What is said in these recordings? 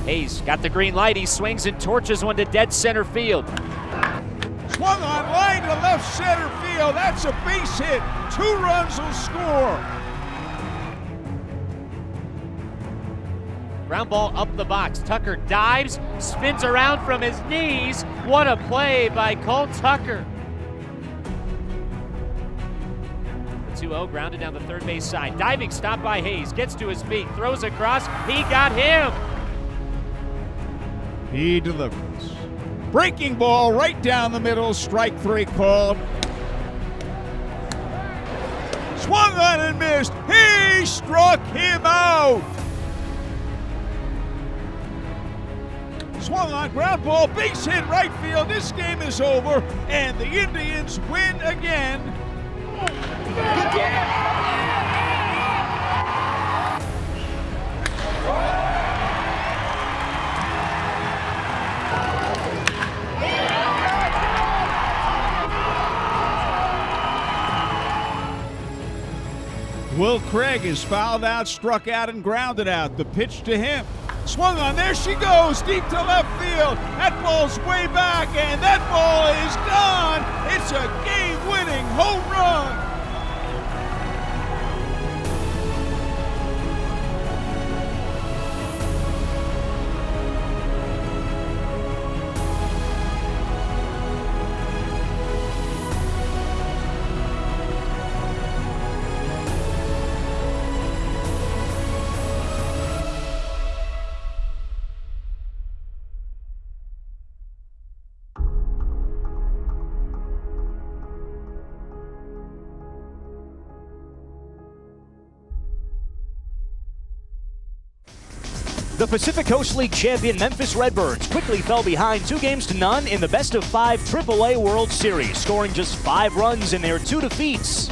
Hayes got the green light. He swings and torches one to dead center field. Swung on line to left center field. That's a base hit. 2 runs will score. Ground ball up the box. Tucker dives, spins around from his knees. What a play by Cole Tucker. The 2-0 grounded down the third base side. Diving stop by Hayes. Gets to his feet, throws across. He got him. He delivers. Breaking ball right down the middle. Strike 3 called. Swung on and missed. He struck him out. Swung on, ground ball, base hit right field. This game is over, and the Indians win again. Will Craig is fouled out, struck out, and grounded out. The pitch to him. Swung on, there she goes, deep to left field. That ball's way back, and that ball is gone. It's a game-winning home run. The Pacific Coast League champion Memphis Redbirds quickly fell behind 2-0 in the best-of-5 AAA World Series, scoring just 5 runs in their 2 defeats.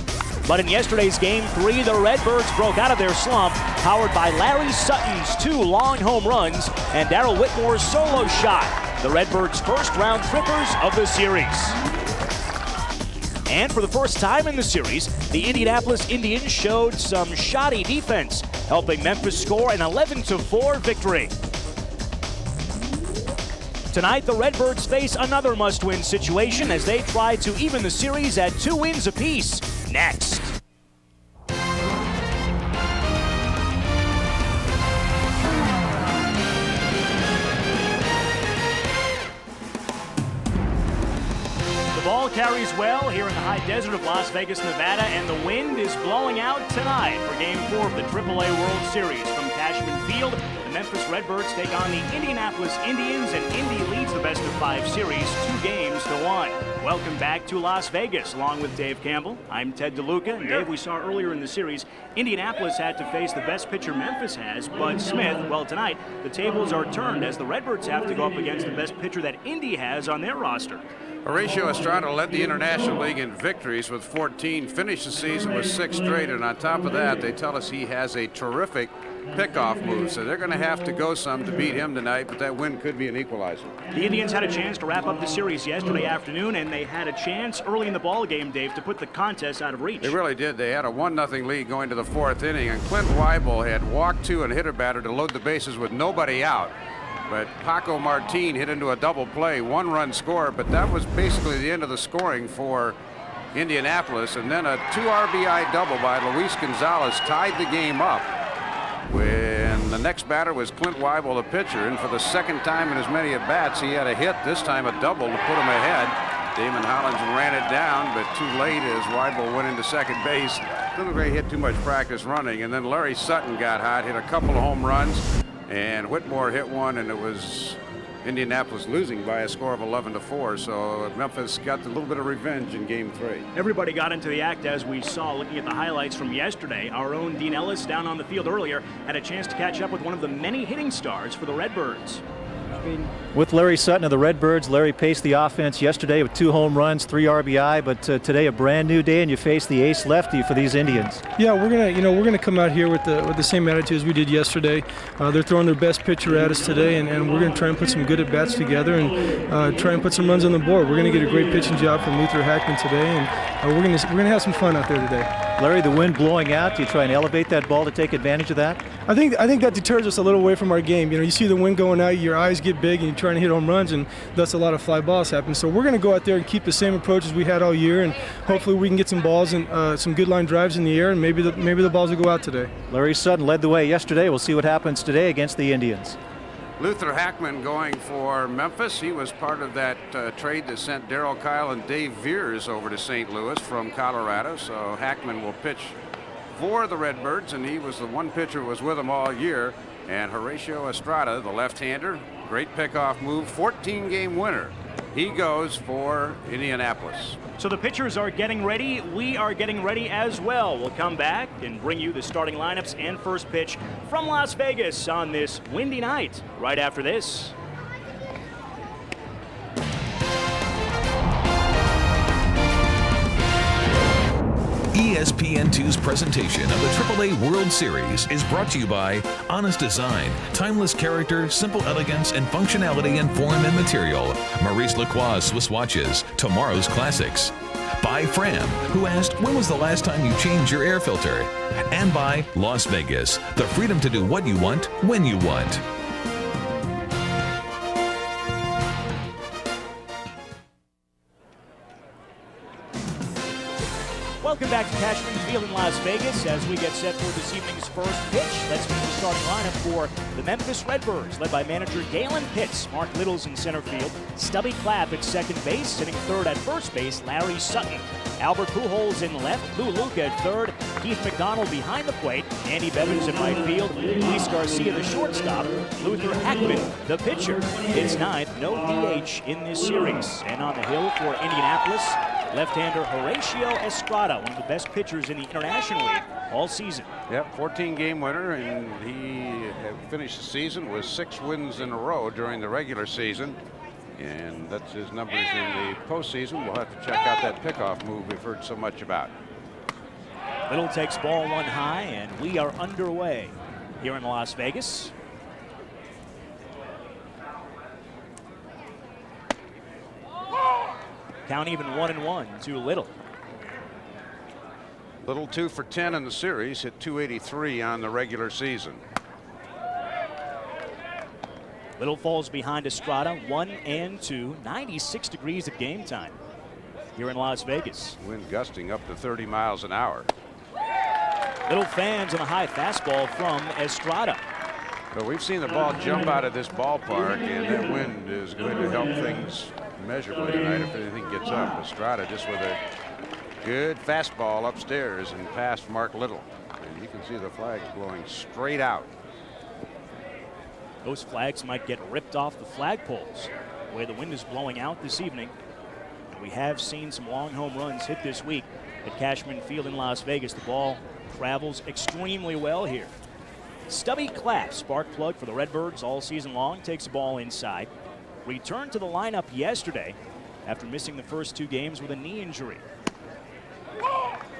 But in yesterday's Game 3, the Redbirds broke out of their slump, powered by Larry Sutton's 2 long home runs and Darrell Whitmore's solo shot, the Redbirds' first-round trippers of the series. And for the first time in the series, the Indianapolis Indians showed some shoddy defense, helping Memphis score an 11-4 victory. Tonight, the Redbirds face another must-win situation as they try to even the series at 2 wins apiece. Next. The ball carries well here in the high desert of Las Vegas, Nevada, and the wind is blowing out tonight for Game 4 of the AAA World Series. From Cashman Field, the Memphis Redbirds take on the Indianapolis Indians, and Indy leads the best-of-5 series 2-1. Welcome back to Las Vegas, along with Dave Campbell. I'm Ted DeLuca, and Dave, we saw earlier in the series, Indianapolis had to face the best pitcher Memphis has, Bud Smith. Well, tonight, the tables are turned as the Redbirds have to go up against the best pitcher that Indy has on their roster. Horatio Estrada led the International League in victories with 14, finished the season with 6 straight, and on top of that, they tell us he has a terrific pickoff move, so they're going to have to go some to beat him tonight, but that win could be an equalizer. The Indians had a chance to wrap up the series yesterday afternoon, and they had a chance early in the ball game, Dave, to put the contest out of reach. They really did. They had a 1-0 lead going to the 4th inning, and Clint Weibel had walked 2 and hit a batter to load the bases with nobody out. But Paco Martin hit into a double play, 1-run score, but that was basically the end of the scoring for Indianapolis. And then a 2 RBI double by Luis Gonzalez tied the game up when the next batter was Clint Weibel, the pitcher. And for the second time in as many at-bats, he had a hit, this time a double to put him ahead. Damon Hollins ran it down, but too late as Weibel went into second base. Didn't look like he had too much practice running. And then Larry Sutton got hot, hit a couple of home runs. And Whitmore hit one, and it was Indianapolis losing by a score of 11-4. So Memphis got a little bit of revenge in Game 3. Everybody got into the act, as we saw looking at the highlights from yesterday. Our own Dean Ellis down on the field earlier had a chance to catch up with one of the many hitting stars for the Redbirds. With Larry Sutton of the Redbirds, Larry paced the offense yesterday with 2 home runs, 3 RBI, but today a brand new day, and you face the ace lefty for these Indians. Yeah, we're gonna come out here with the same attitude as we did yesterday. They're throwing their best pitcher at us today, and we're gonna try and put some good at bats together and try and put some runs on the board. We're gonna get a great pitching job from Luther Hackman today, and we're gonna have some fun out there today. Larry, the wind blowing out, do you try and elevate that ball to take advantage of that? I think that deters us a little away from our game. You know, you see the wind going out, your eyes get big, and you're trying to hit home runs, and thus a lot of fly balls happen. So we're going to go out there and keep the same approach as we had all year, and hopefully we can get some balls and some good line drives in the air, and maybe the balls will go out today. Larry Sutton led the way yesterday. We'll see what happens today against the Indians. Luther Hackman going for Memphis. He was part of that trade that sent Darryl Kyle and Dave Veers over to St. Louis from Colorado. So Hackman will pitch for the Redbirds, and he was the one pitcher who was with them all year. And Horatio Estrada, the left-hander, great pickoff move, 14-game winner. He goes for Indianapolis. So the pitchers are getting ready. We are getting ready as well. We'll come back and bring you the starting lineups and first pitch from Las Vegas on this windy night right after this. ESPN2's presentation of the AAA World Series is brought to you by Honest Design, timeless character, simple elegance, and functionality in form and material. Maurice Lacroix Swiss watches, tomorrow's classics. By Fram, who asked, when was the last time you changed your air filter? And by Las Vegas, the freedom to do what you want, when you want. Welcome back to Cashman Field in Las Vegas as we get set for this evening's first pitch. Let's meet the starting lineup for the Memphis Redbirds, led by manager Galen Pitts. Mark Little's in center field. Stubby Clapp at second base. Sitting third at first base, Larry Sutton. Albert Pujols in left. Lou Luca at third. Keith McDonald behind the plate. Andy Bevins in right field. Luis Garcia, the shortstop. Luther Hackman, the pitcher. It's ninth. No DH in this series. And on the hill for Indianapolis, left-hander Horatio Estrada, one of the best pitchers in the International League all season. Yep, 14-game winner, and he finished the season with 6 wins in a row during the regular season. And that's his numbers in the postseason. We'll have to check out that pickoff move we've heard so much about. Little takes ball one high, and we are underway here in Las Vegas. Count even 1-1 to Little. Little 2 for 10 in the series, hit .283 on the regular season. Little falls behind Estrada, 1-2, 96 degrees at game time here in Las Vegas. Wind gusting up to 30 miles an hour. Little fans on a high fastball from Estrada. But we've seen the ball jump out of this ballpark, and that wind is going to help things measurably tonight if anything gets up. Estrada just with a good fastball upstairs and past Mark Little. And you can see the flags blowing straight out. Those flags might get ripped off the flagpoles the way the wind is blowing out this evening. And we have seen some long home runs hit this week at Cashman Field in Las Vegas. The ball travels extremely well here. Stubby Clapp, spark plug for the Redbirds all season long, takes the ball inside. Returned to the lineup yesterday after missing the first 2 games with a knee injury.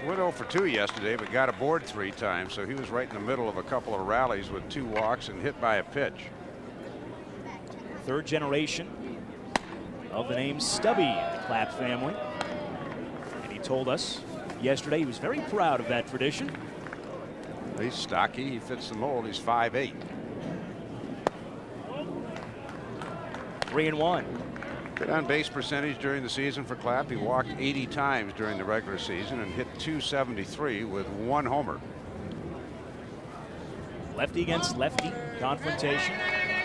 Went 0 for 2 yesterday, but got aboard 3 times, so he was right in the middle of a couple of rallies with 2 walks and hit by a pitch. Third generation of the name Stubby in the Clapp family. And he told us yesterday he was very proud of that tradition. He's stocky, he fits the mold, he's 5'8". 3-1. Good on base percentage during the season for Clapp. He walked 80 times during the regular season and hit .273 with 1 homer. Lefty against lefty confrontation.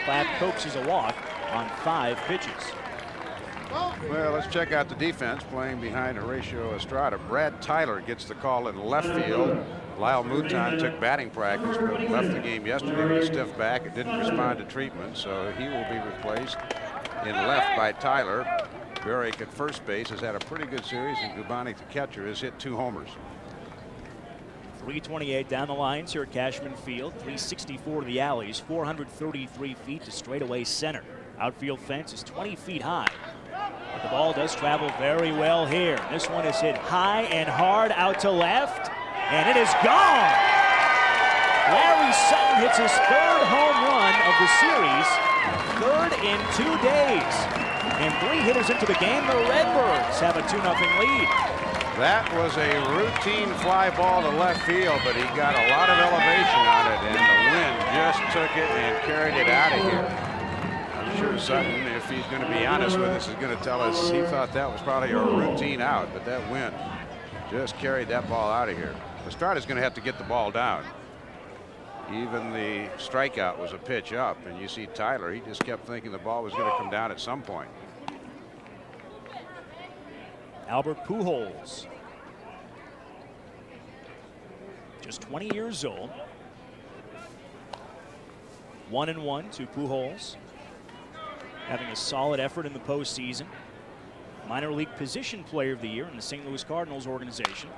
Clapp coaxes a walk on 5 pitches. Well, let's check out the defense playing behind Horatio Estrada. Brad Tyler gets the call in left field. Lyle Mouton took batting practice but left the game yesterday with a stiff back. It didn't respond to treatment, so he will be replaced in left by Tyler. Barrick at first base has had a pretty good series, and Gubanik, the catcher, has hit 2 homers. 328 down the lines here at Cashman Field. 364 to the alleys. 433 feet to straightaway center. Outfield fence is 20 feet high. But the ball does travel very well here. This one is hit high and hard out to left, and it is gone. Larry Sutton hits his 3rd home run of the series. 3rd in 2 days. And 3 hitters into the game, the Redbirds have a 2-0 lead. That was a routine fly ball to left field, but he got a lot of elevation on it, and the wind just took it and carried it out of here. I'm sure Sutton, if he's going to be honest with us, is going to tell us he thought that was probably a routine out, but that wind just carried that ball out of here. Estrada's going to have to get the ball down. Even the strikeout was a pitch up, and you see Tyler, he just kept thinking the ball was going to come down at some point. Albert Pujols, just 20 years old. 1-1 to Pujols, having a solid effort in the postseason. Minor league position player of the year in the St. Louis Cardinals organization.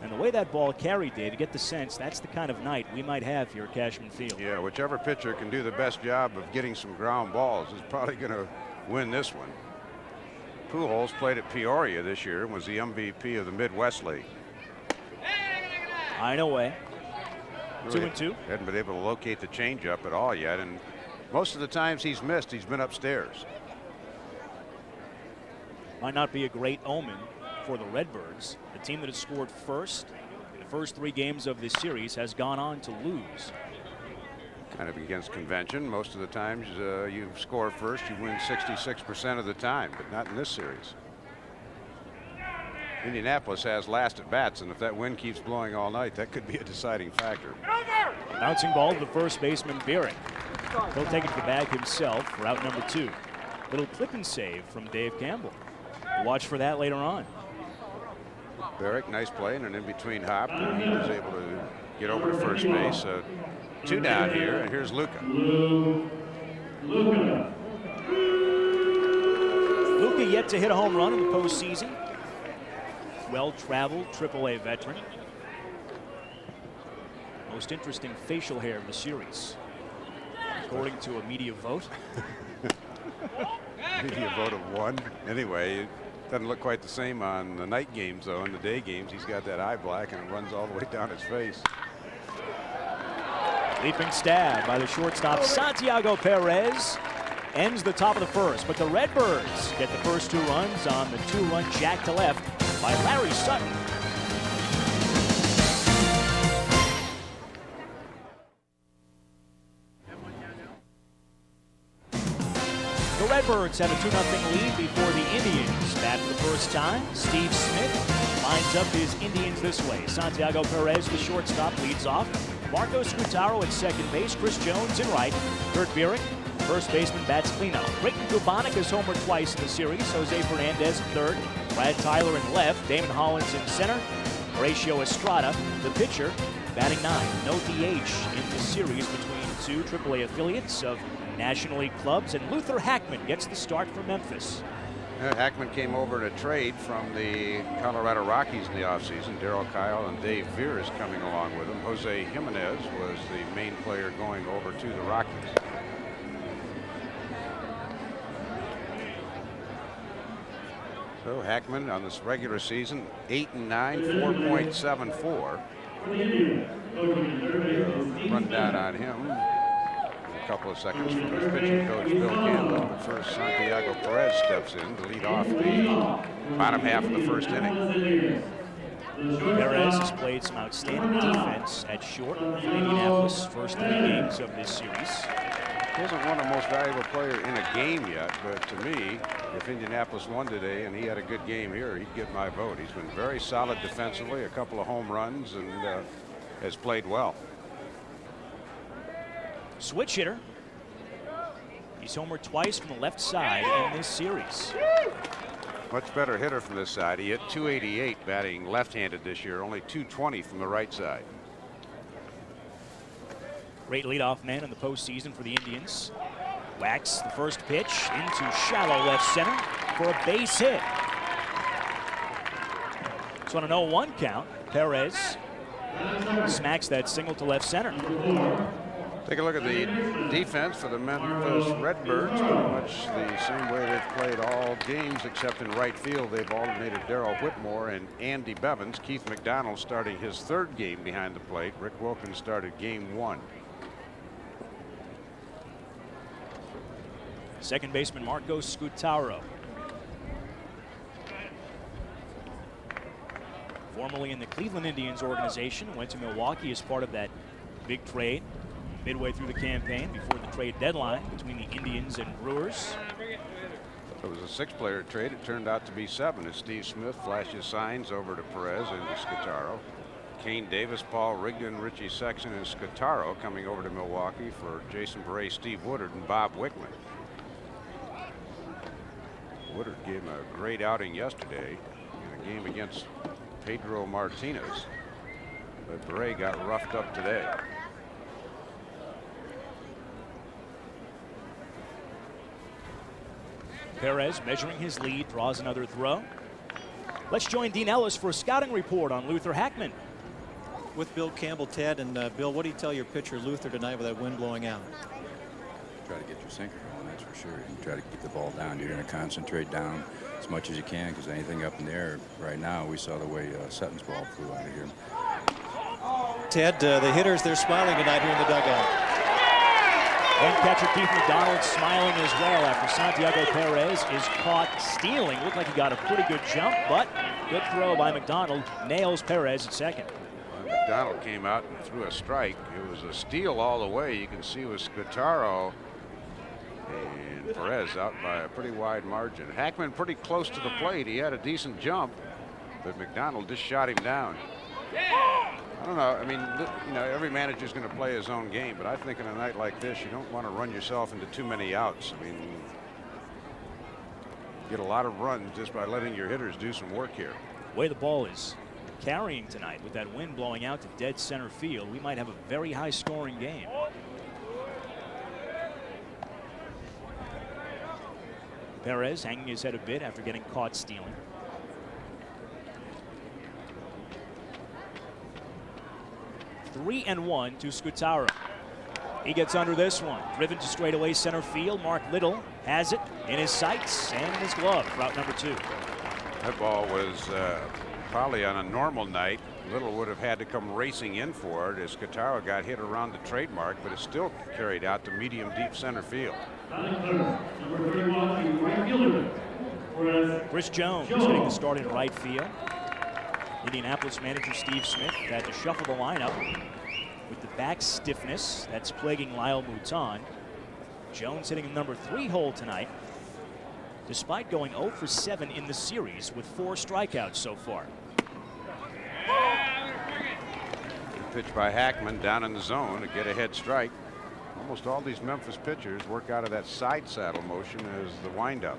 And the way that ball carried, Dave, you get the sense that's the kind of night we might have here at Cashman Field. Yeah, whichever pitcher can do the best job of getting some ground balls is probably going to win this one. Pujols played at Peoria this year and was the MVP of the Midwest League. Line away. Really 2-2. Hadn't been able to locate the changeup at all yet, and most of the times he's missed, he's been upstairs. Might not be a great omen for the Redbirds. The team that has scored first in the first 3 games of this series has gone on to lose. Kind of against convention. Most of the times you score first, you win 66% of the time, but not in this series. Indianapolis has last at bats, and if that wind keeps blowing all night, that could be a deciding factor. Bouncing ball to the first baseman, Bierink. He'll take it to the bag himself for out number 2. Little clip and save from Dave Campbell. We'll watch for that later on. Bierink, nice play, and an in-between hop, and he was able to get over to first base. 2 down here, and here's Luca. Luca yet to hit a home run in the postseason. Well-traveled AAA veteran. Most interesting facial hair in the series, according to a media vote. Media vote of 1. Anyway, it doesn't look quite the same on the night games, though. In the day games, he's got that eye black, and it runs all the way down his face. Leaping stab by the shortstop Santiago Perez ends the top of the first, but the Redbirds get the first 2 runs on the 2-run jack to left by Larry Sutton. The Redbirds have a 2-0 lead before the Indians bat for the first time. Steve Smith lines up his Indians this way. Santiago Perez, the shortstop, leads off. Marco Scutaro at second base. Chris Jones in right. Kurt Bierink, first baseman, bats cleanup. Creighton Kubonic has homered twice in the series. Jose Fernandez in third. Brad Tyler in left. Damon Hollins in center. Horacio Estrada, the pitcher, batting 9. No DH in the series between 2 AAA affiliates of National League clubs, and Luther Hackman gets the start for Memphis. Hackman came over in a trade from the Colorado Rockies in the offseason. Darryl Kyle and Dave Veers coming along with him. Jose Jimenez was the main player going over to the Rockies. So Hackman on this regular season, 8-9, 4.74. Run down on him. A couple of seconds from his pitching coach, Bill Campbell. But first, Santiago Perez steps in to lead off the bottom half of the first inning. Perez has played some outstanding defense at short for Indianapolis' first 3 games of this series. He hasn't won a most valuable player in a game yet, but to me, if Indianapolis won today and he had a good game here, he'd get my vote. He's been very solid defensively, a couple of home runs, and has played well. Switch hitter. He's homered twice from the left side in this series. Much better hitter from this side. He hit .288 batting left-handed this year, only .220 from the right side. Great leadoff man in the postseason for the Indians. Whacks the first pitch into shallow left center for a base hit. So on an 0-1 count, Perez smacks that single to left center. Take a look at the defense for the Memphis Redbirds. Pretty much the same way they've played all games, except in right field. They've alternated Darrell Whitmore and Andy Bevins. Keith McDonald starting his 3rd game behind the plate. Rick Wilkins started game 1. Second baseman Marco Scutaro. Formerly in the Cleveland Indians organization, went to Milwaukee as part of that big trade midway through the campaign before the trade deadline between the Indians and Brewers. It was a 6-player trade. It turned out to be 7 as Steve Smith flashes signs over to Perez and to Scutaro. Kane Davis, Paul Rigdon, Richie Sexton, and Scutaro coming over to Milwaukee for Jason Bray, Steve Woodard, and Bob Wickman. Woodard gave him a great outing yesterday in a game against Pedro Martinez, but Bray got roughed up today. Perez measuring his lead, draws another throw. Let's join Dean Ellis for a scouting report on Luther Hackman. With Bill Campbell, Ted, and Bill, what do you tell your pitcher Luther tonight with that wind blowing out? Try to get your sinker going, that's for sure. You try to keep the ball down. You're going to concentrate down as much as you can, because anything up in the air right now, we saw the way Sutton's ball flew out of here. Ted, the hitters, they're smiling tonight here in the dugout. And catcher Keith McDonald smiling as well after Santiago Perez is caught stealing. Looked like he got a pretty good jump, but good throw by McDonald. Nails Perez at second. Well, McDonald came out and threw a strike. It was a steal all the way. You can see with Scutaro and Perez out by a pretty wide margin. Hackman pretty close to the plate. He had a decent jump, but McDonald just shot him down. I don't know. I mean, you know, every manager's going to play his own game, but I think in a night like this, you don't want to run yourself into too many outs. I mean, you get a lot of runs just by letting your hitters do some work here. The way the ball is carrying tonight with that wind blowing out to dead center field, we might have a very high scoring game. Perez hanging his head a bit after getting caught stealing. Three and one to Scutaro. He gets under this one. Driven to straightaway center field. Mark Little has it in his sights and in his glove. Route number 2. That ball was probably on a normal night. Little would have had to come racing in for it as Scutaro got hit around the trademark, but it still carried out to medium deep center field. Chris Jones getting the start in right field. Indianapolis manager Steve Smith had to shuffle the lineup with the back stiffness that's plaguing Lyle Mouton. Jones hitting the number 3 hole tonight, despite going 0 for 7 in the series with 4 strikeouts so far. Pitch by Hackman down in the zone, a get ahead strike. Almost all these Memphis pitchers work out of that side saddle motion as the windup.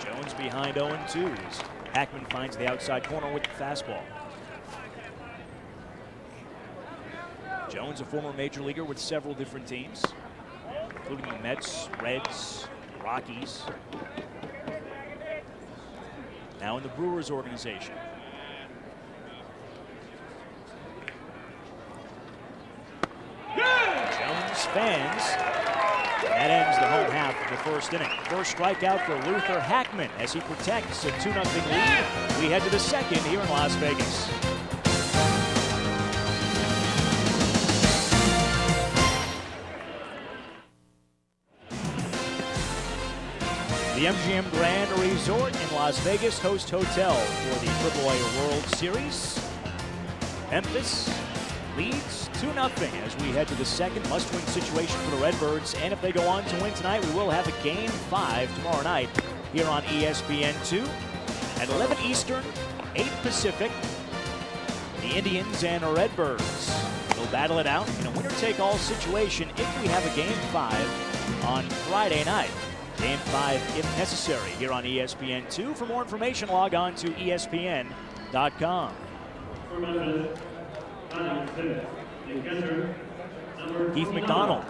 Jones behind 0-2 as Hackman finds the outside corner with the fastball. Jones, a former major leaguer with several different teams, including the Mets, Reds, Rockies. Now in the Brewers organization. Jones fans. That ends the home half of the first inning. First strikeout for Luther Hackman as he protects a 2-0 lead. We head to the second here in Las Vegas. The MGM Grand Resort in Las Vegas host hotel for the AAA World Series. Memphis leads 2-0 as we head to the second must-win situation for the Redbirds. And if they go on to win tonight, we will have a Game 5 tomorrow night here on ESPN2 at 11 Eastern, 8 Pacific. The Indians and the Redbirds will battle it out in a winner-take-all situation if we have a Game 5 on Friday night. Game 5 if necessary here on ESPN2. For more information, log on to ESPN.com. Keith McDonald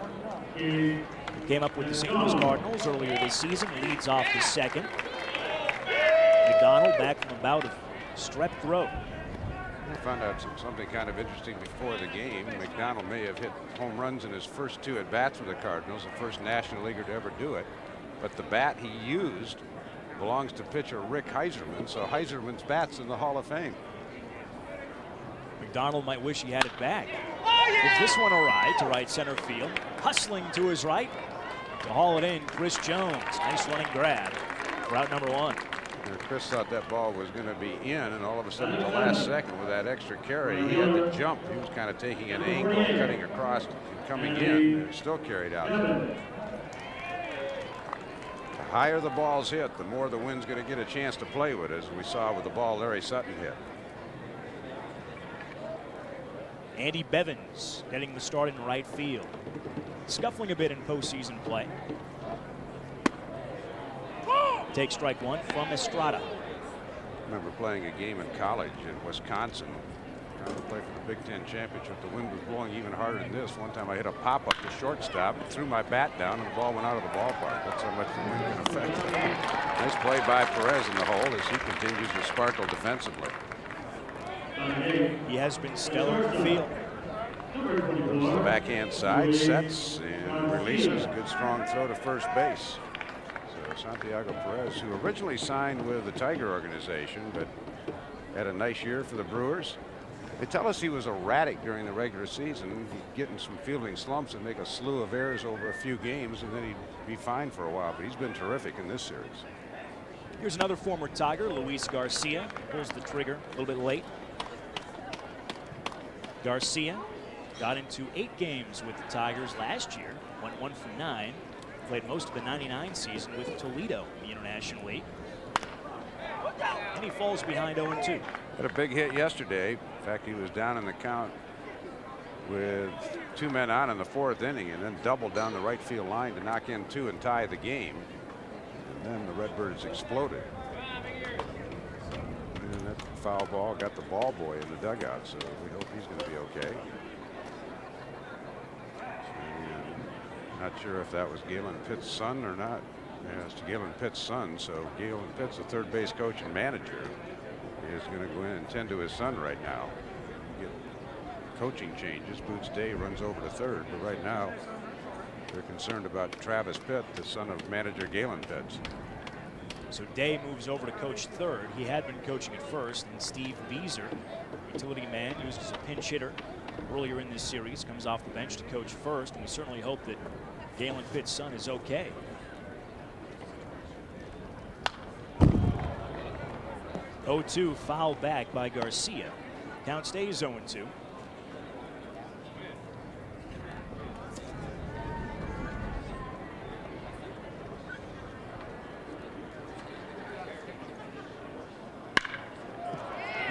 came up with the St. Louis Cardinals earlier this season, leads off the second. McDonald back from a bout of strep throat. I found out something kind of interesting before the game. McDonald may have hit home runs in his first 2 at-bats with the Cardinals, the first National Leaguer to ever do it. But the bat he used belongs to pitcher Rick Heiserman, so Heiserman's bat's in the Hall of Fame. McDonald might wish he had it back. Gives this one a ride to right center field. Hustling to his right to haul it in, Chris Jones. Nice running grab for out number 1. Chris thought that ball was going to be in, and all of a sudden, at the last second, with that extra carry, he had to jump. He was kind of taking an angle, cutting across, and coming in, and still carried out. The higher the ball's hit, the more the wind's going to get a chance to play with, as we saw with the ball Larry Sutton hit. Andy Bevins getting the start in right field. Scuffling a bit in postseason play. Take strike one from Estrada. I remember playing a game in college in Wisconsin, trying to play for the Big Ten championship. The wind was blowing even harder than this. One time I hit a pop-up to shortstop and threw my bat down, and the ball went out of the ballpark. That's how much the wind can affect it. Nice play by Perez in the hole as he continues to sparkle defensively. He has been stellar in the field. Goes to the backhand side, sets and releases. Good strong throw to first base. So Santiago Perez, who originally signed with the Tiger organization, but had a nice year for the Brewers. They tell us he was erratic during the regular season. He'd get in some fielding slumps and make a slew of errors over a few games, and then he'd be fine for a while. But he's been terrific in this series. Here's another former Tiger, Luis Garcia. Pulls the trigger a little bit late. Garcia got into 8 games with the Tigers last year, went 1 for 9, played most of the '99 season with Toledo in the International League. And he falls behind 0-2. Had a big hit yesterday. In fact, he was down in the count with 2 men on in the 4th inning, and then doubled down the right field line to knock in 2 and tie the game. And then the Redbirds exploded. And that foul ball got the ball boy in the dugout, so we hope he's going to be okay. Not sure if that was Galen Pitt's son or not. Yeah, it's Galen Pitt's son, so Galen Pitt's the third base coach and manager. He is going to go in and tend to his son right now. Get coaching changes. Boots Day runs over to third, but right now they're concerned about Travis Pitt, the son of manager Galen Pitt. So Day moves over to coach third. He had been coaching at first, and Steve Beezer, utility man, used as a pinch hitter earlier in this series, comes off the bench to coach first, and we certainly hope that Galen Pitt's son is okay. (0-2) foul back by Garcia. Count stays 0-2.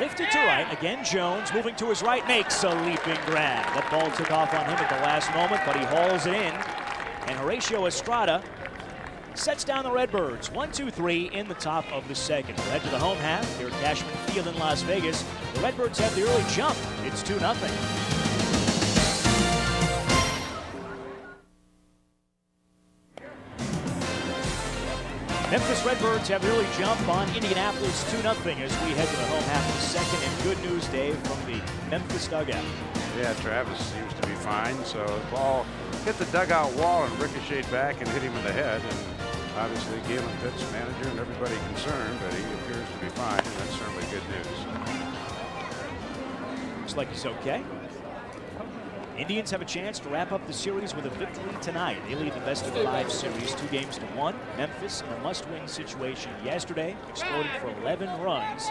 Lifted to right. Again, Jones moving to his right, makes a leaping grab. That ball took off on him at the last moment, but he hauls it in. And Horatio Estrada sets down the Redbirds. 1-2-3 in the top of the second. We'll head to the home half here at Cashman Field in Las Vegas. The Redbirds have the early jump. It's 2-0. Memphis Redbirds have the early jump on Indianapolis 2-0 as we head to the home half of the second. And good news, Dave, from the Memphis dugout. Yeah, Travis seems to be fine. So the ball hit the dugout wall and ricocheted back and hit him in the head. And obviously Galen Pitt's manager and everybody concerned, but he appears to be fine, and that's certainly good news. Looks like he's okay. Indians have a chance to wrap up the series with a victory tonight. They lead the best-of-5 series 2-1. Memphis in a must-win situation yesterday, exploded for 11 runs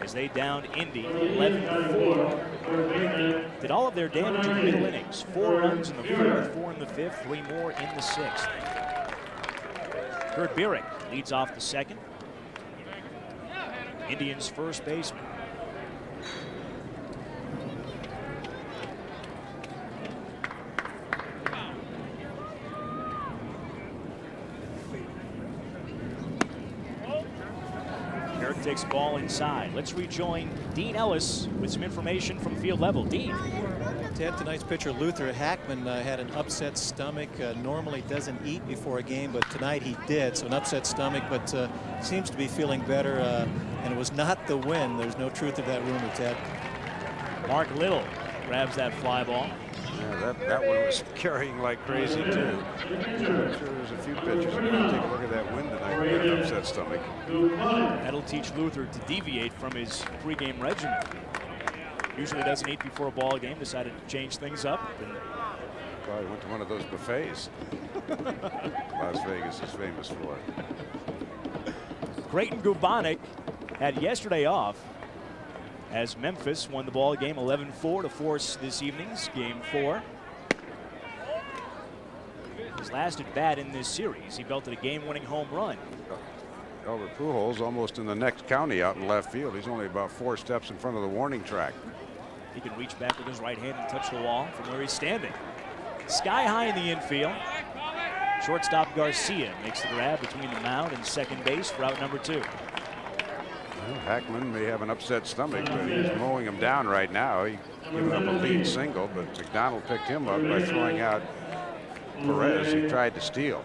as they downed Indy 11-4. Did all of their damage in the middle innings. 4 runs in the 4th, 4 in the 5th, 3 more in the 6th. Kurt Bierich leads off the second. Indians first baseman. Takes ball inside. Let's rejoin Dean Ellis with some information from field level. Dean. Ted, tonight's pitcher Luther Hackman had an upset stomach. Normally doesn't eat before a game, but tonight he did. So an upset stomach, but seems to be feeling better. And it was not the wind. There's no truth to that rumor, Ted. Mark Little grabs that fly ball. Yeah, that one was carrying like crazy too. I'm sure there's a few pitchers who are going to take a look at that wind tonight and get an upset stomach. That'll teach Luther to deviate from his pregame regimen. Usually doesn't eat before a ball game. Decided to change things up. And probably went to one of those buffets Las Vegas is famous for. Creighton Gubanek had yesterday off as Memphis won the ball game 11-4 to force this evening's Game 4. His last at bat in this series, he belted a game-winning home run. Albert Pujols almost in the next county out in left field. He's only about 4 steps in front of the warning track. He can reach back with his right hand and touch the wall from where he's standing. Sky high in the infield. Shortstop Garcia makes the grab between the mound and second base for out number 2. Well, Hackman may have an upset stomach, but he's mowing him down right now. He gave up a lead single, but McDonald picked him up by throwing out Perez. He tried to steal.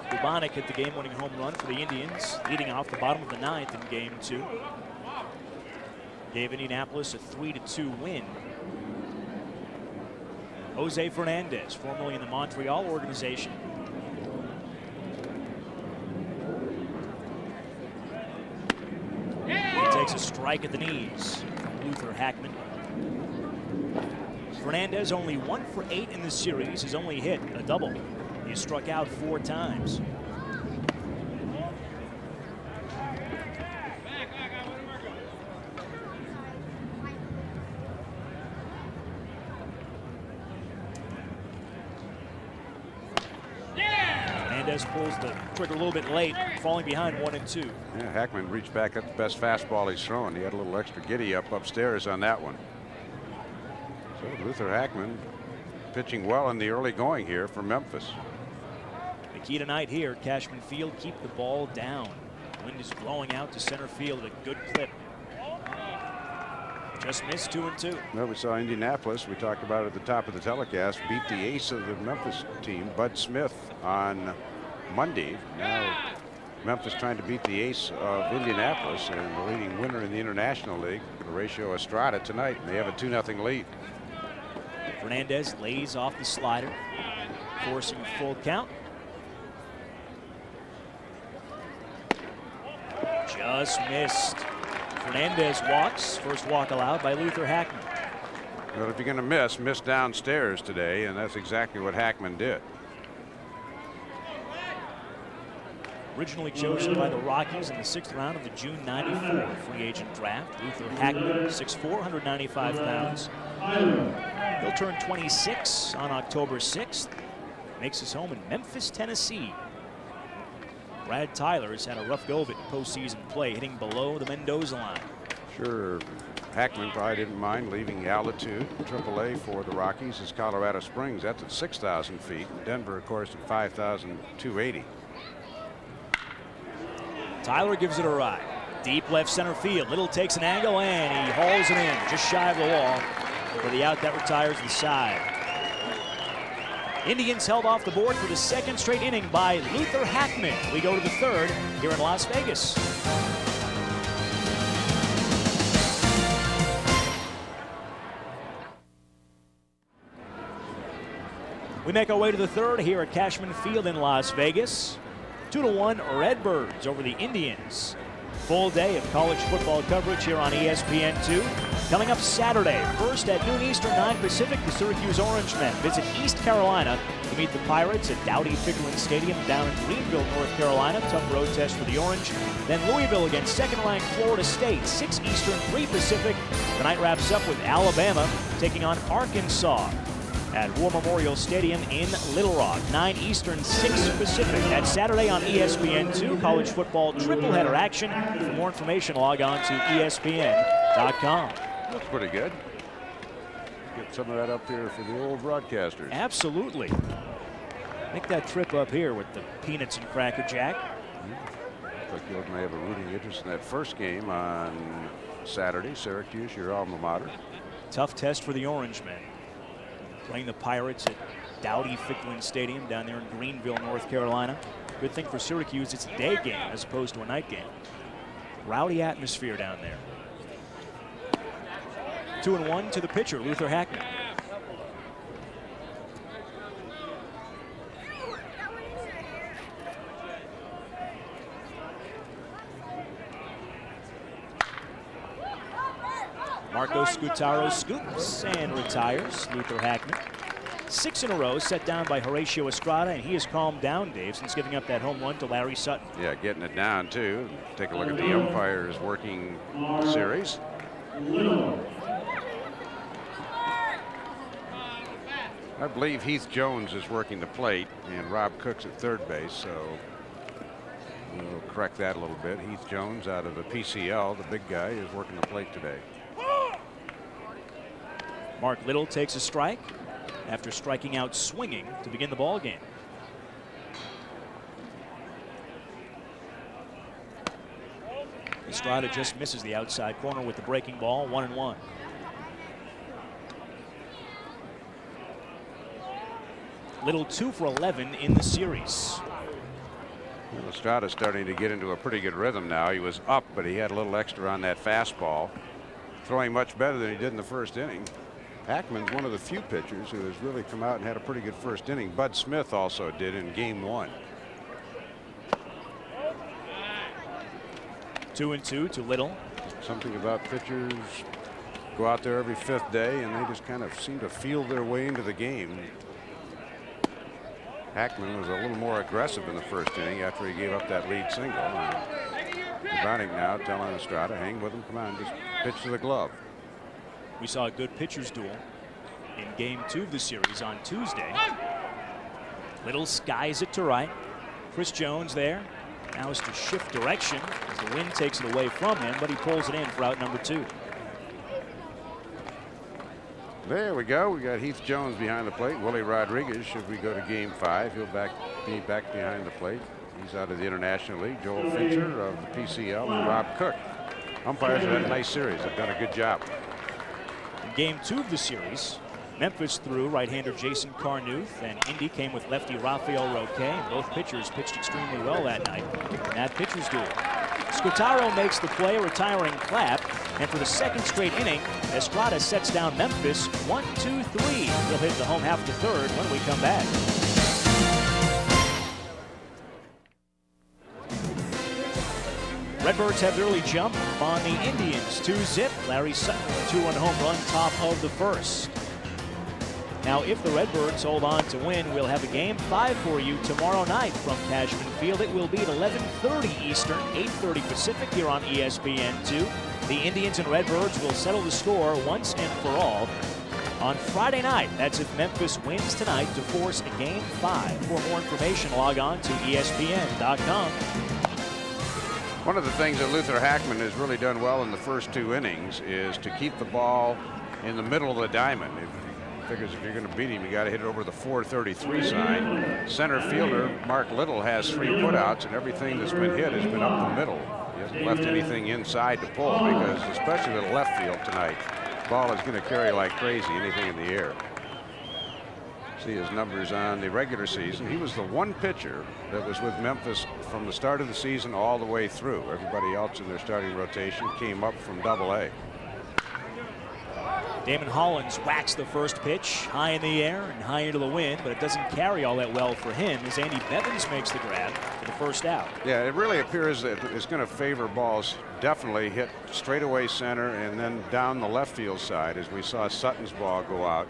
Gubanek hit the game-winning home run for the Indians, leading off the bottom of the 9th in Game 2. Gave Indianapolis a 3-2 win. Jose Fernandez, formerly in the Montreal organization. He takes a strike at the knees from Luther Hackman. Fernandez only 1 for 8 in the series, has only hit a double. He struck out 4 times. Fernandez pulls the trigger a little bit late, falling behind 1-2. Yeah, Hackman reached back at the best fastball he's thrown. He had a little extra giddy up upstairs on that one. So Luther Hackman pitching well in the early going here for Memphis. The key tonight here at Cashman Field, keep the ball down. Wind is blowing out to center field at a good clip. Just missed 2-2. Well, we saw Indianapolis, we talked about it at the top of the telecast, beat the ace of the Memphis team, Bud Smith, on Monday. Now Memphis trying to beat the ace of Indianapolis and the leading winner in the International League, Horatio Estrada, tonight. And they have a 2-0 lead. Fernandez lays off the slider, forcing a full count. Just missed. Fernandez walks. First walk allowed by Luther Hackman. Well, if you're going to miss downstairs today, and that's exactly what Hackman did. Originally chosen by the Rockies in the 6th round of the June '94 free agent draft, Luther Hackman, 6'4", 195 pounds. He'll turn 26 on October 6th. Makes his home in Memphis, Tennessee. Brad Tyler has had a rough go of it in postseason play, hitting below the Mendoza line. Sure, Hackman probably didn't mind leaving altitude. AAA for the Rockies is Colorado Springs. That's at 6,000 feet. Denver, of course, at 5,280. Tyler gives it a ride. Deep left center field. Little takes an angle and he hauls it in just shy of the wall for the out that retires the side. Indians held off the board for the 2nd straight inning by Luther Hackman. We go to the 3rd here in Las Vegas. We make our way to the 3rd here at Cashman Field in Las Vegas. 2-1 Redbirds over the Indians. Full day of college football coverage here on ESPN2. Coming up Saturday, first at noon Eastern, 9 Pacific, the Syracuse Orangemen visit East Carolina to meet the Pirates at Dowdy-Ficklen Stadium down in Greenville, North Carolina. Tough road test for the Orange. Then Louisville against 2nd-ranked Florida State, 6 Eastern, 3 Pacific. The night wraps up with Alabama taking on Arkansas at War Memorial Stadium in Little Rock, 9 Eastern, 6 Pacific. That's Saturday on ESPN2, college football triple-header action. For more information, log on to ESPN.com. That's pretty good. Get some of that up here for the old broadcasters. Absolutely. Make that trip up here with the peanuts and Cracker Jack. Looks like you may have a rooting interest in that first game on Saturday. Syracuse, your alma mater. Tough test for the Orangemen. Playing the Pirates at Dowdy-Ficklen Stadium down there in Greenville, North Carolina. Good thing for Syracuse, it's a day game as opposed to a night game. Rowdy atmosphere down there. 2-1 to the pitcher, Luther Hackman. Marco Scutaro scoops and retires Luther Hackman. 6 in a row set down by Horatio Estrada, and he has calmed down, Dave, since giving up that home run to Larry Sutton. Yeah, getting it down, too. Take a look at the umpires working series. I believe Heath Jones is working the plate and Rob Cook's at third base, so we'll correct that a little bit. Heath Jones out of the PCL, the big guy, is working the plate today. Mark Little takes a strike after striking out swinging to begin the ball game. Estrada just misses the outside corner with the breaking ball, 1-1. Little 2 for 11 in the series. Well, Estrada's starting to get into a pretty good rhythm now. He was up, but he had a little extra on that fastball. Throwing much better than he did in the first inning. Hackman's one of the few pitchers who has really come out and had a pretty good first inning. Bud Smith also did in game 1. 2-2 to Little. Something about pitchers go out there every 5th day and they just kind of seem to feel their way into the game. Hackman was a little more aggressive in the first inning after he gave up that lead single. Browning now telling Estrada, hang with him, come on, just pitch to the glove. We saw a good pitcher's duel in game 2 of the series on Tuesday. Little skies it to right. Chris Jones there now is to shift direction as the wind takes it away from him, but he pulls it in for out number 2. There we go. We got Heath Jones behind the plate. Willie Rodriguez, should we go to game 5, he'll be back behind the plate. He's out of the International League. Joel Fincher of the PCL and Rob Cook. Umpires have had a nice series. They've done a good job. In game 2 of the series, Memphis threw right-hander Jason Carnuth, and Indy came with lefty Rafael Roque, and both pitchers pitched extremely well that night in that pitcher's duel. Scutaro makes the play, a retiring clap, and for the 2nd straight inning, Estrada sets down Memphis 1-2-3. He'll hit the home half of the 3rd when we come back. Redbirds have the early jump on the Indians, 2-zip. Larry Sutton, a 2-run home run, top of the 1st. Now, if the Redbirds hold on to win, we'll have a game 5 for you tomorrow night from Cashman Field. It will be at 11:30 Eastern, 8:30 Pacific here on ESPN2. The Indians and Redbirds will settle the score once and for all on Friday night. That's if Memphis wins tonight to force a game 5. For more information, log on to ESPN.com. One of the things that Luther Hackman has really done well in the first 2 innings is to keep the ball in the middle of the diamond. Figures if you're going to beat him, you got to hit it over the 433 sign. Center fielder Mark Little has 3 putouts, and everything that's been hit has been up the middle. He hasn't left anything inside to pull because, especially to the left field tonight, the ball is going to carry like crazy, anything in the air. See his numbers on the regular season. He was the one pitcher that was with Memphis from the start of the season all the way through. Everybody else in their starting rotation came up from Double-A. Damon Hollins whacks the first pitch high in the air and high into the wind, but it doesn't carry all that well for him as Andy Bevins makes the grab for the first out. Yeah, it really appears that it's going to favor balls definitely hit straightaway center and then down the left field side, as we saw Sutton's ball go out.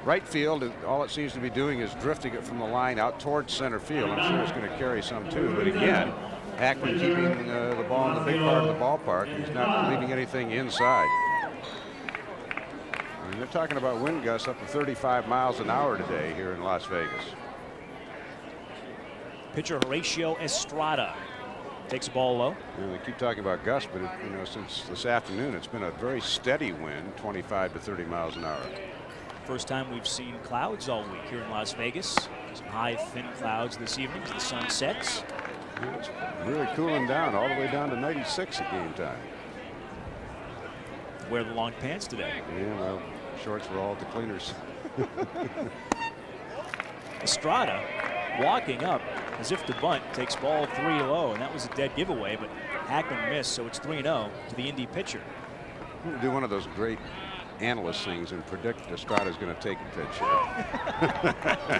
Right field, all it seems to be doing is drifting it from the line out towards center field. I'm sure it's going to carry some too, but again, Hackman keeping the ball in the big part of the ballpark. He's not leaving anything inside. They're talking about wind gusts up to 35 miles an hour today here in Las Vegas. Pitcher Horatio Estrada takes a ball low. They keep talking about gusts, but since this afternoon, it's been a very steady wind, 25 to 30 miles an hour. First time we've seen clouds all week here in Las Vegas. Some high, thin clouds this evening as the sun sets. It's really cooling down all the way down to 96 at game time. Wear the long pants today. Yeah, well, shorts were all at the cleaners. Estrada walking up as if to bunt, takes ball 3 low, and that was a dead giveaway, but Hackman missed, so it's 3-0 to the Indy pitcher. We'll do one of those great analyst things and predict Estrada's going to take a pitch here.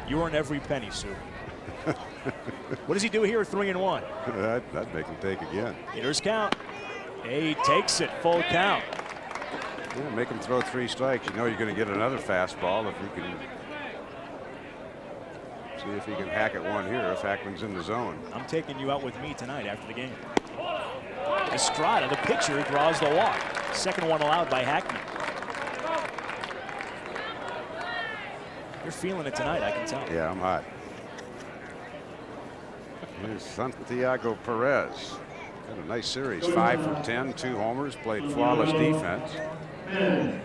You earn every penny, Sue. What does he do here at 3-1? That'd make him take again. Hitters count. He takes it, full count. Yeah, make him throw 3 strikes. You know you're going to get another fastball if you can see if he can hack at one here if Hackman's in the zone. I'm taking you out with me tonight after the game. Estrada, the pitcher, draws the walk. Second one allowed by Hackman. You're feeling it tonight, I can tell. Yeah, I'm hot. Here's Santiago Perez. Had a nice series, 5 for 10, 2 homers, played flawless defense. I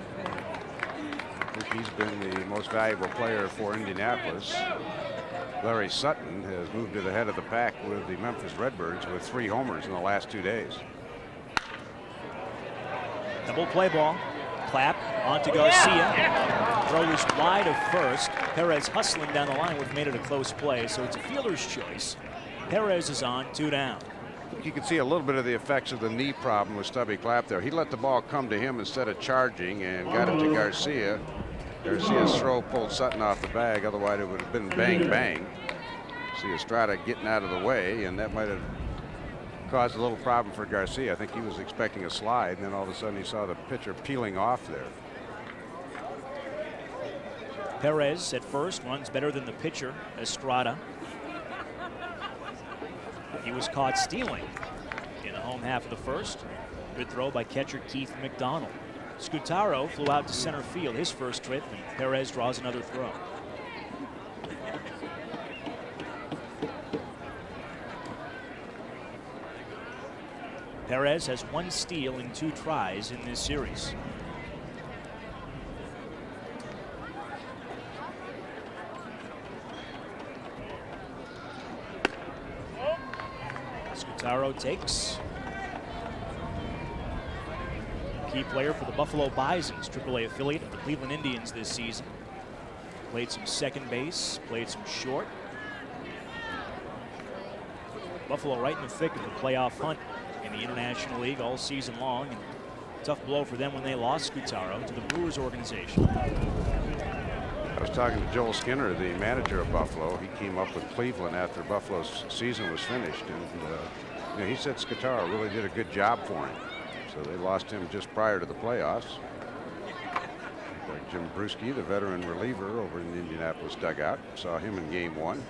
think he's been the most valuable player for Indianapolis. Larry Sutton has moved to the head of the pack with the Memphis Redbirds with 3 homers in the last 2 days. Double play ball. Clap onto Garcia. Throws wide of first. Perez hustling down the line, which made it a close play, so it's a fielder's choice. Perez is on, 2 down. You can see a little bit of the effects of the knee problem with Stubby Clapp there. He let the ball come to him instead of charging and got it to Garcia. Garcia's throw pulled Sutton off the bag, otherwise it would have been bang bang. See Estrada getting out of the way, and that might have caused a little problem for Garcia. I think he was expecting a slide, and then all of a sudden he saw the pitcher peeling off there. Perez at first runs better than the pitcher, Estrada. He was caught stealing in the home half of the first. Good throw by catcher Keith McDonald. Scutaro flew out to center field his first trip, and Perez draws another throw. Perez has 1 steal in 2 tries in this series. Scutaro takes. Key player for the Buffalo Bisons, AAA affiliate of the Cleveland Indians this season. Played some second base, played some short. Buffalo right in the thick of the playoff hunt in the International League all season long. And tough blow for them when they lost Scutaro to the Brewers organization. I was talking to Joel Skinner, the manager of Buffalo. He came up with Cleveland after Buffalo's season was finished, and you know, he said Scutaro really did a good job for him. So they lost him just prior to the playoffs. Like Jim Bruschi, the veteran reliever over in the Indianapolis dugout, saw him in Game 1.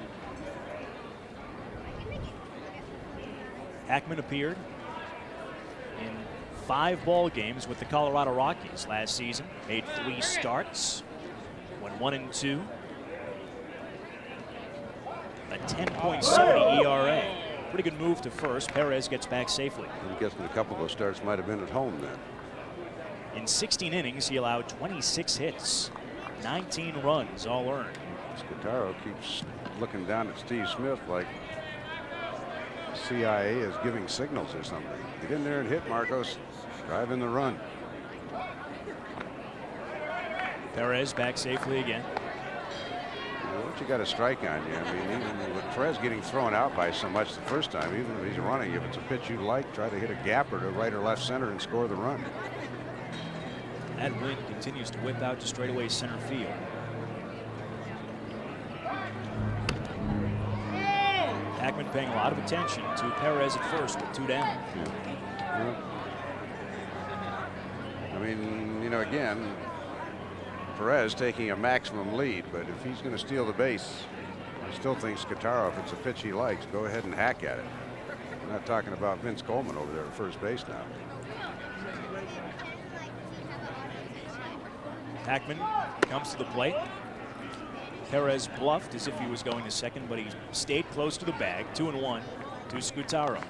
Hackman appeared in 5 ball games with the Colorado Rockies last season. Made 3 starts. Went 1-2. A 10.70 ERA. Pretty good move to first. Perez gets back safely. I'm guessing a couple of those starts might have been at home then. In 16 innings, he allowed 26 hits, 19 runs, all earned. Scutaro keeps looking down at Steve Smith like CIA is giving signals or something. Get in there and hit, Marcos. Drive in the run. Perez back safely again. Once you got a strike on you, I mean, even with Perez getting thrown out by so much the first time, even if he's running, if it's a pitch you like, try to hit a gapper to right or left center and score the run. That wind continues to whip out to straightaway center field. Hackman paying a lot of attention to Perez at first with 2 down. Yeah. I mean, you know, again, Perez taking a maximum lead, but if he's going to steal the base, I still think Scutaro, if it's a pitch he likes, go ahead and hack at it. We're not talking about Vince Coleman over there at first base now. Hackman comes to the plate. Perez bluffed as if he was going to second, but he stayed close to the bag. 2-1 to Scutaro.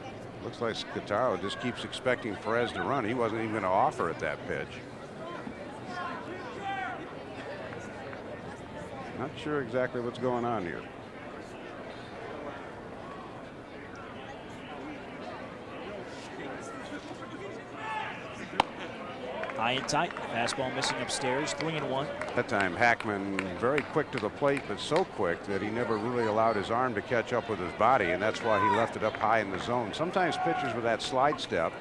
Looks like Scutaro just keeps expecting Perez to run. He wasn't even going to offer at that pitch. Not sure exactly what's going on here. High and tight. Fastball missing upstairs. 3-1. That time Hackman very quick to the plate, but so quick that he never really allowed his arm to catch up with his body, and that's why he left it up high in the zone. Sometimes pitchers with that slide step,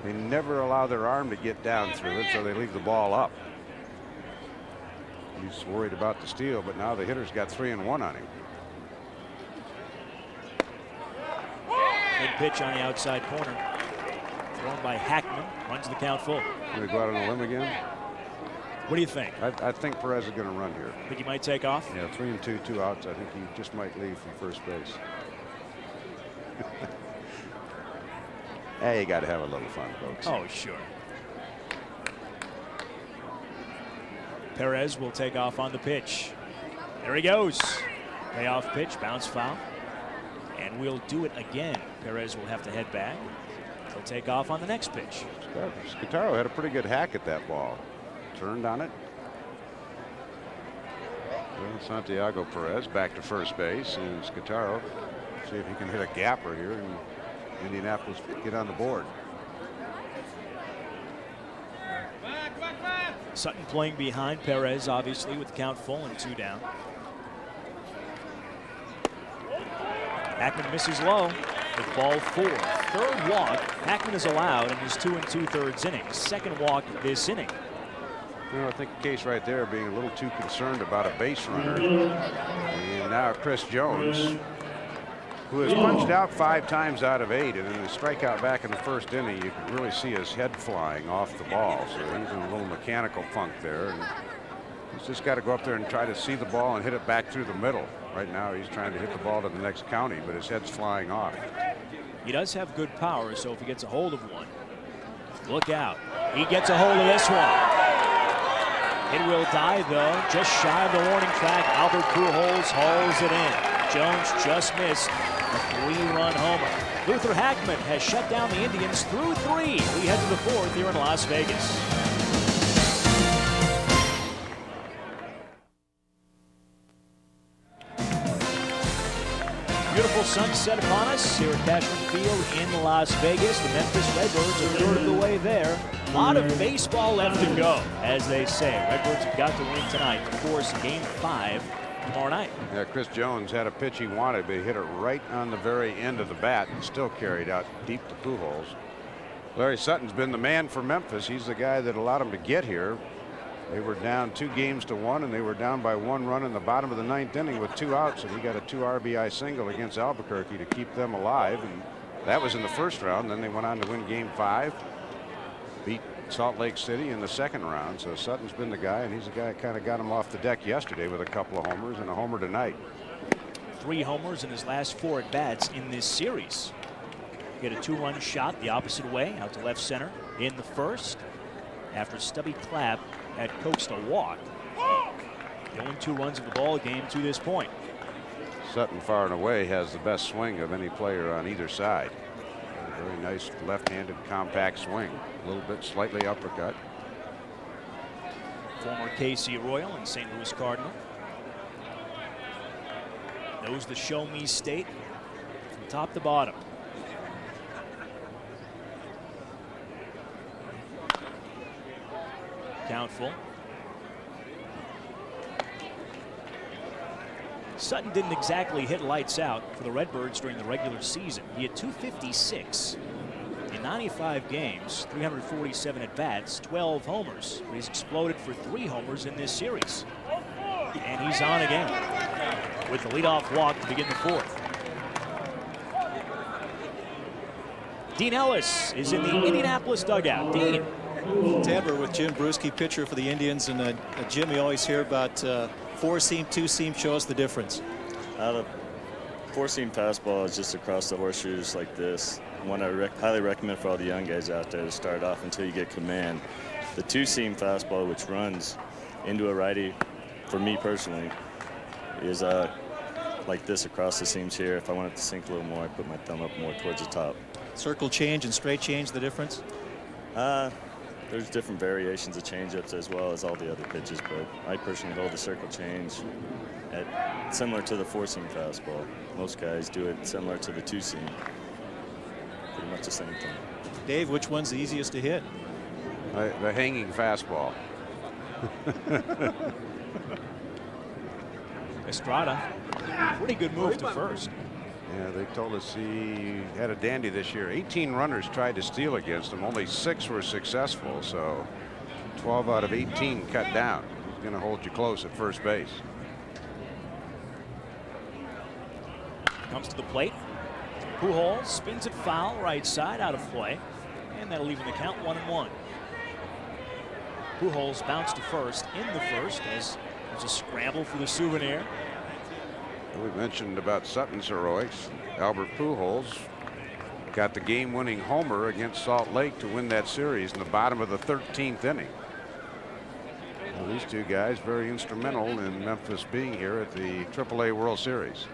they never allow their arm to get down through it, so they leave the ball up. He's worried about the steal, but now the hitter's got 3-1 on him. Good pitch on the outside corner. thrown by Hackman. Runs the count full. Going to go out on a limb again? What do you think? I think Perez is going to run here. Think he might take off? Yeah, 3 and 2, 2 outs. I think he just might leave from first base. Hey, you got to have a little fun, folks. Oh, sure. Perez will take off on the pitch. There he goes. Payoff pitch, bounce foul. And we'll do it again. Perez will have to head back. He'll take off on the next pitch. Scutaro had a pretty good hack at that ball. Turned on it. Well, Santiago Perez back to first base, and Scutaro see if he can hit a gapper here and Indianapolis get on the board. Sutton playing behind Perez, obviously, with the count full and 2 down. Hackman misses low with ball 4. Third walk Hackman is allowed in his 2 2/3 innings. Second walk this inning. You know, I think the case right there being a little too concerned about a base runner. And now Chris Jones, who has punched out 5 times out of 8, and in the strikeout back in the first inning, you could really see his head flying off the ball. So he's in a little mechanical funk there, and he's just got to go up there and try to see the ball and hit it back through the middle. Right now, he's trying to hit the ball to the next county, but his head's flying off. He does have good power, so if he gets a hold of one, look out. He gets a hold of this one. It will die, though, just shy of the warning track. Albert Pujols hauls it in. Jones just missed a 3-run homer. Luther Hackman has shut down the Indians through 3. We head to the 4th here in Las Vegas. Beautiful sunset upon us here at Cashman Field in Las Vegas. The Memphis Redbirds are third of the way there. A lot of baseball left to go, as they say. Redbirds have got to win tonight to force Game 5 tomorrow night. Yeah, Chris Jones had a pitch he wanted, but he hit it right on the very end of the bat and still carried out deep to Pujols. Larry Sutton's been the man for Memphis. He's the guy that allowed him to get here. They were down 2 games to 1, and they were down by 1 run in the bottom of the 9th inning with 2 outs, and he got a 2 RBI single against Albuquerque to keep them alive. And that was in the first round. Then they went on to win Game 5, beat Salt Lake City in the second round. So Sutton's been the guy, and he's the guy that kind of got him off the deck yesterday with a couple of homers and a homer tonight. 3 homers in his last 4 at-bats in this series. He had a 2-run shot the opposite way out to left center in the first after Stubby Clapp had coaxed a walk. The only 2 runs of the ball game to this point. Sutton far and away has the best swing of any player on either side. A very nice left-handed compact swing. A little bit slightly uppercut. Former KC Royal and St. Louis Cardinal. Knows the show me state from top to bottom. Count full. Sutton didn't exactly hit lights out for the Redbirds during the regular season. He had 256 in 95 games, 347 at-bats, 12 homers. But he's exploded for 3 homers in this series. And he's on again with the leadoff walk to begin the 4th. Dean Ellis is in the Indianapolis dugout. Dean. Ted, we're with Jim Bruschi, pitcher for the Indians, and Jim, you always hear about 4-seam, 2-seam. Show us the difference. The 4-seam fastball is just across the horseshoes like this. One I highly recommend for all the young guys out there to start off until you get command. The 2-seam fastball, which runs into a righty, for me personally, is like this across the seams here. If I want it to sink a little more, I put my thumb up more towards the top. Circle change and straight change, the difference? There's different variations of changeups as well as all the other pitches, but I personally hold the circle change at similar to the 4-seam fastball. Most guys do it similar to the 2-seam. Pretty much the same thing. Dave, which one's the easiest to hit? The hanging fastball. Estrada, pretty good move to first. Yeah, they told us he had a dandy this year. 18 runners tried to steal against him. Only 6 were successful, so 12 out of 18 cut down. He's going to hold you close at first base. Comes to the plate. Pujols spins it foul, right side, out of play. And that'll leave the count 1-1. Pujols bounced to first in the first as there's a scramble for the souvenir. We mentioned about Sutton's heroics. Albert Pujols got the game-winning homer against Salt Lake to win that series in the bottom of the 13th inning. Well, these two guys very instrumental in Memphis being here at the AAA World Series.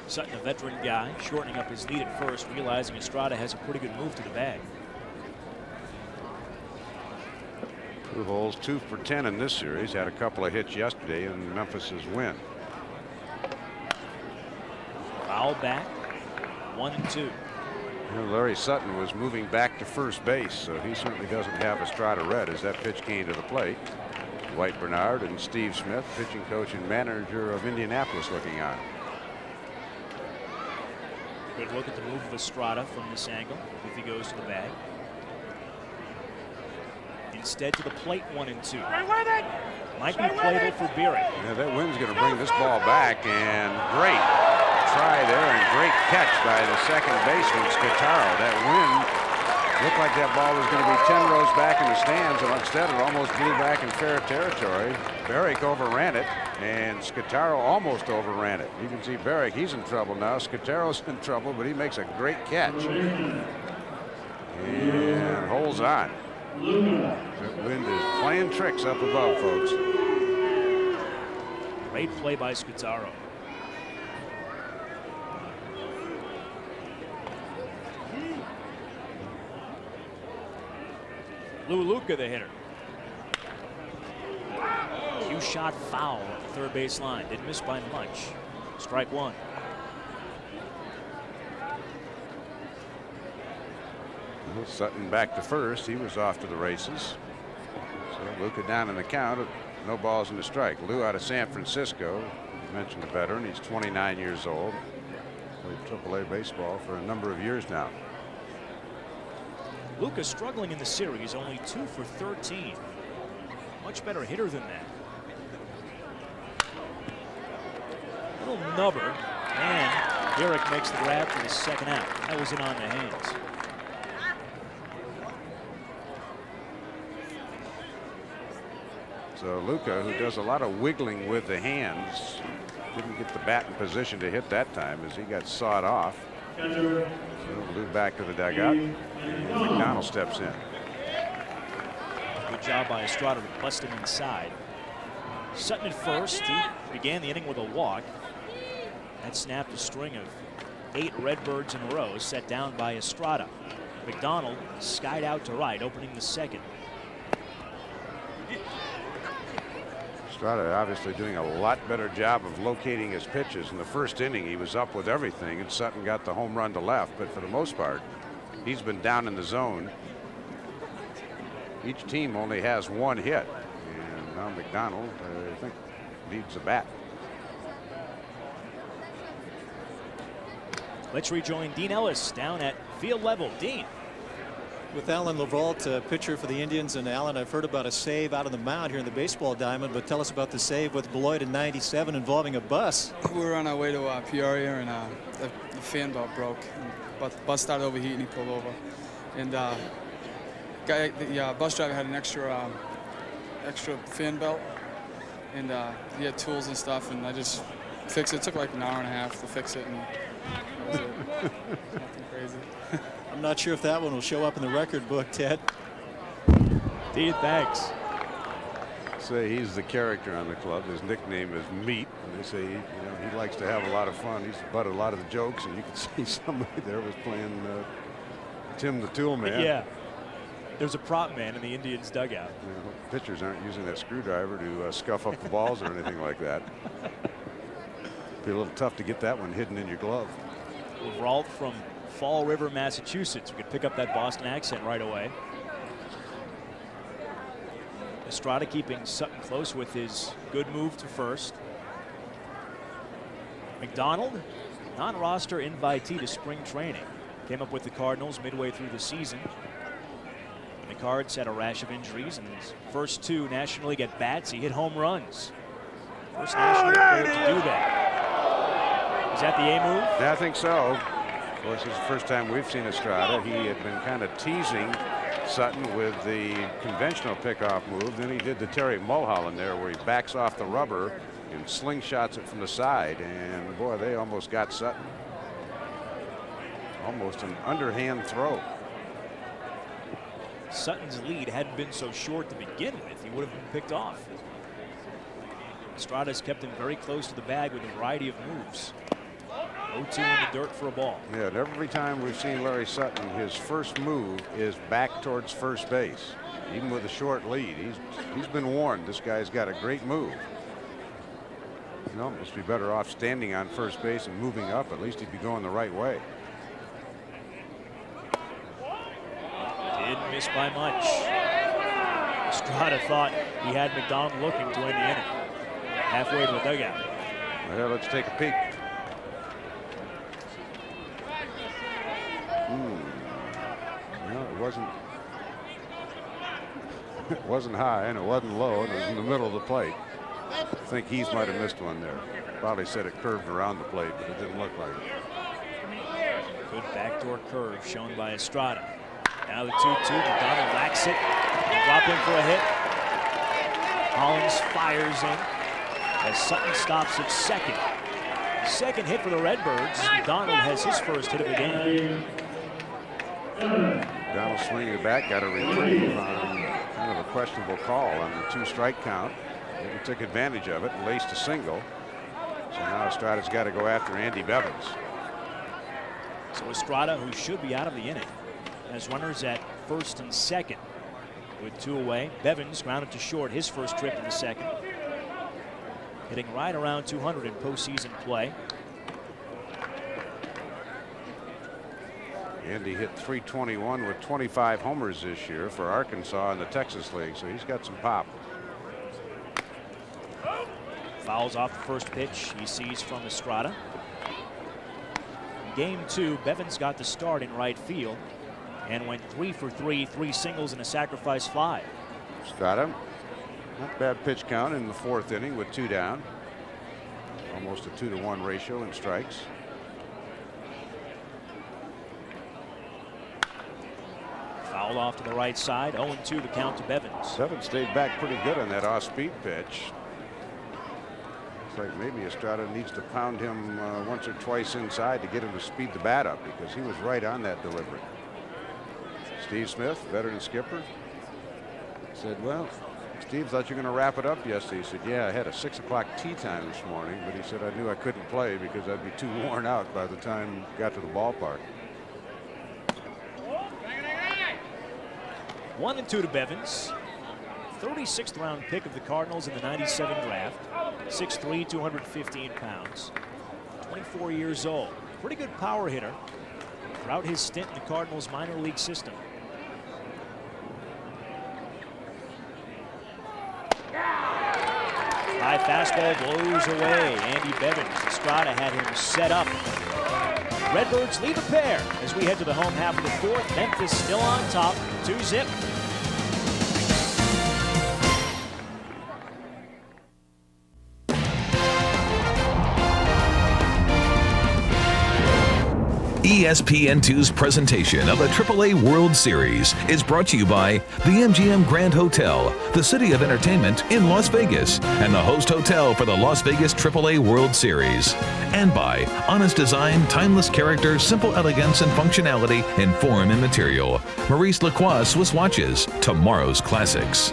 Sutton, a veteran guy, shortening up his lead at first, realizing Estrada has a pretty good move to the bag. Pujols 2 for 10 in this series. Had a couple of hits yesterday in Memphis's win. Foul back, 1-2. You know, Larry Sutton was moving back to first base, so he certainly doesn't have Estrada read as that pitch came to the plate. Dwight Bernard and Steve Smith, pitching coach and manager of Indianapolis, looking on. Good look at the move of Estrada from this angle if he goes to the bag. Instead to the plate, 1-2. Might be playable for Beery. Yeah, that wind's going to bring this ball back, and great try there and great catch by the second baseman, Scutaro. That wind looked like that ball was going to be 10 rows back in the stands, and instead it almost blew back in fair territory. Barrick overran it, and Scutaro almost overran it. You can see Barrick, he's in trouble now. Scutaro's in trouble, but he makes a great catch. And holds on. That wind is playing tricks up above, folks. Great play by Scutaro. Lou Luca, the hitter. Cue shot foul at the third base line. Didn't miss by much. Strike one. Well, Sutton back to first. He was off to the races. So Luca down in the count. No balls in the strike. Lou out of San Francisco. You mentioned the veteran. He's 29 years old. Played AAA baseball for a number of years now. Luca struggling in the series, only 2 for 13. Much better hitter than that. Little nubber, and Derek makes the grab for the second out. That was in on the hands. So Luca, who does a lot of wiggling with the hands, didn't get the bat in position to hit that time as he got sawed off. So Lou back to the dugout. And McDonald steps in. Good job by Estrada to bust him inside. Sutton at first. He began the inning with a walk. That snapped a string of 8 Redbirds in a row, set down by Estrada. McDonald skied out to right, opening the second. Estrada obviously doing a lot better job of locating his pitches. In the first inning, he was up with everything, and Sutton got the home run to left. But for the most part, he's been down in the zone. Each team only has 1 hit, and now McDonald, I think, leads the bat. Let's rejoin Dean Ellis down at field level. Dean. With Alan Lavault, pitcher for the Indians. And Alan, I've heard about a save out on the mound here in the baseball diamond, but tell us about the save with Beloit in '97 involving a bus. We were on our way to Peoria, and the fan belt broke. But the bus started overheating, he pulled over. And the bus driver had an extra fan belt, and he had tools and stuff, and I just fixed it. It took like an hour and a half to fix it, and that was it. Nothing crazy. I'm not sure if that one will show up in the record book, Ted. Dean, thanks. Say he's the character on the club. His nickname is Meat. And they say he likes to have a lot of fun. He's the butt of a lot of the jokes, and you can see somebody there was playing Tim the Tool Man. Yeah. There's a prop man in the Indians dugout. Pitchers aren't using that screwdriver to scuff up the balls or anything like that. Be a little tough to get that one hidden in your glove. Lavralt from Fall River, Massachusetts. We could pick up that Boston accent right away. Estrada keeping Sutton close with his good move to first. McDonald, non-roster invitee to spring training. Came up with the Cardinals midway through the season. And the Cards had a rash of injuries, and his first 2 National League at bats, he hit home runs. First National League player to do that. Is that the A move? Yeah, I think so. Of course, it's the first time we've seen Estrada. He had been kind of teasing Sutton with the conventional pickoff move. Then he did the Terry Mulholland there, where he backs off the rubber and slingshots it from the side. And boy, they almost got Sutton. Almost an underhand throw. Sutton's lead hadn't been so short to begin with. He would have been picked off. Estrada's kept him very close to the bag with a variety of moves. 0-2 in the dirt for a ball. Yeah, and every time we've seen Larry Sutton, his first move is back towards first base. Even with a short lead, he's been warned this guy's got a great move. He'd almost be better off standing on first base and moving up. At least he'd be going the right way. Didn't miss by much. Estrada thought he had McDonald looking to end the inning. Halfway to the dugout. Well, let's take a peek. No, it wasn't high and it wasn't low, and it was in the middle of the plate. I think Heath might have missed one there. Probably said it curved around the plate, but it didn't look like it. Good backdoor curve shown by Estrada. Now the 2-2. McDonald lacks it. Drop in for a hit. Hollins fires in as Sutton stops at second. Second hit for the Redbirds. McDonald has his first hit of the game. Donald swinging it back, got a reprieve on kind of a questionable call on the 2-strike count. He took advantage of it and laced a single. So now Estrada's got to go after Andy Bevins. So Estrada, who should be out of the inning, has runners at first and second. With 2 away, Bevins grounded to short his first trip in the second. Hitting right around 200 in postseason play. Andy hit .321 with 25 homers this year for Arkansas in the Texas League, so he's got some pop. Fouls off the first pitch he sees from Estrada. In game 2, Bevins got the start in right field and went 3 for 3, 3 singles and a sacrifice fly. Estrada, not bad pitch count in the 4th inning with 2 down. Almost a 2-to-1 ratio in strikes. Foul off to the right side. 0-2 the count to Bevins. Bevins stayed back pretty good on that off-speed pitch. It's like maybe Estrada needs to pound him once or twice inside to get him to speed the bat up, because he was right on that delivery. Steve Smith, veteran skipper, said, well, Steve, thought you were going to wrap it up yesterday. He said, yeah, I had a 6 o'clock tee time this morning, but he said I knew I couldn't play because I'd be too worn out by the time I got to the ballpark. 1-2 to Bevins. 36th round pick of the Cardinals in the '97 draft. 6'3", 215 pounds. 24 years old. Pretty good power hitter throughout his stint in the Cardinals minor league system. High fastball blows away. Andy Bevins. Estrada had him set up. Redbirds lead the pair as we head to the home half of the 4th. Memphis still on top, 2-zip. ESPN2's presentation of the AAA World Series is brought to you by the MGM Grand Hotel, the city of entertainment in Las Vegas, and the host hotel for the Las Vegas AAA World Series. And by Honest Design, Timeless Character, Simple Elegance and Functionality in Form and Material. Maurice Lacroix Swiss Watches, tomorrow's classics.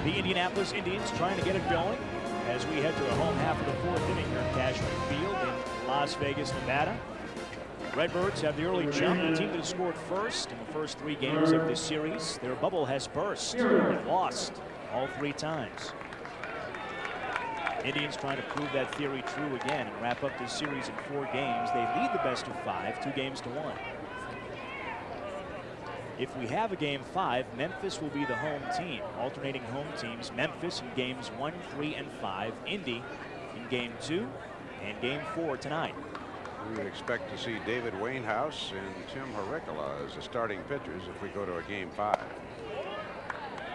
The Indianapolis Indians trying to get it going as we head to the home half of the 4th inning here at Cashman Field in Las Vegas, Nevada. Redbirds have the early jump. The team that has scored first in the first 3 games of this series. Their bubble has burst and lost all 3 times. Indians trying to prove that theory true again and wrap up this series in 4 games. They lead the best of 5, 2 games to 1. If we have a game 5, Memphis will be the home team. Alternating home teams, Memphis in games 1, 3, and 5. Indy in game 2 and game 4 tonight. We would expect to see David Wainhouse and Tim Harikala as the starting pitchers if we go to a game 5.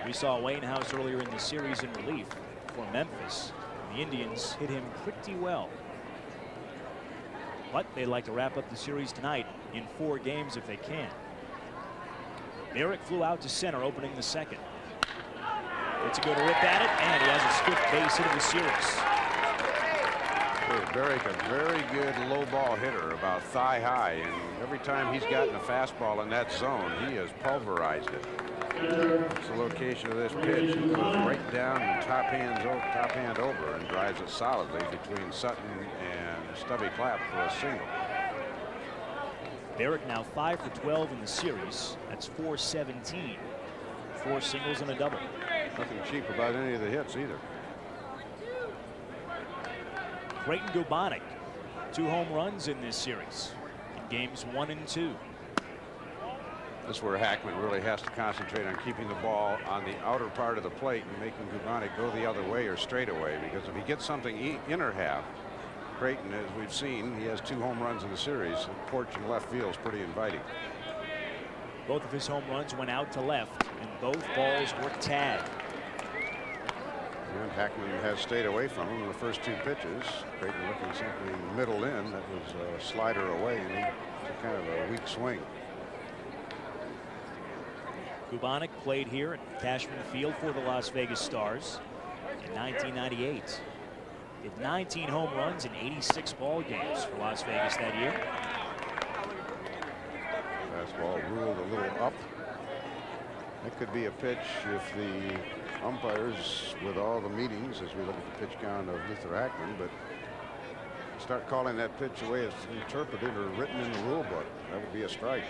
We saw Wainhouse earlier in the series in relief for Memphis. The Indians hit him pretty well. but they'd like to wrap up the series tonight in 4 games if they can. Merrick flew out to center, opening the second. It's a good rip at it, and he has his 5th base hit of the series. Barrick, a very good low ball hitter, about thigh high, and every time he's gotten a fastball in that zone, he has pulverized it. It's the location of this pitch. It goes right down and top hand over and drives it solidly between Sutton and Stubby Clapp for a single. Barrick now 5 for 12 in the series. That's 417. 4 singles and a double. Nothing cheap about any of the hits either. Creighton Gubonic, 2 home runs in this series in games 1 and 2. This is where Hackman really has to concentrate on keeping the ball on the outer part of the plate and making Gubonic go the other way or straight away, because if he gets something inner half, Creighton, as we've seen, he has 2 home runs in the series. The porch in left field is pretty inviting. Both of his home runs went out to left, and both balls were tagged. And Hackman has stayed away from him in the first 2 pitches. Creighton looking simply middle in. That was a slider away, and he took kind of a weak swing. Gubonic played here at Cashman Field for the Las Vegas Stars in 1998. Did 19 home runs in 86 ball games for Las Vegas that year. Fastball ruled a little up. That could be a pitch if the umpires, with all the meetings as we look at the pitch count of Luther Hackman, but start calling that pitch the way it's interpreted or written in the rule book. That would be a strike.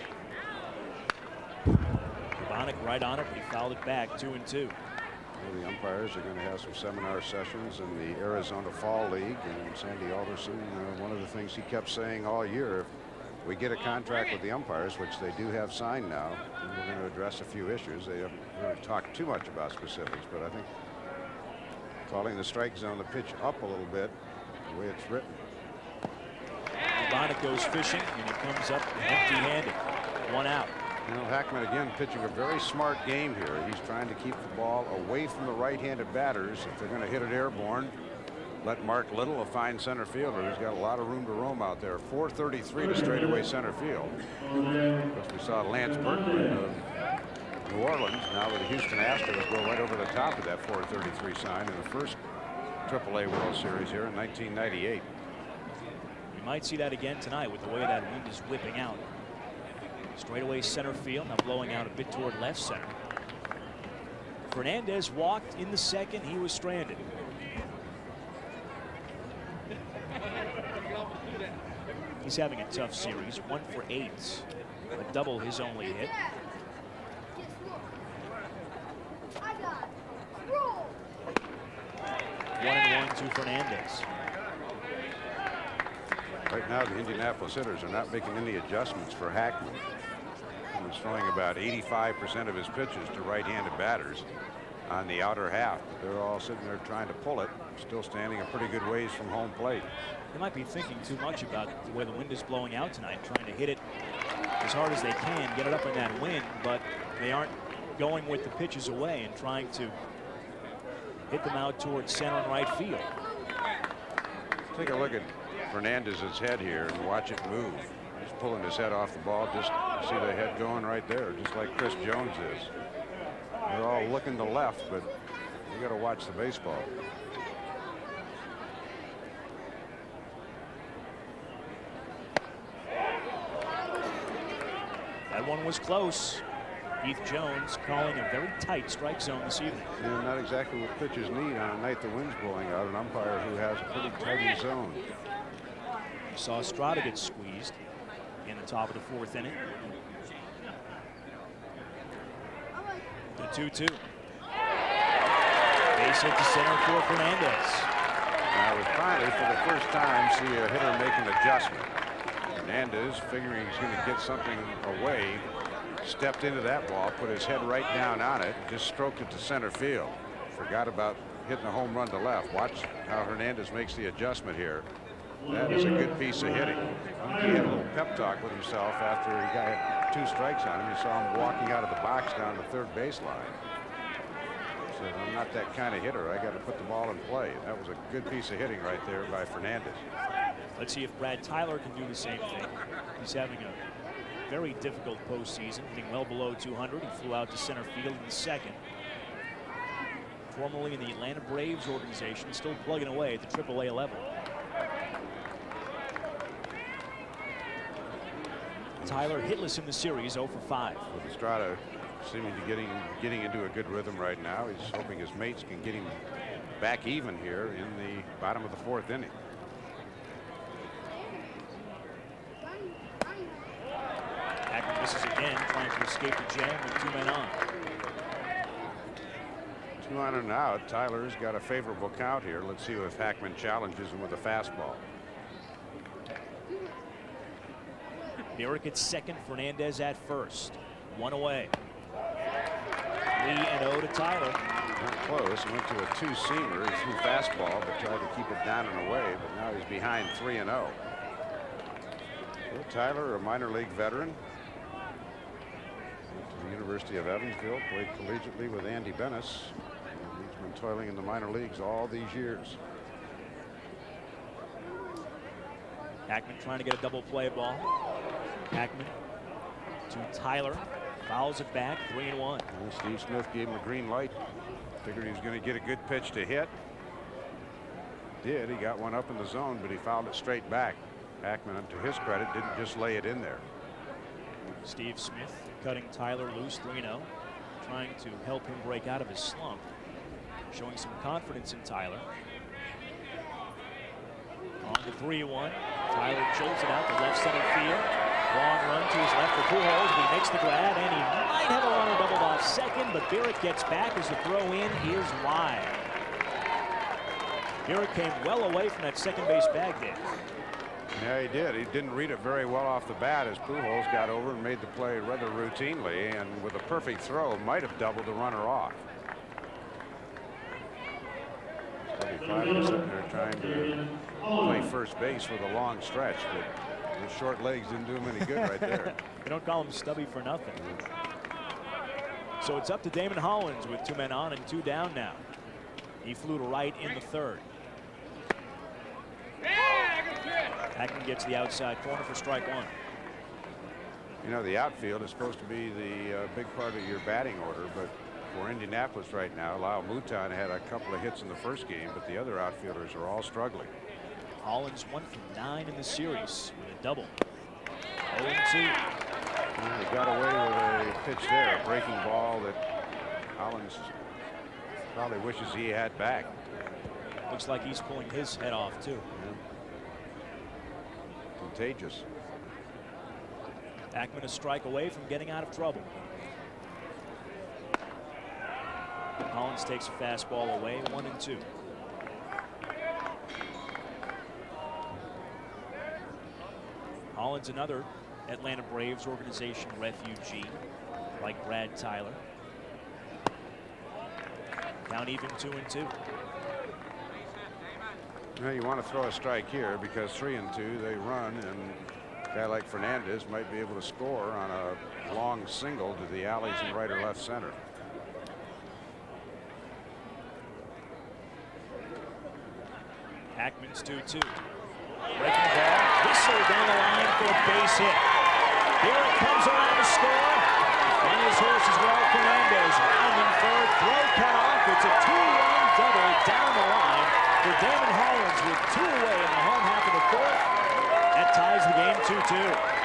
Gubonic right on it, but he fouled it back. 2-2. Well, the umpires are going to have some seminar sessions in the Arizona Fall League, and Sandy Alderson, one of the things he kept saying all year, if we get a contract with the umpires, which they do have signed now, and we're going to address a few issues. They haven't really talked too much about specifics, but I think calling the strike zone, the pitch up a little bit, the way it's written. Gubonic goes fishing, and he comes up empty-handed. 1 out. You know, Hackman again pitching a very smart game here. He's trying to keep the ball away from the right-handed batters. If they're going to hit it airborne, let Mark Little, a fine center fielder, who's got a lot of room to roam out there. 433 to straightaway center field. Of course, we saw Lance Berkman of New Orleans, now with the Houston Astros, go right over the top of that 433 sign in the first AAA World Series here in 1998. We might see that again tonight with the way that wind is whipping out. Straightaway center field, now blowing out a bit toward left center. Fernandez walked in the second. He was stranded. He's having a tough series. 1 for 8. A double his only hit. 1-1 to Fernandez. Right now, the Indianapolis hitters are not making any adjustments for Hackman. He's throwing about 85% of his pitches to right-handed batters on the outer half. But they're all sitting there trying to pull it, still standing a pretty good ways from home plate. They might be thinking too much about the way the wind is blowing out tonight, trying to hit it as hard as they can, get it up in that wind, but they aren't going with the pitches away and trying to hit them out towards center and right field. Take a look at Fernandez's head here and watch it move. He's pulling his head off the ball. Just see the head going right there, just like Chris Jones is. They're all looking to left, but you got to watch the baseball. That one was close. Keith Jones calling a very tight strike zone this evening. Yeah, not exactly what pitchers need on a night the wind's blowing out. An umpire who has a pretty tight zone. You saw Estrada get squeezed in the top of the 4th inning. The 2-2. Base hit to center for Fernandez. Now we finally, for the first time, see a hitter make an adjustment. Fernandez, figuring he's going to get something away, stepped into that ball, put his head right down on it, just stroked it to center field. Forgot about hitting a home run to left. Watch how Hernandez makes the adjustment here. That is a good piece of hitting. He had a little pep talk with himself after he got 2 strikes on him. You saw him walking out of the box down the third baseline. He said, I'm not that kind of hitter. I got to put the ball in play. That was a good piece of hitting right there by Fernandez. Let's see if Brad Tyler can do the same thing. He's having a very difficult postseason, hitting well below 200. He flew out to center field in the second. Formerly in the Atlanta Braves organization, still plugging away at the AAA level. Tyler hitless in the series, 0 for 5. With Estrada seeming to getting into a good rhythm right now. He's hoping his mates can get him back even here in the bottom of the 4th inning. Hackman misses again, trying to escape the jam with 2 men on. 2 on and out. Tyler's got a favorable count here. Let's see if Hackman challenges him with a fastball. Merrick at second, Fernandez at first. 1 away. 3-0 to Tyler. Not close. Went to a 2-seamer. He threw fastball, but tried to keep it down and away. But now he's behind 3-0. Well, Tyler, a minor league veteran. Went to the University of Evansville. Played collegiately with Andy Bennis. And he's been toiling in the minor leagues all these years. Hackman trying to get a double play ball. Hackman to Tyler. Fouls it back, 3-1. Well, Steve Smith gave him a green light. Figured he was going to get a good pitch to hit. Did. He got one up in the zone, but he fouled it straight back. Hackman, to his credit, didn't just lay it in there. Steve Smith cutting Tyler loose, 3-0. Trying to help him break out of his slump. Showing some confidence in Tyler. On to 3-1. Tyler chills it out to left center field. Long run to his left for Pujols, but he makes the grab, and he might have a runner doubled off second, but Barrett gets back as the throw in is wide. Barrett came well away from that second base bag there. Yeah, he did. He didn't read it very well off the bat as Pujols got over and made the play rather routinely, and with a perfect throw, might have doubled the runner off. Stubby was up there trying to play first base with a long stretch, but his short legs didn't do him any good right there. They don't call him Stubby for nothing. So it's up to Damon Hollins with 2 men on and 2 down now. He flew to right in the 3rd. Hackman gets the outside corner for strike 1. You know, the outfield is supposed to be the big part of your batting order, but for Indianapolis right now, Lyle Mouton had a couple of hits in the first game, but the other outfielders are all struggling. Hollins 1 for 9 in the series with a double. 0-2. He got away with a pitch there, a breaking ball that Hollins probably wishes he had back. Looks like he's pulling his head off too. Yeah. Contagious. Hackman a strike away from getting out of trouble. Hollins takes a fastball away, 1-2. Hollins, another Atlanta Braves organization refugee, like Brad Tyler. Count even, 2-2. Now you want to throw a strike here because 3-2 they run, and a guy like Fernandez might be able to score on a long single to the alleys in right or left center. Hackman's 2-2. Breaking ball, whistle down the line for a base hit. Barrett comes around to score. On his horse as well, Fernandez rounding third, throw cut off. It's a 2-run double down the line for Damon Hollins with 2 away in the home half of the 4th. That ties the game 2-2.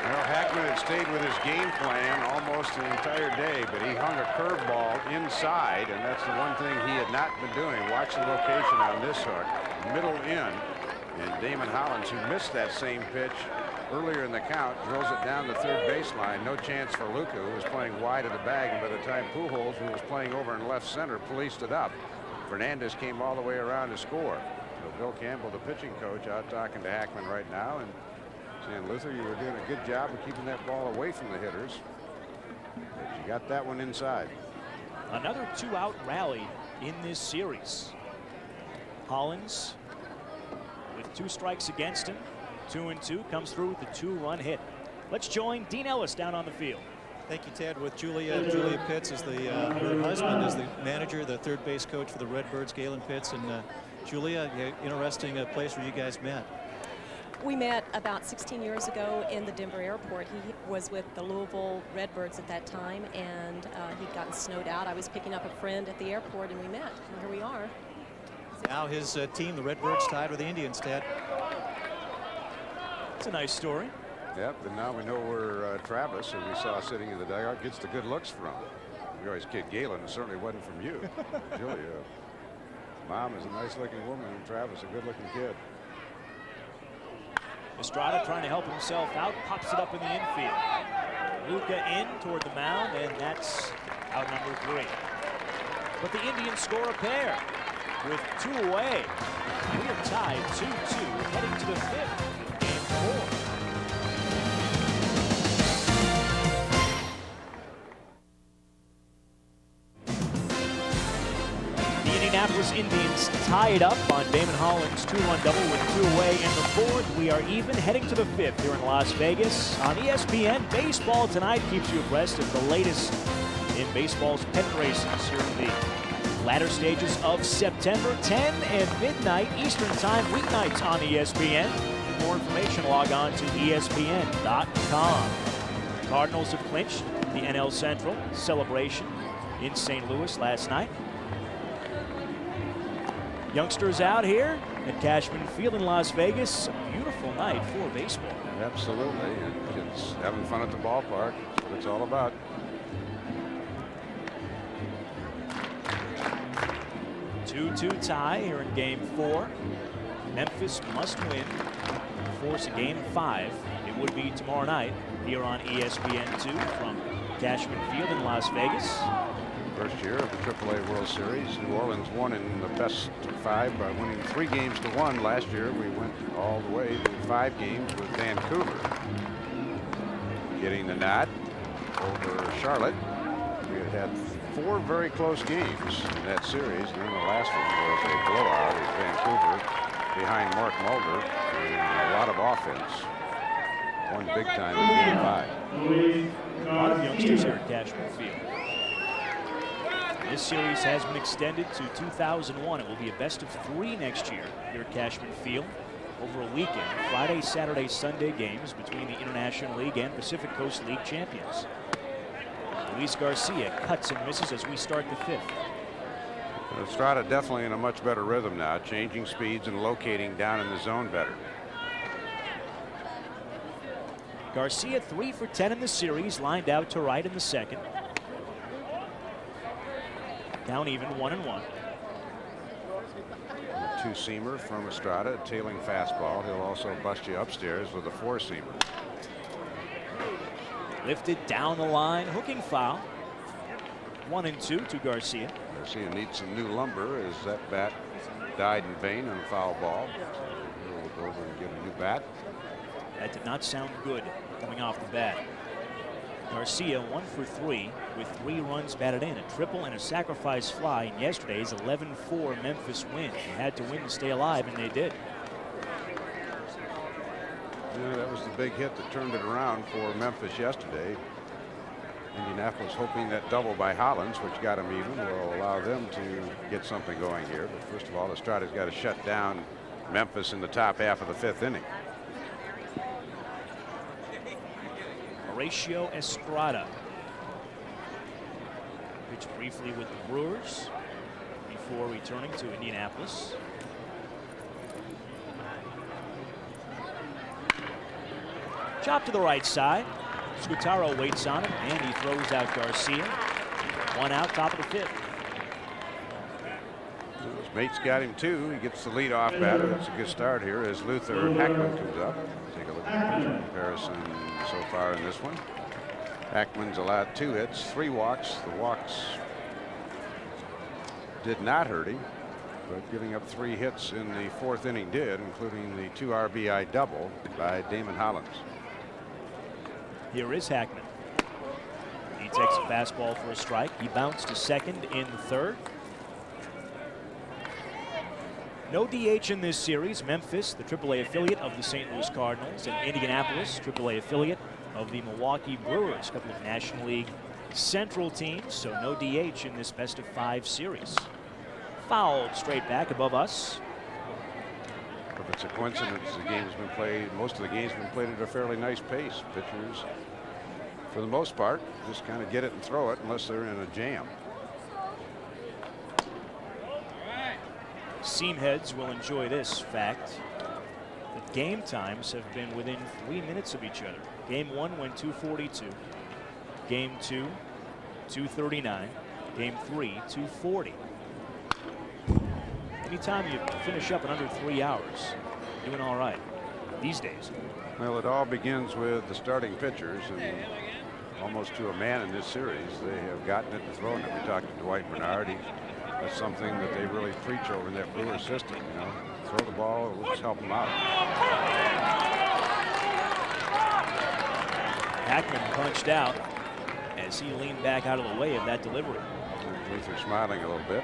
Well, Hackman had stayed with his game plan almost the entire day, but he hung a curveball inside, and that's the one thing he had not been doing. Watch the location on this hook, middle in, and Damon Hollins, who missed that same pitch earlier in the count, drills it down the third baseline. No chance for Luka, who was playing wide of the bag, and by the time Pujols, who was playing over in left center, policed it up, Fernandez came all the way around to score. So Bill Campbell, the pitching coach, out talking to Hackman right now, and saying, Luther, you were doing a good job of keeping that ball away from the hitters, but you got that one inside. Another 2-out rally in this series. Hollins with 2 strikes against him, 2-2, comes through with the 2-run hit. Let's join Dean Ellis down on the field. Thank you, Ted. With Julia Pitts as her husband is the manager, the third base coach for the Redbirds, Galen Pitts, and Julia, interesting place where you guys met. We met about 16 years ago in the Denver airport. He was with the Louisville Redbirds at that time, and he'd gotten snowed out. I was picking up a friend at the airport, and we met, and here we are. Now his team, the Redbirds, tied with the Indians, Ted. It's a nice story. Yep, and now we know where Travis, who we saw sitting in the dugout, gets the good looks from. We always kid Galen, it certainly wasn't from you, Julia. Mom is a nice-looking woman, and Travis a good-looking kid. Estrada trying to help himself out, pops it up in the infield. Luca in toward the mound, and that's out number 3. But the Indians score a pair with 2 away. We are tied 2-2, heading to the 5th, game 4. Indianapolis Indians tie it up on Damon Holland's 2-run double with 2 away in the 4th. We are even heading to the 5th here in Las Vegas. On ESPN, baseball tonight keeps you abreast of the latest in baseball's pennant races here in the latter stages of September. 10 and midnight Eastern Time weeknights on ESPN. For more information, log on to ESPN.com. Cardinals have clinched the NL Central celebration in St. Louis last night. Youngsters out here at Cashman Field in Las Vegas. A beautiful night for baseball. Absolutely, and kids having fun at the ballpark. That's what it's all about. Two tie here in game 4. Memphis must win to force a game 5. It would be tomorrow night here on ESPN2 from Cashman Field in Las Vegas. First year of the AAA World Series. New Orleans won in the best of 5 by winning 3 games to 1. Last year we went all the way to 5 games with Vancouver. Getting the nod over Charlotte. We had 4 very close games in that series, and then the last one was a blowout at Vancouver behind Mark Mulder, and a lot of offense. One big time in game 5. A lot of youngsters here at Cashman Field. This series has been extended to 2001. It will be a best of 3 next year here at Cashman Field over a weekend. Friday, Saturday, Sunday games between the International League and Pacific Coast League champions. Luis Garcia cuts and misses as we start the 5th. Estrada definitely in a much better rhythm now, changing speeds and locating down in the zone better. Garcia 3 for 10 in the series, lined out to right in the 2nd. Down even 1-1. A 2-seamer from Estrada, a tailing fastball. He'll also bust you upstairs with a 4-seamer. Lifted down the line, hooking foul. 1-2 to Garcia. Garcia needs some new lumber as that bat died in vain on a foul ball. He'll go over and get a new bat. That did not sound good coming off the bat. Garcia 1 for 3 with 3 runs batted in, a triple and a sacrifice fly in yesterday's 11-4 Memphis win. They had to win to stay alive, and they did. Yeah, that was the big hit that turned it around for Memphis yesterday. Indianapolis hoping that double by Hollins, which got him even, will allow them to get something going here. But first of all, Estrada's got to shut down Memphis in the top half of the 5th inning. Horatio Estrada pitched briefly with the Brewers before returning to Indianapolis. Chop to the right side. Scutaro waits on him, and he throws out Garcia. 1 out, top of the 5th. His mate's got him too. He gets the leadoff batter. That's a good start here as Luther Hackman comes up. Take a look at the pitcher comparison so far in this one. Hackman's allowed 2 hits, 3 walks. The walks did not hurt him, but giving up 3 hits in the 4th inning did, including the 2 RBI double by Damon Hollins. Here is Hackman. He takes a fastball for a strike. He bounced to 2nd in the 3rd. No DH in this series. Memphis, the AAA affiliate of the St. Louis Cardinals, and Indianapolis, AAA affiliate of the Milwaukee Brewers. A couple of National League Central teams, so no DH in this best of 5 series. Fouled straight back above us. For the it's a coincidence the game's been played, most of the game's been played at a fairly nice pace. Pitchers, for the most part, just kind of get it and throw it unless they're in a jam. Seam heads will enjoy this fact. The game times have been within 3 minutes of each other. Game 1 went 2:42. Game 2, 2:39. Game 3, 2:40. Anytime you finish up in under 3 hours, doing all right these days. Well, it all begins with the starting pitchers, and almost to a man in this series, they have gotten it and thrown it. We talked to Dwight Bernard. That's something that they really preach over in that Brewer system. You know, throw the ball, we'll just help them out. Hackman punched out as he leaned back out of the way of that delivery. Luther smiling a little bit.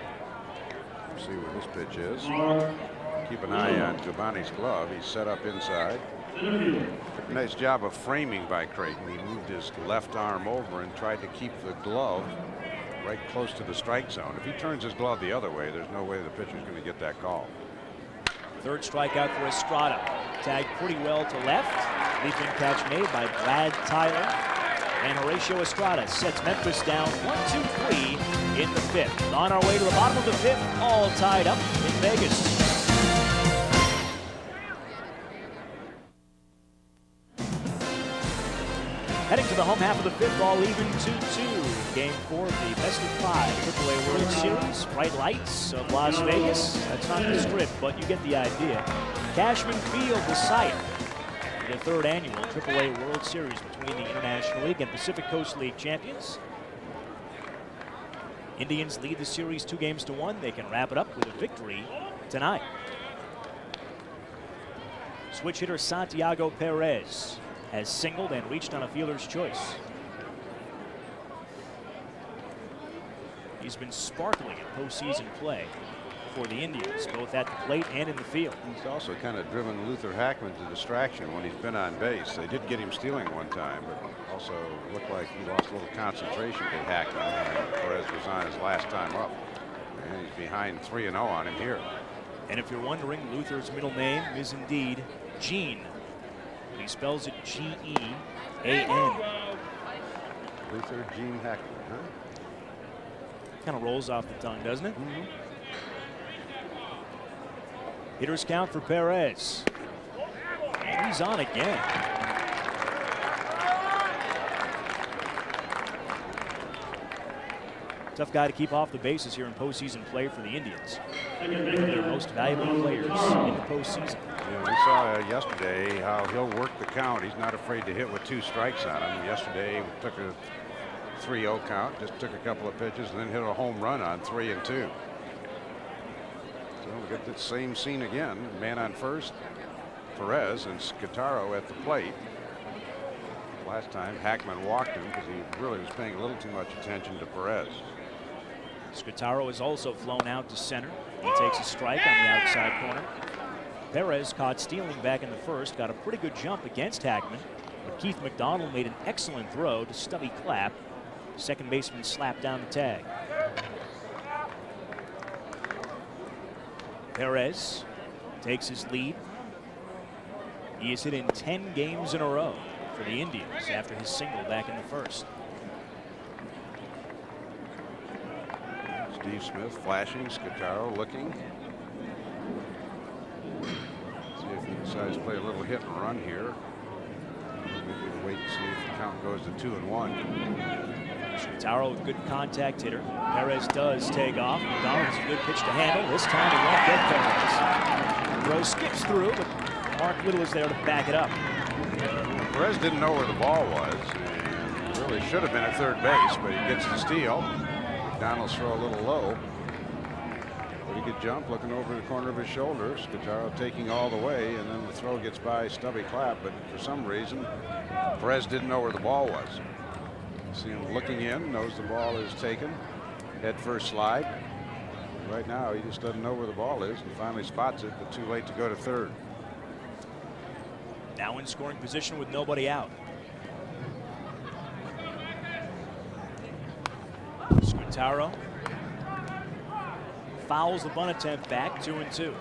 We'll see where this pitch is. Keep an eye on Giovanni's glove. He's set up inside. Nice job of framing by Creighton. He moved his left arm over and tried to keep the glove right close to the strike zone. If he turns his glove the other way, there's no way the pitcher's going to get that call. Third strikeout for Estrada. Tagged pretty well to left. Leaping catch made by Brad Tyler. And Horatio Estrada sets Memphis down 1-2-3 in the 5th. On our way to the bottom of the 5th, all tied up in Vegas. Heading to the home half of the 5th, all even 2-2. Game 4 of the best of 5 AAA World Series. Bright lights of Las Vegas. That's not the script, but you get the idea. Cashman Field, the site of the 3rd annual AAA World Series between the International League and Pacific Coast League champions. Indians lead the series 2-1. They can wrap it up with a victory tonight. Switch hitter Santiago Perez has singled and reached on a fielder's choice. He's been sparkling in postseason play for the Indians, both at the plate and in the field. He's also kind of driven Luther Hackman to distraction when he's been on base. They did get him stealing one time, but also looked like he lost a little concentration to Hackman, and Perez was on his last time up. And he's behind 3-0 on him here. And if you're wondering, Luther's middle name is indeed Gene. He spells it G-E-A-N. Luther Gene Hackman, huh? Kind of rolls off the tongue, doesn't it? Mm-hmm. Hitters count for Perez. And he's on again. Tough guy to keep off the bases here in postseason play for the Indians. One of their most valuable players in the postseason. Yeah, we saw yesterday how he'll work the count. He's not afraid to hit with 2 strikes on him. Yesterday, he took a 3-0 count, just took a couple of pitches, and then hit a home run on 3-2. So we get the same scene again. Man on first, Perez, and Scutaro at the plate. Last time, Hackman walked him because he really was paying a little too much attention to Perez. Scutaro is also flown out to center. He takes a strike on the outside corner. Perez caught stealing back in the first, got a pretty good jump against Hackman, but Keith McDonald made an excellent throw to Stubby Clapp. Second baseman slapped down the tag. Perez takes his lead. He has hit in 10 games in a row for the Indians after his single back in the first. Steve Smith flashing, Scutaro looking. See if he decides to play a little hit and run here. Maybe we'll wait and see if the count goes to 2-1. Scutaro, a good contact hitter. Perez does take off. McDonald's a good pitch to handle. This time he won't get Perez. Throw skips through, but Mark Little is there to back it up. Perez didn't know where the ball was. And really should have been at third base, but he gets the steal. McDonald's throw a little low. Pretty good jump, looking over the corner of his shoulder. Scutaro taking all the way, and then the throw gets by Stubby Clapp, but for some reason, Perez didn't know where the ball was. See him looking in, knows the ball is taken. Head first slide. Right now, he just doesn't know where the ball is. He finally spots it, but too late to go to third. Now in scoring position with nobody out. Scutaro fouls the bunt attempt back, 2-2.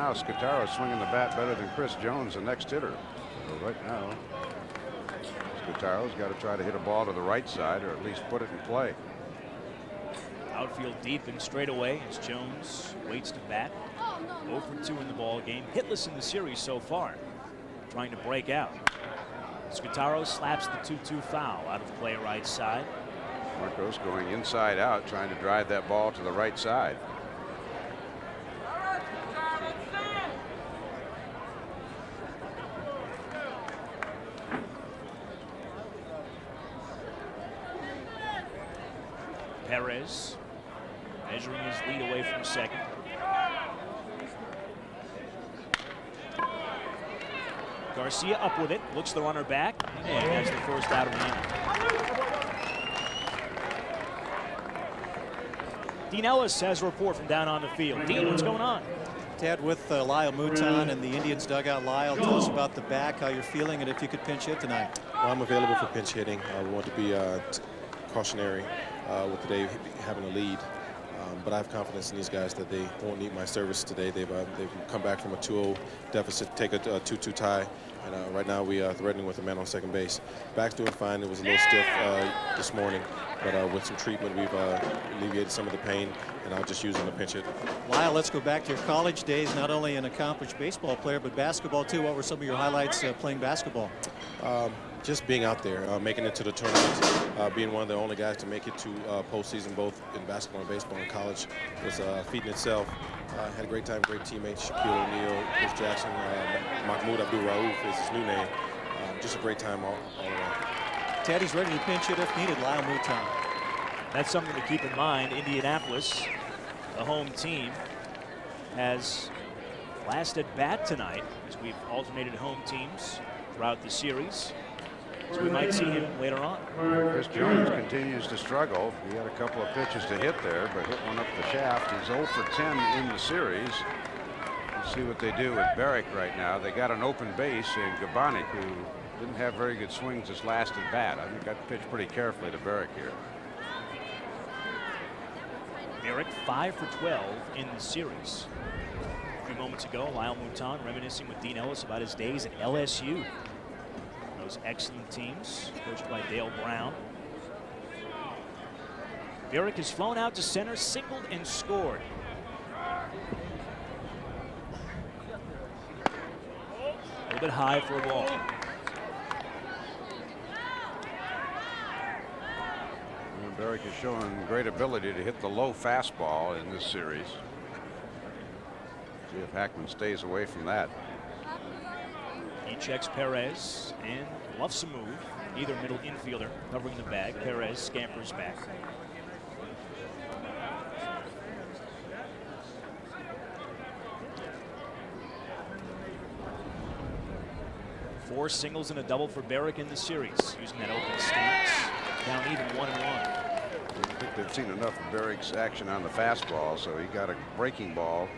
now, Scutaro's swinging the bat better than Chris Jones, the next hitter. So right now, Scutaro's got to try to hit a ball to the right side, or at least put it in play. Outfield deep and straight away as Jones waits to bat. 0 for 2 in the ball game. Hitless in the series so far. Trying to break out. Scutaro slaps the 2-2 foul out of play right side. Marcos going inside out, trying to drive that ball to the right side. Perez measuring his lead away from second. Garcia up with it, looks the runner back, and that's the first out of the inning. Dean Ellis has a report from down on the field. Dean, what's going on? Ted, with Lyle Mouton in the Indians dugout. Lyle, tell us about the back, how you're feeling, and if you could pinch hit tonight. Well, I'm available for pinch hitting. We want to be cautionary with today having a lead. But I have confidence in these guys that they won't need my service today. They've come back from a 2-0 deficit, take a 2-2 tie, and right now we are threatening with a man on second base. Back's doing fine. It was a little stiff this morning, but with some treatment, we've alleviated some of the pain, and I'll just use it in a pinch hit. Lyle, let's go back to your college days. Not only an accomplished baseball player, but basketball too. What were some of your highlights playing basketball? Just being out there, making it to the tournament, being one of the only guys to make it to postseason, both in basketball and baseball in college, was a feat in itself. Had a great time, great teammates, Shaquille O'Neal, Chris Jackson, Mahmoud Abdul-Rauf is his new name. Just a great time all around. Teddy's ready to pinch hit if needed, Lyle Mouton. That's something to keep in mind. Indianapolis, the home team, has last at bat tonight, as we've alternated home teams throughout the series. So we might see him later on. Chris Jones continues to struggle. He had a couple of pitches to hit there, but hit one up the shaft. He's 0 for 10 in the series. Let's see what they do with Barrick right now. They got an open base in Gabonik, who didn't have very good swings this last at bat. I think got pitched pretty carefully to Barrick here. Barrick 5 for 12 in the series. A few moments ago, Lyle Mouton reminiscing with Dean Ellis about his days at LSU. Those excellent teams, coached by Dale Brown. Barrick has flown out to center, singled and scored. A little bit high for a ball. Barrick is showing great ability to hit the low fastball in this series. See if Hackman stays away from that. He checks Perez and bluffs a move. Either middle infielder covering the bag. Perez scampers back. Four singles and a double for Barrick in the series, using that open stance. Down even 1-1. I think they've seen enough of Barrick's action on the fastball, so he got a breaking ball.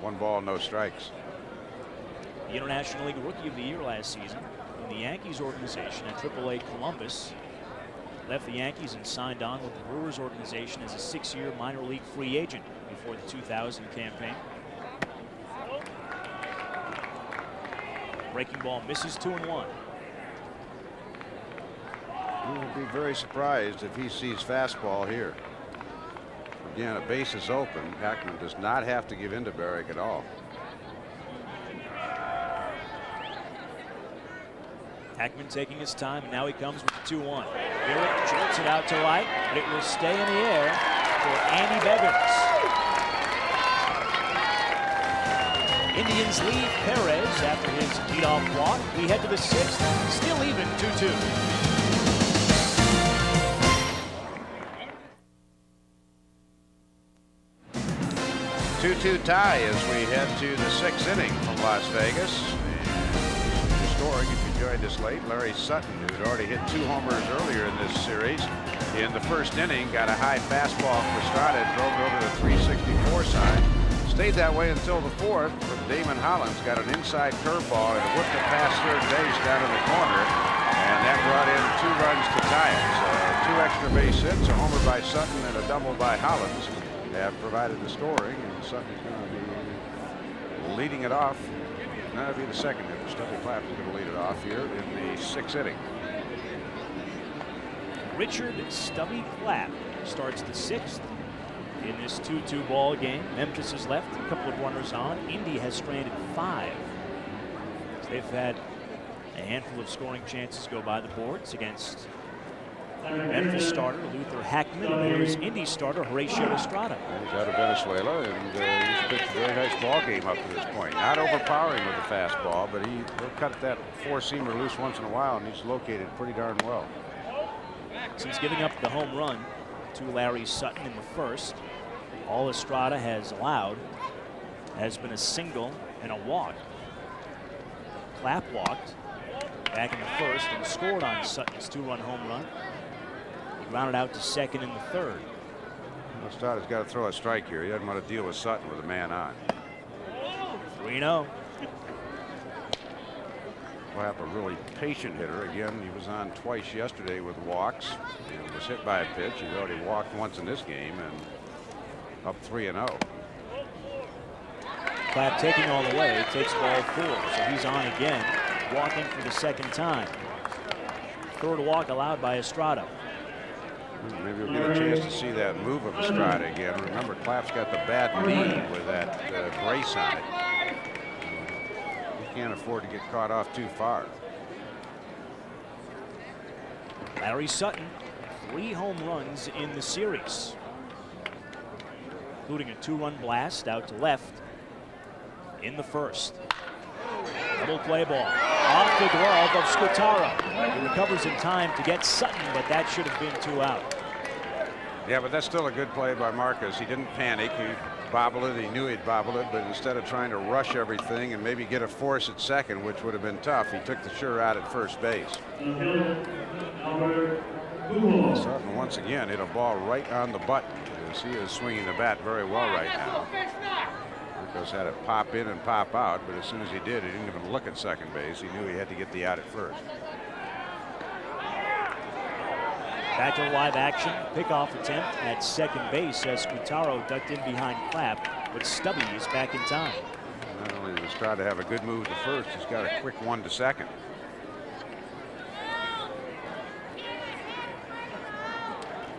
1 ball, no strikes. The International League Rookie of the Year last season in the Yankees organization at AAA Columbus. Left the Yankees and signed on with the Brewers organization as a 6-year minor league free agent before the 2000 campaign. Breaking ball misses 2-1. He would be very surprised if he sees fastball here. Again, a base is open. Hackman does not have to give in to Barrick at all. Hackman taking his time, and now he comes with the 2-1. Barrick jolts it out to right, but it will stay in the air for Andy Beggars. Indians lead Perez after his leadoff walk. We head to the 6th, still even 2-2. 2-2 tie as we head to the 6th inning from Las Vegas. And historic, if you joined us late, Larry Sutton, who'd already hit 2 homers earlier in this series, in the 1st inning, got a high fastball for Estrada, drove it over the 364 sign. Stayed that way until the 4th, but Damon Hollins got an inside curveball and whipped it past third base down in the corner, and that brought in 2 runs to tie it. So 2 extra base hits, a homer by Sutton and a double by Hollins, have provided the scoring, and Sutton's going to be leading it off. That'll be the second hitter. Stubby Clapp is going to lead it off here in the 6th inning. Richard Stubby Clapp starts the 6th in this 2-2 ball game. Memphis is left, a couple of runners on. Indy has stranded 5. So they've had a handful of scoring chances go by the boards against Memphis starter Luther Hackman, and there's Indy starter Horatio Estrada. He's out of Venezuela, and he's pitched a very nice ball game up to this point. Not overpowering with the fastball, but he'll cut that 4-seamer loose once in a while, and he's located pretty darn well. Since giving up the home run to Larry Sutton in the 1st, all Estrada has allowed has been a single and a walk. Clapp walked back in the 1st and scored on Sutton's 2-run home run. He grounded out to 2nd in the 3rd. Estrada's got to throw a strike here. He doesn't want to deal with Sutton with a man on. 3-0. Clapp, a really patient hitter. Again, he was on twice yesterday with walks and was hit by a pitch. He's already walked once in this game and up 3-0. Clapp taking all the way, takes ball 4, so he's on again, walking for the 2nd time. 3rd walk allowed by Estrada. Maybe we'll get a chance to see that move of Estrada again. Remember, Clapp's got the bad knee with that brace on it. He can't afford to get caught off too far. Larry Sutton, 3 home runs in the series, including a 2-run blast out to left in the 1st. Double play ball off the glove of Scutaro. He recovers in time to get Sutton, but that should have been 2 out. Yeah, but that's still a good play by Marcus. He didn't panic. He bobbled it. He knew he'd bobble it, but instead of trying to rush everything and maybe get a force at 2nd, which would have been tough, he took the sure out at 1st base. Sutton once again hit a ball right on the button. As he is swinging the bat very well right now. Marcos had it pop in and pop out, but as soon as he did, he didn't even look at 2nd base. He knew he had to get the out at 1st. Back to live action. Pickoff attempt at 2nd base as Scutaro ducked in behind Clapp, but Stubby is back in time. Not only does Estrada have a good move to 1st, he's got a quick one to 2nd.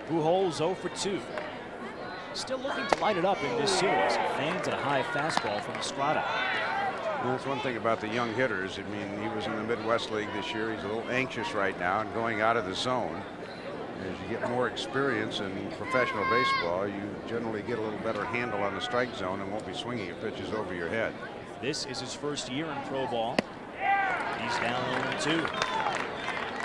Pujols 0 for 2. Still looking to light it up in this series. Fans at a high fastball from Estrada. Well, that's one thing about the young hitters. I mean, he was in the Midwest League this year. He's a little anxious right now and going out of the zone. As you get more experience in professional baseball, you generally get a little better handle on the strike zone and won't be swinging at pitches over your head. This is his 1st year in pro ball. He's down 0-2.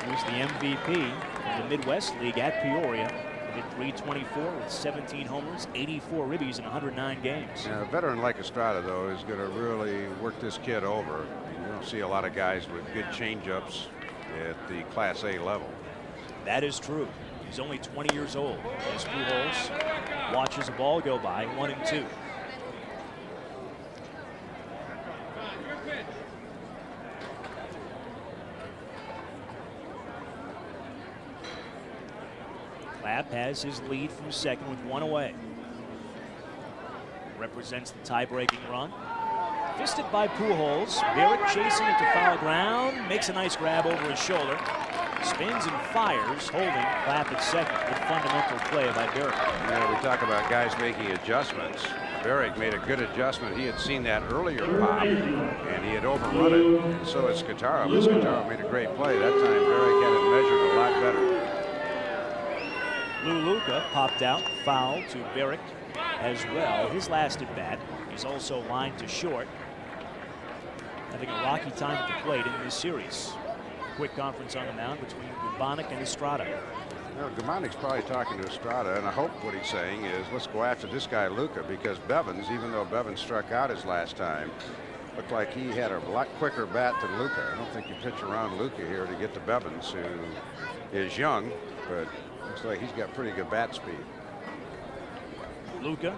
He was the MVP of the Midwest League at Peoria. He hit .324 with 17 homers, 84 ribbies in 109 games. Yeah, a veteran like Estrada, though, is going to really work this kid over. You don't see a lot of guys with good changeups at the Class A level. That is true. He's only 20 years old as Pujols watches a ball go by, 1-2. Clapp has his lead from 2nd with 1 away. Represents the tie-breaking run. Fisted by Pujols. Barrett chasing it to foul ground. Makes a nice grab over his shoulder. Spins and fires, holding Clapp at 2nd. Good fundamental play by Barrett. Yeah, we talk about guys making adjustments. Barrett made a good adjustment. He had seen that earlier pop, and he had overrun it. And so had Scutaro. But Scutaro made a great play. That time, Barrett had it measured a lot better. Lou Luca popped out, foul to Barrett as well. His last at bat. He's also lined to short. Having a rocky time at the plate in this series. Quick conference on the mound between Gubonic and Estrada. Well, Gumanic's probably talking to Estrada, and I hope what he's saying is, let's go after this guy, Luca, because Bevins, even though Bevins struck out his last time, looked like he had a lot quicker bat than Luca. I don't think you pitch around Luca here to get to Bevins, who is young, but looks like he's got pretty good bat speed. Luca,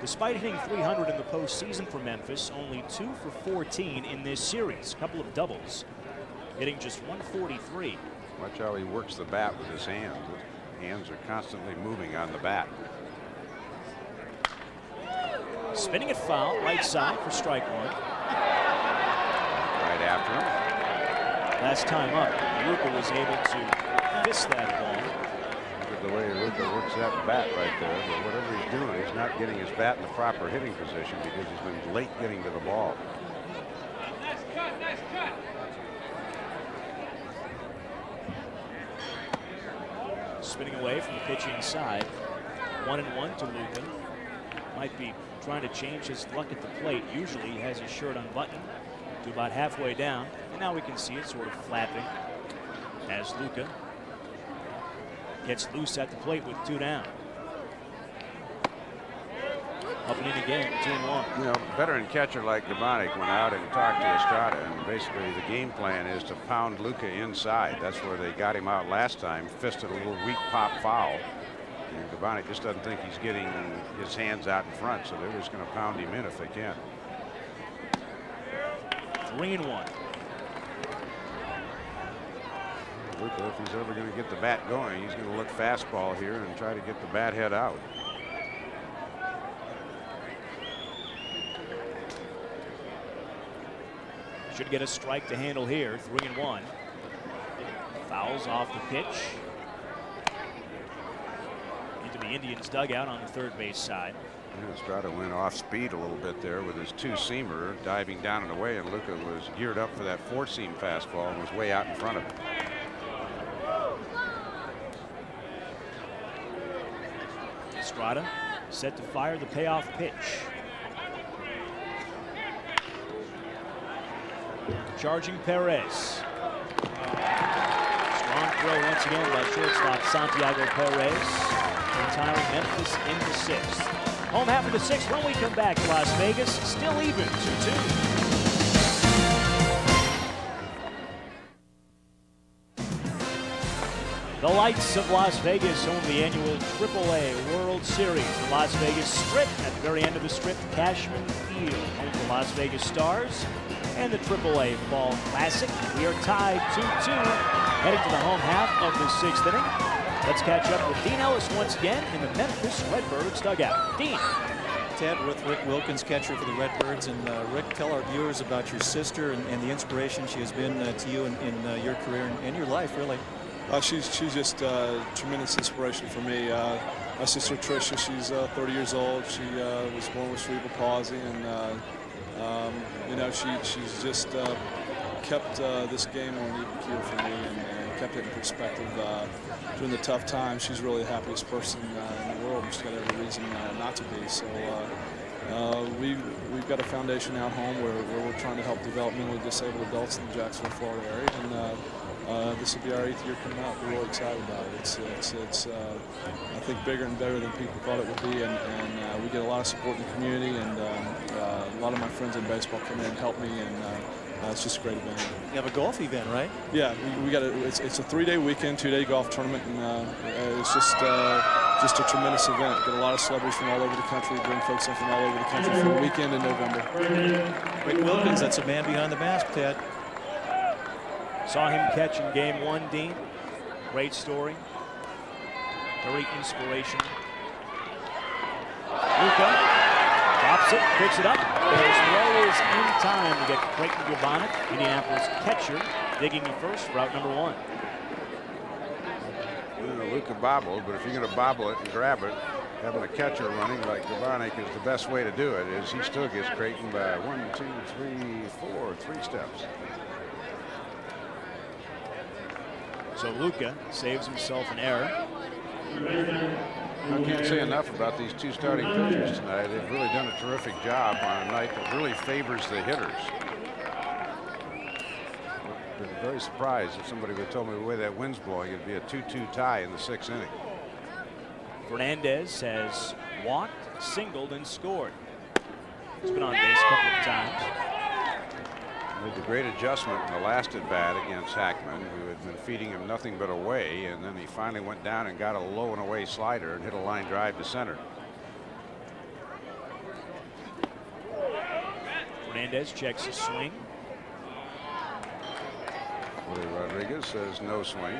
despite hitting .300 in the postseason for Memphis, only 2 for 14 in this series. A couple of doubles, hitting just .143. Watch how he works the bat with his hands. His hands are constantly moving on the bat. Spinning it foul, right side for strike one. Right after him. Last time up, Luka was able to fist that ball. Look at the way Luka works that bat right there. But whatever he's doing, he's not getting his bat in the proper hitting position because he's been late getting to the ball. Spinning away from the pitching side. 1-1 to Luka. Might be trying to change his luck at the plate. Usually he has his shirt unbuttoned to about halfway down. And now we can see it sort of flapping as Luka gets loose at the plate with 2 down. Up and in again, 2-1. You know, veteran catcher like Gabonic went out and talked to Estrada, and basically the game plan is to pound Luka inside. That's where they got him out last time, fisted a little weak pop foul. And Gabonic just doesn't think he's getting his hands out in front, so they're just going to pound him in if they can. 3-1. Luka, if he's ever going to get the bat going, he's going to look fastball here and try to get the bat head out. Should get a strike to handle here. 3-1. Fouls off the pitch. Into the Indians dugout on the third base side. Yeah, Estrada went off speed a little bit there with his 2-seamer diving down and away, and Luka was geared up for that 4-seam fastball and was way out in front of him. Estrada set to fire the payoff pitch. Charging Perez. Strong throw once again by shortstop Santiago Perez. Retiring Memphis in the 6th. Home half of the 6th when we come back to Las Vegas. Still even 2-2. The lights of Las Vegas own the annual AAA World Series. The Las Vegas Strip, at the very end of the Strip, Cashman Field, home of the Las Vegas Stars and the AAA Fall Classic. We are tied 2-2, heading to the home half of the 6th inning. Let's catch up with Dean Ellis once again in the Memphis Redbirds dugout. Dean. Ted with Rick Wilkins, catcher for the Redbirds. And Rick, tell our viewers about your sister and the inspiration she has been to you in your career and your life, really. She's just a tremendous inspiration for me. My sister Tricia, she's 30 years old. She was born with cerebral palsy, and you know, she's just kept this game on an even keel for me and kept it in perspective during the tough times. She's really the happiest person in the world, and she's got every reason not to be. So we've got a foundation out home where we're trying to help develop mentally disabled adults in the Jacksonville, Florida area, and this will be our 8th year coming up. We're really excited about it. It's I think bigger and better than people thought it would be, and we get a lot of support in the community, and a lot of my friends in baseball come in and help me, and it's just a great event. You have a golf event, right? Yeah, we got it's a 3-day weekend, 2-day golf tournament, and it's just a tremendous event. Get a lot of celebrities from all over the country, bring folks in from all over the country for the weekend in November. Rick Wilkins, that's a man behind the mask, Ted. Saw him catch in game 1, Dean. Great story. Very inspirational. Luka drops it, picks it up. His throw is in time to get Creighton Gabonic, Indianapolis catcher, digging to first, route number 1. Luka bobbled, but if you're going to bobble it and grab it, having a catcher running like Gabonic is the best way to do it. Is he still gets Creighton by 1, 2, 3, 4, 3 steps. So Luka saves himself an error. I can't say enough about these 2 starting pitchers tonight. They've really done a terrific job on a night that really favors the hitters. I've been very surprised if somebody would have told me the way that wind's blowing, it'd be a 2-2 tie in the 6th inning. Fernandez has walked, singled, and scored. He's been on base a couple of times. Made the great adjustment in the last at-bat against Hackman, who had been feeding him nothing but away, and then he finally went down and got a low and away slider and hit a line drive to center. Fernandez checks his swing. Willie Rodriguez says no swing.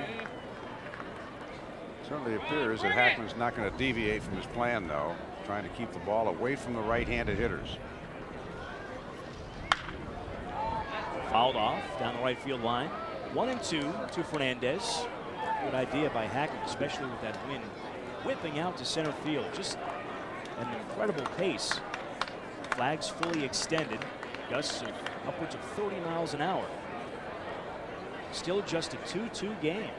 Certainly appears that Hackman's not going to deviate from his plan, though, trying to keep the ball away from the right-handed hitters. Fouled off down the right field line. 1-2 to Fernandez. Good idea by Hackman, especially with that wind whipping out to center field. Just an incredible pace. Flags fully extended. Gusts of upwards of 30 miles an hour. Still just a 2-2 game.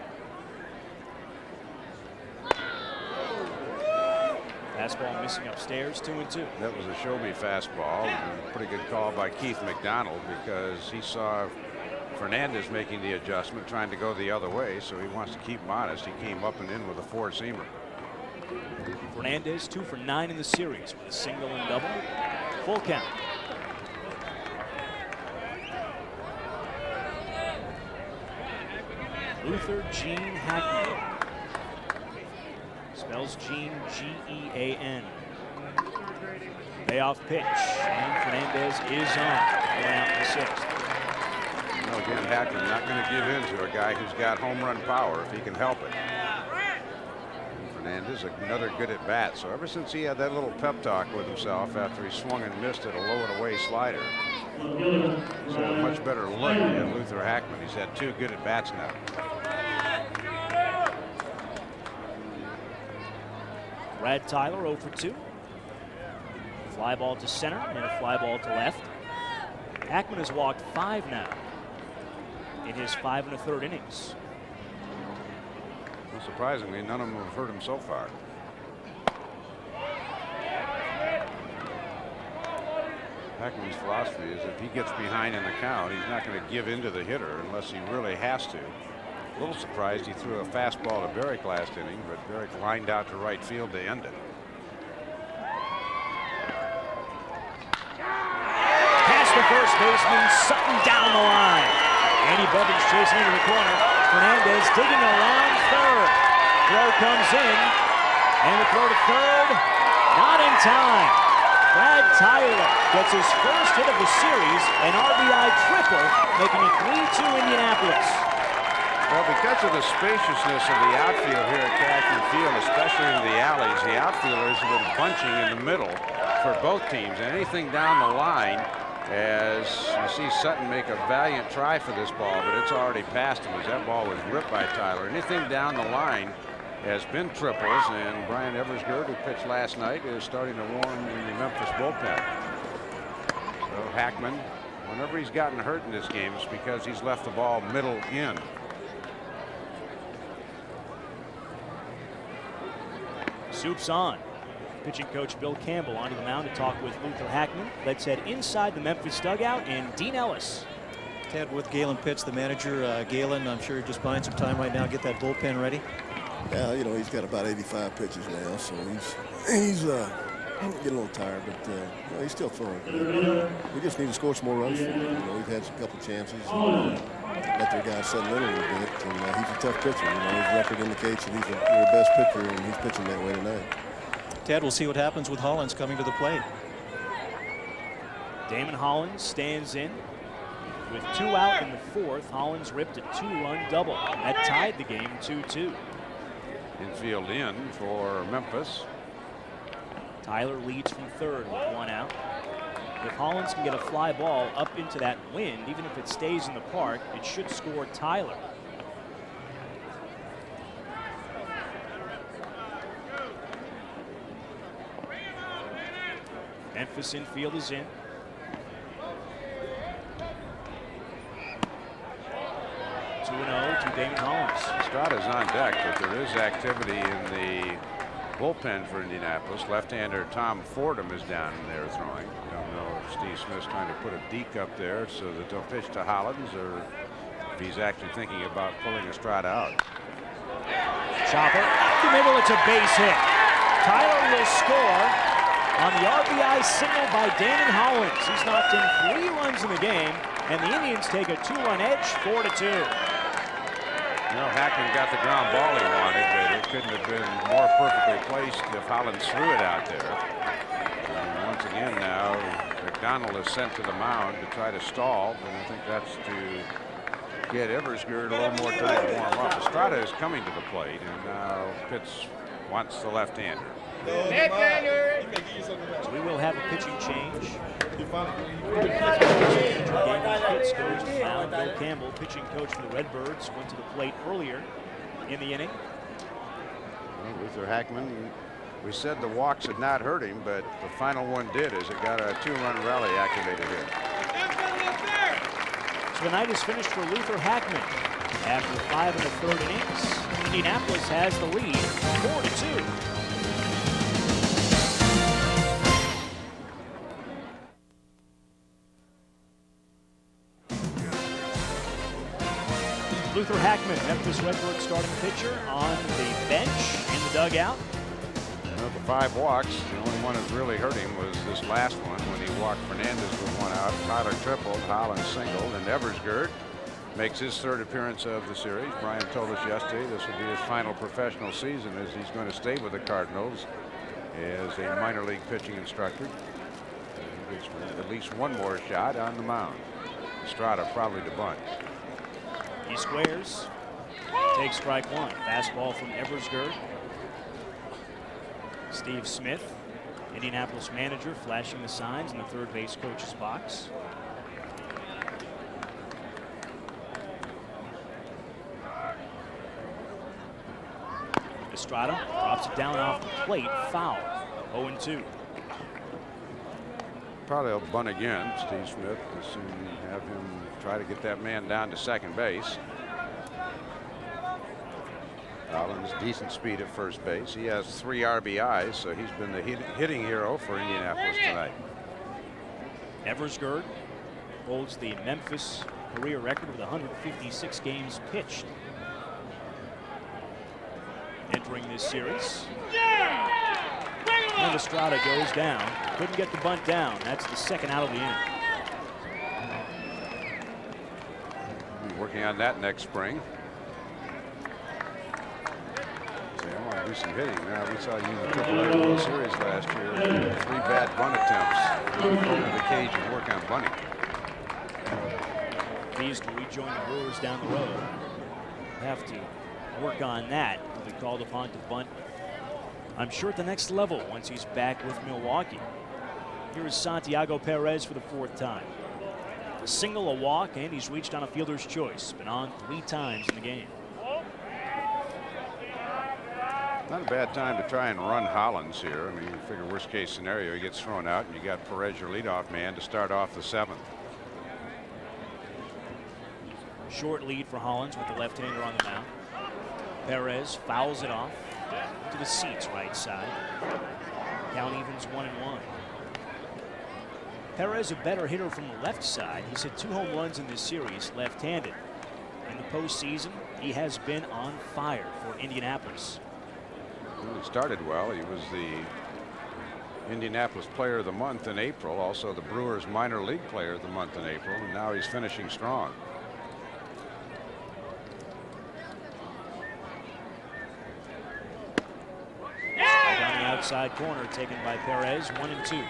Fastball missing upstairs, 2-2. That was a show-me fastball. And a pretty good call by Keith McDonald because he saw Fernandez making the adjustment, trying to go the other way, so he wants to keep him honest. He came up and in with a four-seamer. Fernandez 2 for 9 in the series with a single and double. Full count. Luther Gene Hackman. Spells Gene G-E-A-N. Payoff pitch, and Fernandez is on. Going out in the 6th. Again, Hackman not going to give in to a guy who's got home run power if he can help it. And Fernandez, another good at bat. So ever since he had that little pep talk with himself after he swung and missed at a low and away slider, he's had a much better look at Luther Hackman. He's had 2 good at bats now. Brad Tyler 0 for 2. Fly ball to center and a fly ball to left. Hackman has walked 5 now in his 5 1/3 innings. Well, surprisingly, none of them have hurt him so far. Hackman's philosophy is if he gets behind in the count, he's not going to give in to the hitter unless he really has to. A little surprised he threw a fastball to Berrick last inning, but Berrick lined out to right field to end it. Past the first baseman, Sutton down the line. Andy Bubbins chasing into the corner. Fernandez digging around third. Throw comes in, and the throw to third, not in time. Brad Tyler gets his first hit of the series, an RBI triple, making it 3-2 Indianapolis. Well, because of the spaciousness of the outfield here at Cashman Field, especially in the alleys, the outfielders have been bunching in the middle for both teams. And anything down the line, as you see Sutton make a valiant try for this ball, but it's already past him as that ball was ripped by Tyler. Anything down the line has been triples, and Brian Eversgerd, who pitched last night, is starting to warm in the Memphis bullpen. So Hackman, whenever he's gotten hurt in this game, it's because he's left the ball middle in. Soup's on. Pitching coach Bill Campbell onto the mound to talk with Luther Hackman. Let's head inside the Memphis dugout and Dean Ellis. Ted, with Galen Pitts, the manager. Galen, I'm sure just buying some time right now, get that bullpen ready. Yeah, you know, he's got about 85 pitches now, so he's getting a little tired, but you know, he's still throwing good. We just need to score some more runs. You know, we've had a couple chances. Let their guys settle in a little bit, and he's a tough pitcher. You know, his record indicates that he's their best pitcher, and he's pitching that way tonight. Ted, we'll see what happens with Hollins coming to the plate. Damon Hollins stands in. With 2 out in the 4th, Hollins ripped a 2-run double. That tied the game 2-2. Infield in for Memphis. Tyler leads from 3rd with 1 out. If Hollins can get a fly ball up into that wind, even if it stays in the park, it should score Tyler. Memphis infield is in. To Damon Hollins. Estrada's on deck, but there is activity in the bullpen for Indianapolis. Left-hander Tom Fordham is down there throwing. Don't know if Steve Smith's trying to put a deke up there so that they'll pitch to Hollins, or if he's actually thinking about pulling Estrada out. Chopper up the middle, it's a base hit. Tyler will score on the RBI signal by Damon Hollins. He's knocked in 3 runs in the game, and the Indians take a 2-run edge, 4-2. You know, Hackman got the ground ball he wanted, but it couldn't have been more perfectly placed if Hollins threw it out there. And once again now, McDonald is sent to the mound to try to stall, and I think that's to get Eversgerd a little more time to warm up. Estrada is coming to the plate, and now Pitts wants the left-hander. So we will have a pitching change. Pitts goes to the mound. Bill Campbell, pitching coach for the Redbirds, went to the plate earlier in the inning. Well, Luther Hackman, we said the walks had not hurt him, but the final one did as it got a 2-run rally activated here. So the night is finished for Luther Hackman. After 5 1/3 innings, Indianapolis has the lead, 4-2. Luther Hackman, Memphis Redbirds starting pitcher, on the bench in the dugout. Well, the 5 walks, the only one that really hurt him was this last one when he walked Fernandez with 1 out. Tyler tripled, Holland singled, and Eversgerd makes his 3rd appearance of the series. Brian told us yesterday this will be his final professional season, as he's going to stay with the Cardinals as a minor league pitching instructor. He gets at least 1 more shot on the mound. Estrada probably to bunt. He squares, takes strike 1. Fastball from Eversgerd. Steve Smith, Indianapolis manager, flashing the signs in the third base coach's box. Estrada drops it down off the plate, foul, 0-2. Probably will bunt again, Steve Smith, as soon as have him try to get that man down to second base. Collins, decent speed at first base. He has 3 RBIs, so he's been the hitting hero for Indianapolis tonight. Eversgerd holds the Memphis career record with 156 games pitched entering this series. And Estrada goes down. Couldn't get the bunt down. That's the 2nd out of the inning. Be working on that next spring. I want to do some hitting. Now, we saw you in the AAA World Series last year. 3 bad bunt attempts. Go to the cage and work on bunting. Pleased to rejoin the Brewers down the road. Have to work on that. He'll be called upon to bunt, I'm sure, at the next level once he's back with Milwaukee. Here is Santiago Perez for the 4th time. A single, a walk, and he's reached on a fielder's choice. Been on 3 times in the game. Not a bad time to try and run Hollins here. I mean, you figure worst case scenario, he gets thrown out and you got Perez, your leadoff man, to start off the 7th. Short lead for Hollins with the left-hander on the mound. Perez fouls it off to the seats right side. Count evens 1-1. Perez a better hitter from the left side. He's hit 2 home runs in this series left-handed. In the postseason, he has been on fire for Indianapolis. Well, he started well. He was the Indianapolis Player of the Month in April, also the Brewers Minor League Player of the Month in April, and now he's finishing strong. Right on the outside corner, taken by Perez, 1-2.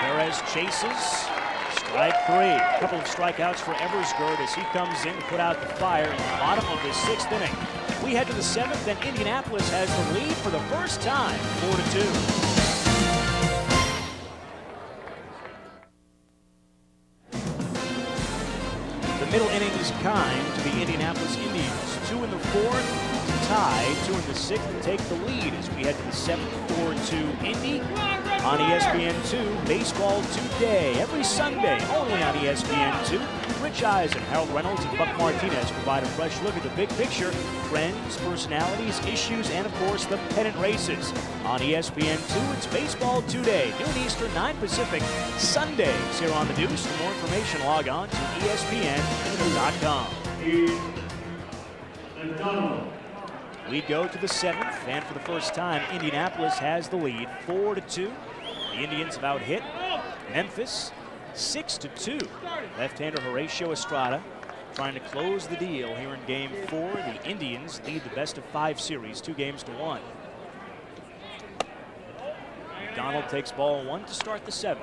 Perez chases, strike 3. A couple of strikeouts for Eversgerd as he comes in to put out the fire in the bottom of the 6th inning. We head to the 7th, and Indianapolis has the lead for the first time, 4-2. The middle innings kind to the Indianapolis Indians. 2 in the 4th, tie. 2 in the 6th, and take the lead as we head to the 7th, 4-2 Indy. On ESPN2, Baseball Today, every Sunday, only on ESPN2. Rich Eisen, Harold Reynolds, and Buck Martinez provide a fresh look at the big picture, trends, personalities, issues, and of course the pennant races. On ESPN2, it's Baseball Today, noon Eastern, 9 Pacific, Sundays here on The Deuce. For more information, log on to ESPN.com. We go to the 7th, and for the first time, Indianapolis has the lead, 4-2. The Indians have out-hit Memphis 6-2. Left-hander Horatio Estrada trying to close the deal here in Game 4. The Indians lead the best-of-5 series 2-1. McDonald takes ball 1 to start the 7th.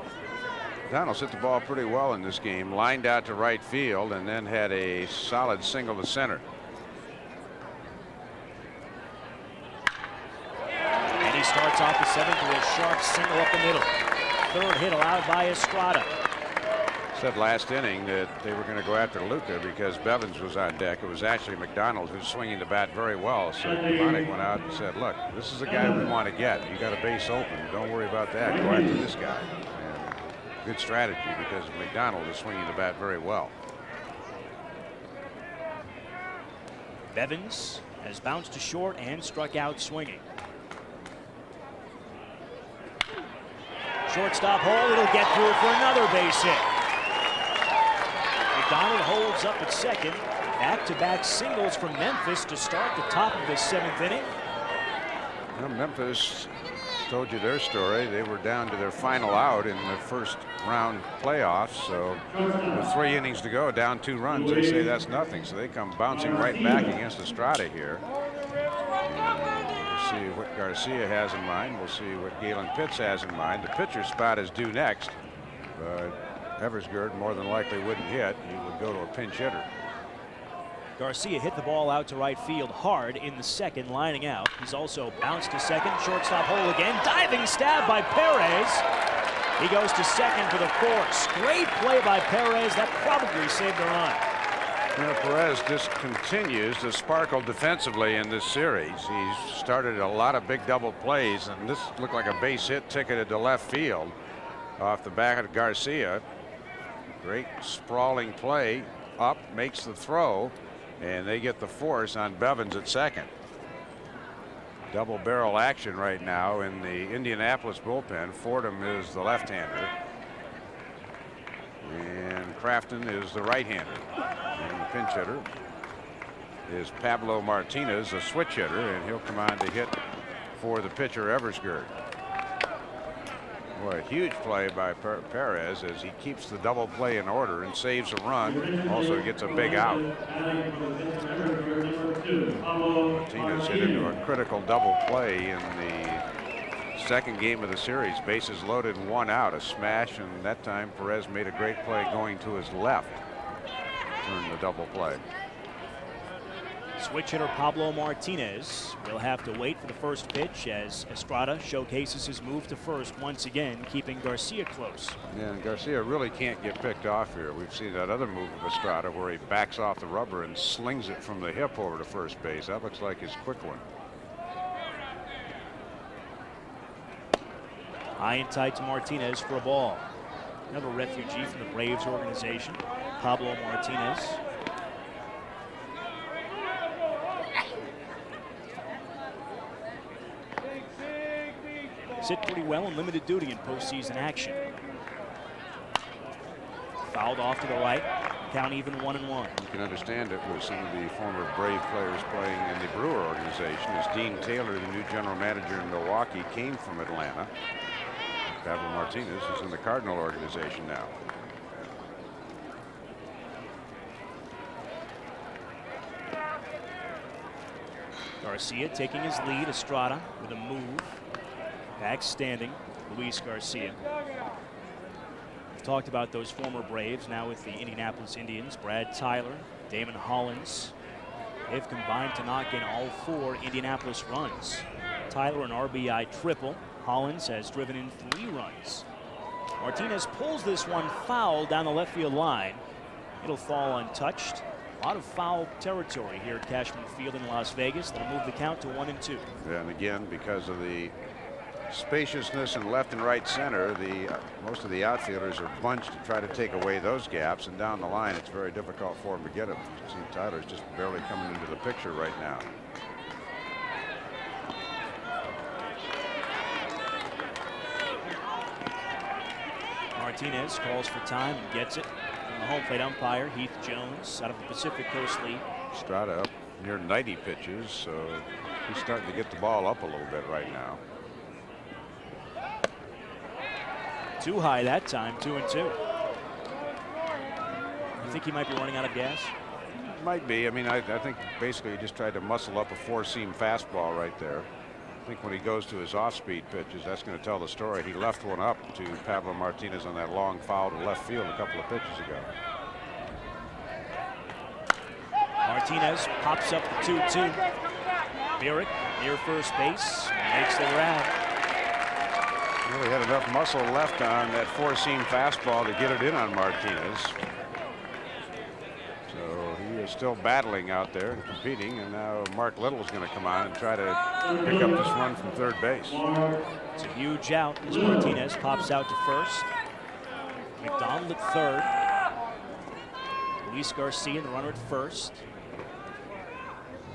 McDonald's hit the ball pretty well in this game, lined out to right field, and then had a solid single to center. And he starts off the 7th with a sharp single up the middle. Third hit allowed by Estrada. Said last inning that they were going to go after Luca because Bevins was on deck. It was actually McDonald who's swinging the bat very well. So Demonic went out and said, look, this is the guy we want to get. You got a base open. Don't worry about that. Go after this guy. And good strategy because McDonald is swinging the bat very well. Bevins has bounced to short and struck out swinging. Shortstop hole. It'll get through for another base hit. McDonald holds up at second. Back-to-back singles from Memphis to start the top of the 7th inning. Well, Memphis told you their story. They were down to their final out in the first round playoffs. So with 3 innings to go, down 2 runs, they say that's nothing. So they come bouncing right back against Estrada here. And we'll see what Garcia has in mind. We'll see what Galen Pitts has in mind. The pitcher spot is due next. But Eversgerd more than likely wouldn't hit. He would go to a pinch hitter. Garcia hit the ball out to right field hard in the 2nd, lining out. He's also bounced to second. Shortstop hole again. Diving stab by Perez. He goes to second for the force. Great play by Perez. That probably saved the run. You know, Perez just continues to sparkle defensively in this series. He's started a lot of big double plays, and this looked like a base hit ticketed to left field off the back of Garcia. Great sprawling play, up, makes the throw, and they get the force on Bevins at second. Double barrel action right now in the Indianapolis bullpen. Fordham is the left-hander, and Crafton is the right-hander. And the pinch hitter is Pablo Martinez, a switch hitter, and he'll come on to hit for the pitcher Eversgerd. Boy, a huge play by Perez as he keeps the double play in order and saves a run. Also gets a big out. Martinez hit into a critical double play in the 2nd game of the series. Bases loaded and 1 out. A smash, and that time Perez made a great play going to his left. Turned the double play. Switch hitter Pablo Martinez will have to wait for the first pitch as Estrada showcases his move to first once again, keeping Garcia close. Yeah, and Garcia really can't get picked off here. We've seen that other move of Estrada where he backs off the rubber and slings it from the hip over to first base. That looks like his quick one. High and tight to Martinez for a ball. Another refugee from the Braves organization, Pablo Martinez. Sit pretty well in limited duty in postseason action. Fouled off to the right. Count even 1-1. You can understand it with some of the former Brave players playing in the Brewer organization, as Dean Taylor, the new general manager in Milwaukee, came from Atlanta. Pablo Martinez is in the Cardinal organization now. Garcia taking his lead. Estrada with a move. Back standing, Luis Garcia. We've talked about those former Braves now with the Indianapolis Indians. Brad Tyler, Damon Hollins. They've combined to knock in all 4 Indianapolis runs. Tyler an RBI triple. Hollins has driven in 3 runs. Martinez pulls this one foul down the left field line. It'll fall untouched. A lot of foul territory here at Cashman Field in Las Vegas. That'll move the count to 1-2. Yeah, and again, because of the spaciousness in left and right center, most of the outfielders are bunched to try to take away those gaps, and down the line it's very difficult for them to get them. You see Tyler's just barely coming into the picture right now. Martinez calls for time and gets it from the home plate umpire, Heath Jones, out of the Pacific Coast League. Estrada up near 90 pitches, so he's starting to get the ball up a little bit right now. Too high that time, 2-2. You think he might be running out of gas? Might be. I mean, I think basically he just tried to muscle up a 4-seam fastball right there. I think when he goes to his off-speed pitches, that's going to tell the story. He left one up to Pablo Martinez on that long foul to left field a couple of pitches ago. Martinez pops up the 2-2. Burick near first base, makes the grab. Really had enough muscle left on that four-seam fastball to get it in on Martinez. So he is still battling out there and competing, and now Mark Little's going to come on and try to pick up this run from third base. It's a huge out as Martinez pops out to first. McDonald at third. Luis Garcia, the runner at first.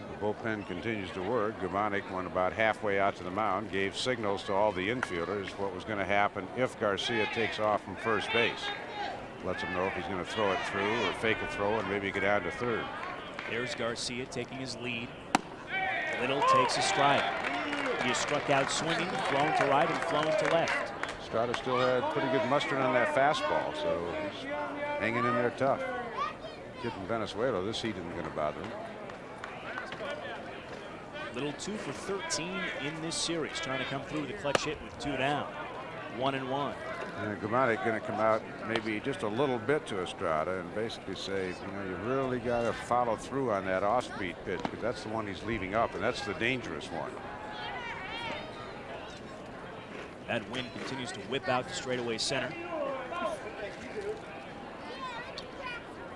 The bullpen continues to work. Gubanic went about halfway out to the mound, gave signals to all the infielders what was going to happen if Garcia takes off from first base. Lets him know if he's going to throw it through or fake a throw and maybe get down to third. There's Garcia taking his lead. Little takes a strike. He is struck out swinging, thrown to right and thrown to left. Estrada still had pretty good mustard on that fastball, so he's hanging in there tough. Kid from Venezuela, this heat isn't going to bother him. Little 2 for 13 in this series, trying to come through with a clutch hit with 2 down. 1-1. And Gubanic going to come out maybe just a little bit to Estrada and basically say, you know, you really got to follow through on that off-speed pitch, because that's the one he's leaving up, and that's the dangerous one. That wind continues to whip out to straightaway center.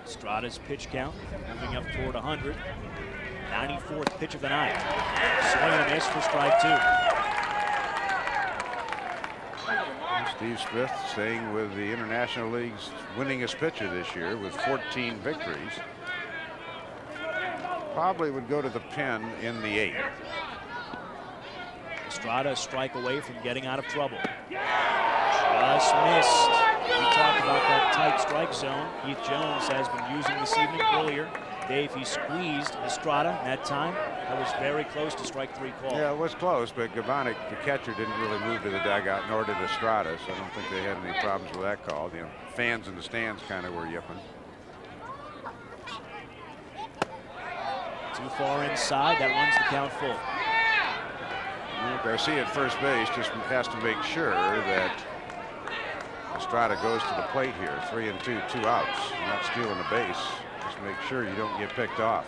Estrada's pitch count moving up toward 100. 94th pitch of the night. Swing and a miss for strike 2. Steve Smith staying with the International League's winningest pitcher this year with 14 victories. Probably would go to the pen in the 8th. Estrada a strike away from getting out of trouble. Just missed. We talked about that tight strike zone Keith Jones has been using this evening. Earlier, Dave, he squeezed Estrada that time. That was very close to strike 3 call. Yeah, it was close, but Gubanic, the catcher, didn't really move to the dugout, nor did Estrada, so I don't think they had any problems with that call. You know, fans in the stands kind of were yipping. Too far inside, that runs the count full. Garcia at first base just has to make sure that Estrada goes to the plate here. 3-2, 2 outs. You're not stealing a base. Just make sure you don't get picked off.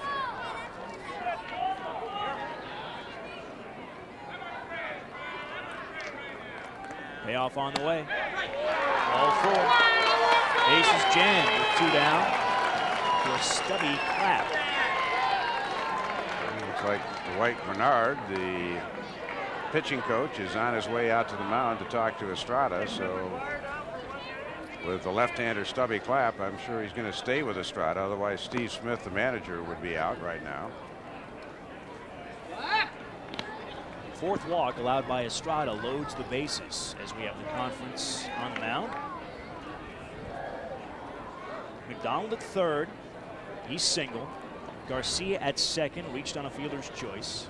Payoff on the way. Ball 4. Bases jammed with 2 down for a stubby clap. Looks like Dwight Bernard, the pitching coach, is on his way out to the mound to talk to Estrada. So with the left-hander stubby clap, I'm sure he's going to stay with Estrada. Otherwise, Steve Smith, the manager, would be out right now. 4th walk allowed by Estrada loads the bases as we have the conference on the mound. McDonald at third. He's single. Garcia at second, reached on a fielder's choice.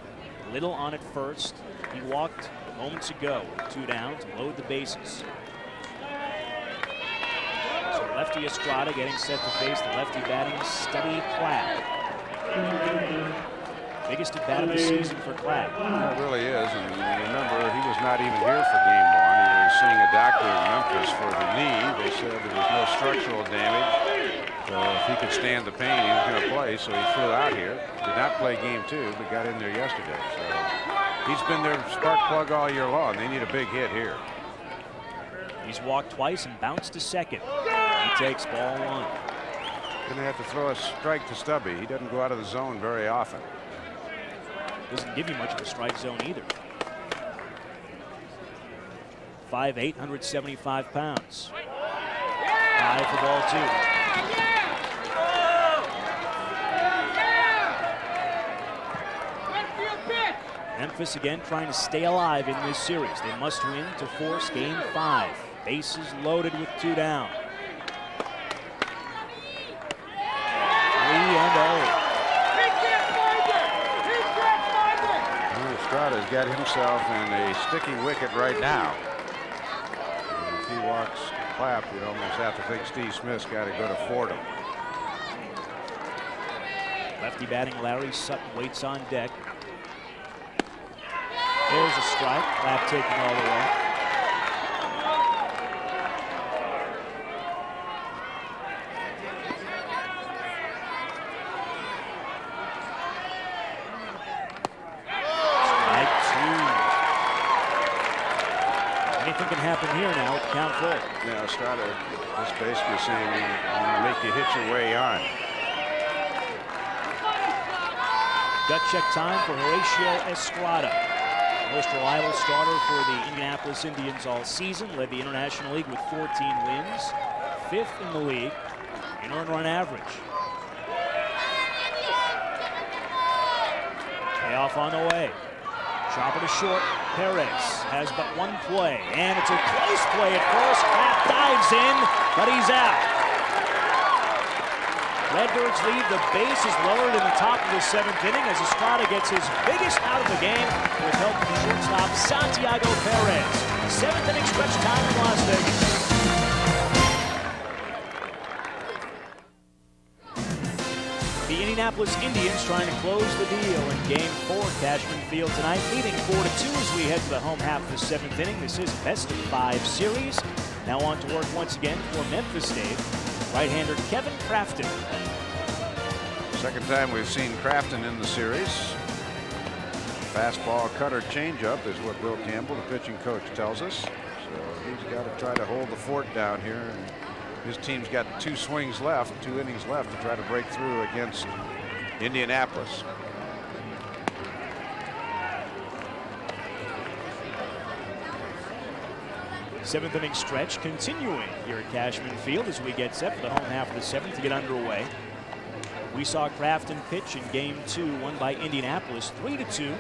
Little on at first. He walked moments ago. 2 down to load the bases. So lefty Estrada getting set to face the lefty batting stubby Clapp. Biggest at bat of the season for Clapp. It really is, and remember, he was not even here for game 1. He was seeing a doctor in Memphis for the knee. They said there was no structural damage, so if he could stand the pain, he was going to play, so he flew out here. Did not play game 2, but got in there yesterday. So he's been their spark plug all year long. They need a big hit here. He's walked twice and bounced to second. He takes ball 1. Going to have to throw a strike to Stubby. He doesn't go out of the zone very often. Doesn't give you much of a strike zone either. 5'8", 175 pounds. High for ball 2. Memphis again trying to stay alive in this series. They must win to force game 5. Bases loaded with 2 down. 3-0. Estrada's got himself in a sticky wicket right now. And if he walks Clapp, you'd almost have to think Steve Smith's got to go to Fordham. Lefty batting Larry Sutton waits on deck. There's a strike. Lap taking all the way. Anything can happen here now. Count full. Yeah, Estrada is basically saying, I'm going to make you hit your way on. Gut check time for Horacio Estrada. Most reliable starter for the Indianapolis Indians all season. Led the International League with 14 wins. 5th in the league in earned run average. Payoff on the way. Chopper to short. Perez has but one play, and it's a close play at first. Kraft dives in, but he's out. Redbirds lead. The base is lowered in the top of the 7th inning as Estrada gets his biggest out of the game with help from shortstop Santiago Perez. 7th inning stretch time in Las Vegas. The Indianapolis Indians trying to close the deal in Game 4 at Cashman Field tonight, leading 4-2 as we head to the home half of the 7th inning. This is best of 5 series. Now on to work once again for Memphis Dave, right-hander Kevin Crafton. Second time we've seen Crafton in the series. Fastball, cutter, changeup is what Will Campbell, the pitching coach, tells us. So he's got to try to hold the fort down here. And his team's got 2 swings left, 2 innings left to try to break through against Indianapolis. Seventh inning stretch continuing here at Cashman Field as we get set for the home half of the 7th to get underway. We saw Crafton pitch in Game 2, won by Indianapolis 3-2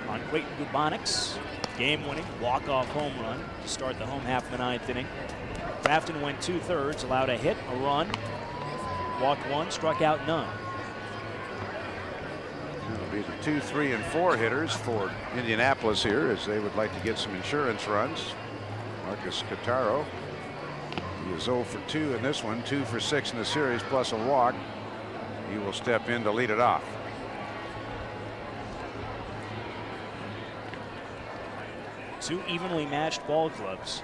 on Creighton Gubonics. Game-winning walk-off home run to start the home half of the 9th inning. Crafton went 2/3, allowed a hit, a run, walked 1, struck out none. It'll be the 2, 3, and 4 hitters for Indianapolis here as they would like to get some insurance runs. Marcus Cataro, he is 0 for 2 in this one, 2 for 6 in the series plus a walk. He will step in to lead it off. Two evenly matched ball clubs.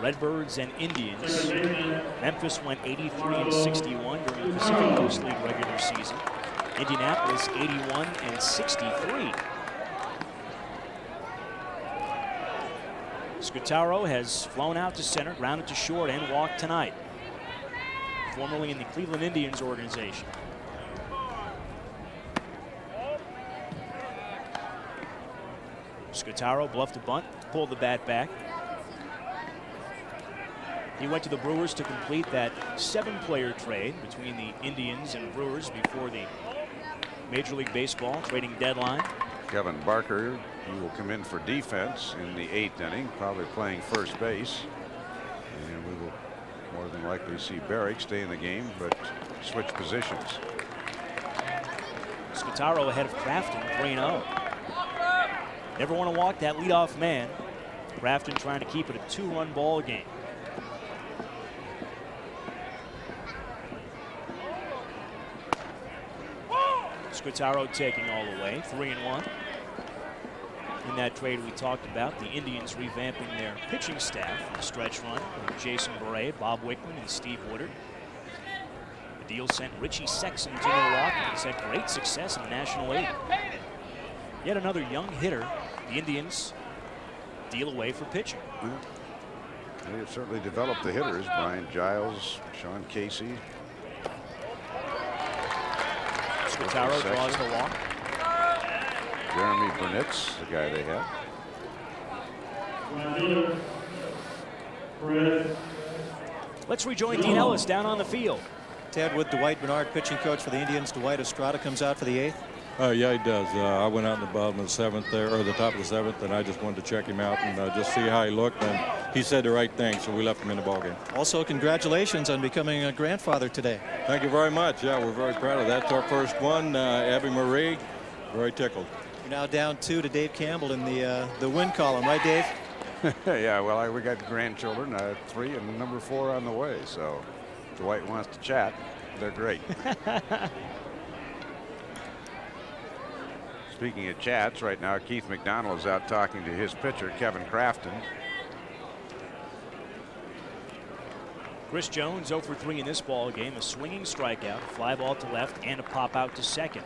Redbirds and Indians. Memphis went 83-61 during the Pacific Coast League regular season. Indianapolis 81-63. Scutaro has flown out to center, grounded to short, and walked tonight. Formerly in the Cleveland Indians organization. Scutaro bluffed a bunt, pulled the bat back. He went to the Brewers to complete that 7-player trade between the Indians and Brewers before the Major League Baseball trading deadline. Kevin Barker, he will come in for defense in the 8th inning, probably playing first base. And we will more than likely see Barrick stay in the game, but switch positions. Scutaro ahead of Crafton, 3-0. Never want to walk that leadoff man. Crafton trying to keep it a 2-run ball game. Scutaro taking all the way, 3-1. In that trade we talked about, the Indians revamping their pitching staff for the stretch run with Jason Bray, Bob Wickman, and Steve Woodard. The deal sent Richie Sexton to Milwaukee. He's had great success in the National League. Yet another young hitter, the Indians deal away for pitching. They have certainly developed the hitters. Brian Giles, Sean Casey. Scutaro draws the walk. Jeremy Burnett's the guy they have. Let's rejoin Dean Ellis down on the field. Ted, with Dwight Bernard, pitching coach for the Indians, Dwight Estrada comes out for the 8th. Yeah, he does. I went out in the bottom of the 7th there, or the top of the 7th, and I just wanted to check him out and just see how he looked. And he said the right thing, so we left him in the ballgame. Also, congratulations on becoming a grandfather today. Thank you very much. Yeah, we're very proud of that. It's our first one. Abby Marie, very tickled. You're now down 2 to Dave Campbell in the win column, right, Dave? Yeah, well, we got grandchildren, 3 and number 4 on the way. So Dwight wants to chat. They're great. Speaking of chats, right now Keith McDonald is out talking to his pitcher, Kevin Crafton. Chris Jones 0 for 3 in this ball game. A swinging strikeout, a fly ball to left, and a pop out to second.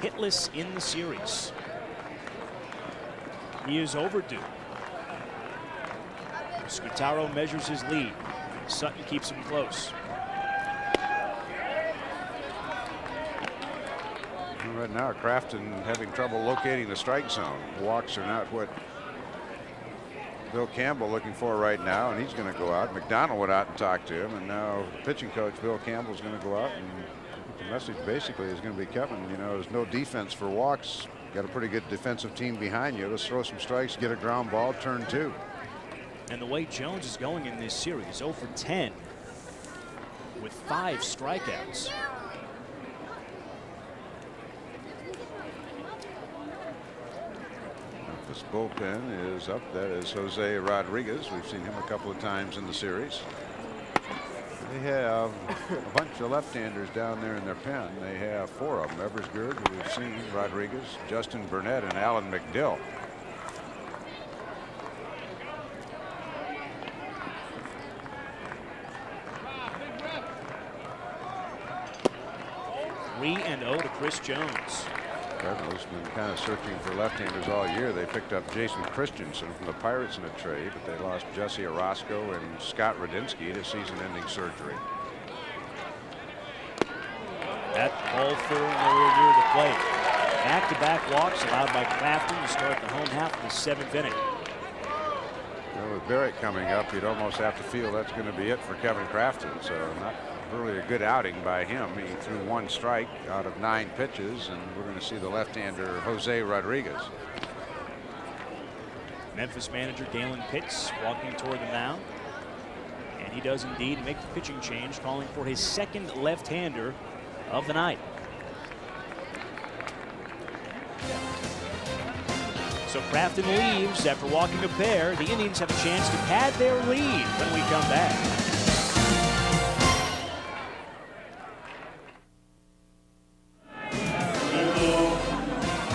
Hitless in the series. He is overdue. Scutaro measures his lead. Sutton keeps him close. Right now, Crafton having trouble locating the strike zone. Walks are not what Bill Campbell looking for right now, and he's going to go out. McDonald went out and talked to him, and now pitching coach Bill Campbell is going to go out, and the message basically is going to be, Kevin, you know, there's no defense for walks. Got a pretty good defensive team behind you. Let's throw some strikes, get a ground ball, turn 2. And the way Jones is going in this series, 0 for 10 with 5 strikeouts. This bullpen is up. That is Jose Rodriguez. We've seen him a couple of times in the series. They have a bunch of left-handers down there in their pen. They have 4 of them. Eversgerd, who we've seen, Rodriguez, Justin Burnett, and Alan McDill. And 0 to Chris Jones. Cardinals been kind of searching for left-handers all year. They picked up Jason Christensen from the Pirates in a trade, but they lost Jesse Orozco and Scott Radinsky to season-ending surgery. That ball through nowhere near the plate. Back-to-back walks allowed by Crafton to start the home half of the 7th inning. Well, with Barrett coming up, you'd almost have to feel that's going to be it for Kevin Crafton. So not really a good outing by him. He threw 1 strike out of 9 pitches, and we're going to see the left-hander Jose Rodriguez. Memphis manager Galen Pitts walking toward the mound, and he does indeed make the pitching change, calling for his 2nd left-hander of the night. So Crafton leaves after walking a pair. The Indians have a chance to pad their lead when we come back.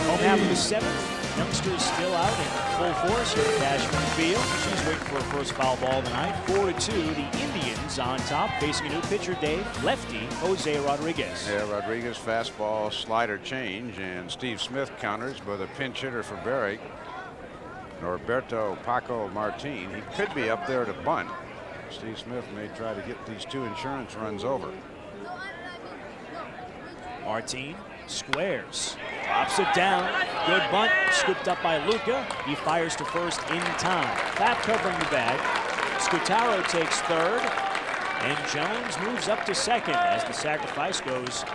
Home half of the 7th. Youngsters still out in full force here at Cashman Field. She's waiting for her first foul ball tonight. 4-2. The Indians on top, facing a new pitcher, Dave. Lefty Jose Rodriguez. Yeah, Rodriguez fastball slider change, and Steve Smith counters with a pinch hitter for Barrick. Norberto Paco Martin. He could be up there to bunt. Steve Smith may try to get these 2 insurance runs over. Martin squares, drops it down. Good bunt, scooped up by Luca. He fires to first in time. Clapp covering the bag. Scutaro takes 3rd, and Jones moves up to 2nd as the sacrifice goes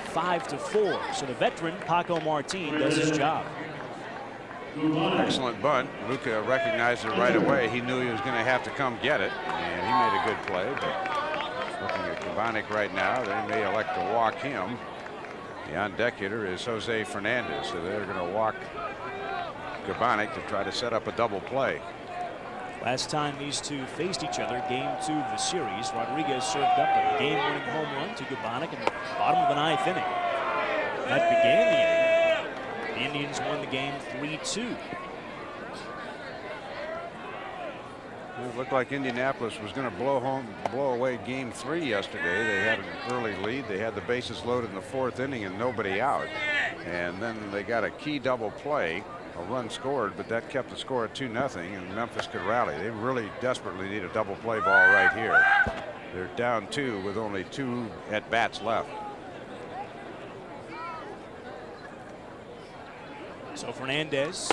5-4. So the veteran Paco Martin does his job. Excellent bunt. Luca recognized it right away. He knew he was going to have to come get it, and he made a good play. But looking at Kubanic right now, they may elect to walk him. The on-deck hitter is Jose Fernandez, so they're going to walk Kubanic to try to set up a double play. Last time these two faced each other, game 2 of the series, Rodriguez served up a game-winning home run to Kubanic in the bottom of the 9th inning. That began the inning. The Indians won the game 3-2. It looked like Indianapolis was going to blow away game 3 yesterday. They had an early lead. They had the bases loaded in the 4th inning and nobody out. And then they got a key double play. A run scored, but that kept the score at 2-0, and Memphis could rally. They really desperately need a double play ball right here. They're down 2 with only 2 at-bats left. So Fernandez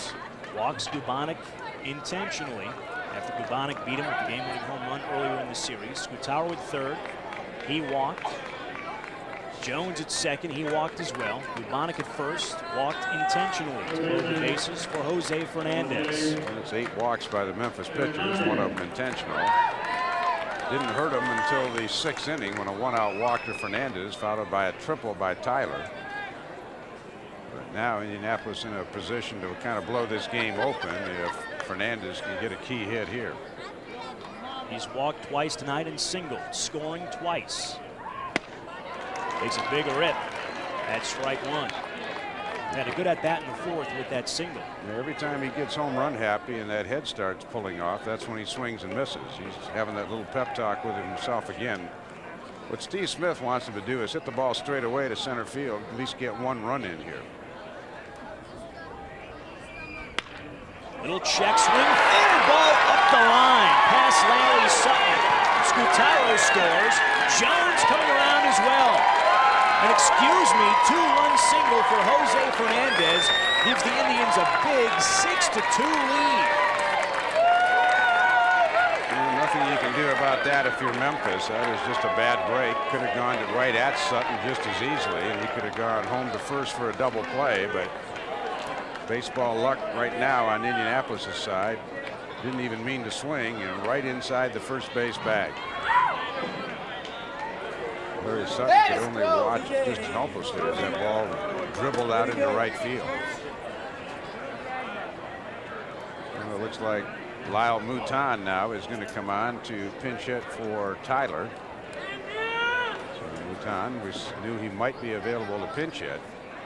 walks Kubanic intentionally after Kubanic beat him with the game-winning home run earlier in the series. Scutaro at 3rd. He walked. Jones at 2nd. He walked as well. Kubanic at 1st. Walked intentionally to load the bases for Jose Fernandez. And it's 8 walks by the Memphis pitchers, 1 of them intentional. Didn't hurt him until the 6th inning when a 1-out walk to Fernandez, followed by a triple by Tyler. But now Indianapolis in a position to kind of blow this game open if Fernandez can get a key hit here. He's walked twice tonight and singled, scoring twice. Takes a big rip at strike 1. Had a good at bat in the fourth with that single. Yeah, every time he gets home run happy and that head starts pulling off, that's when he swings and misses. He's having that little pep talk with himself again. What Steve Smith wants him to do is hit the ball straight away to center field, at least get one run in here. Little check swing, fair ball up the line, past Larry Sutton. Scutaro scores. Jones coming around as well. And excuse me, two-run single for Jose Fernandez gives the Indians a big 6-2 lead. Nothing you can do about that if you're Memphis. That was just a bad break. Could have gone right at Sutton just as easily, and he could have gone home to first for a double play, but baseball luck right now on Indianapolis' side. Didn't even mean to swing, and right inside the first base bag. Larry Sutton could only watch just helplessly as that ball dribbled out into right field. And it looks like Lyle Mouton now is going to come on to pinch hit for Tyler. So Mouton, we knew he might be available to pinch hit.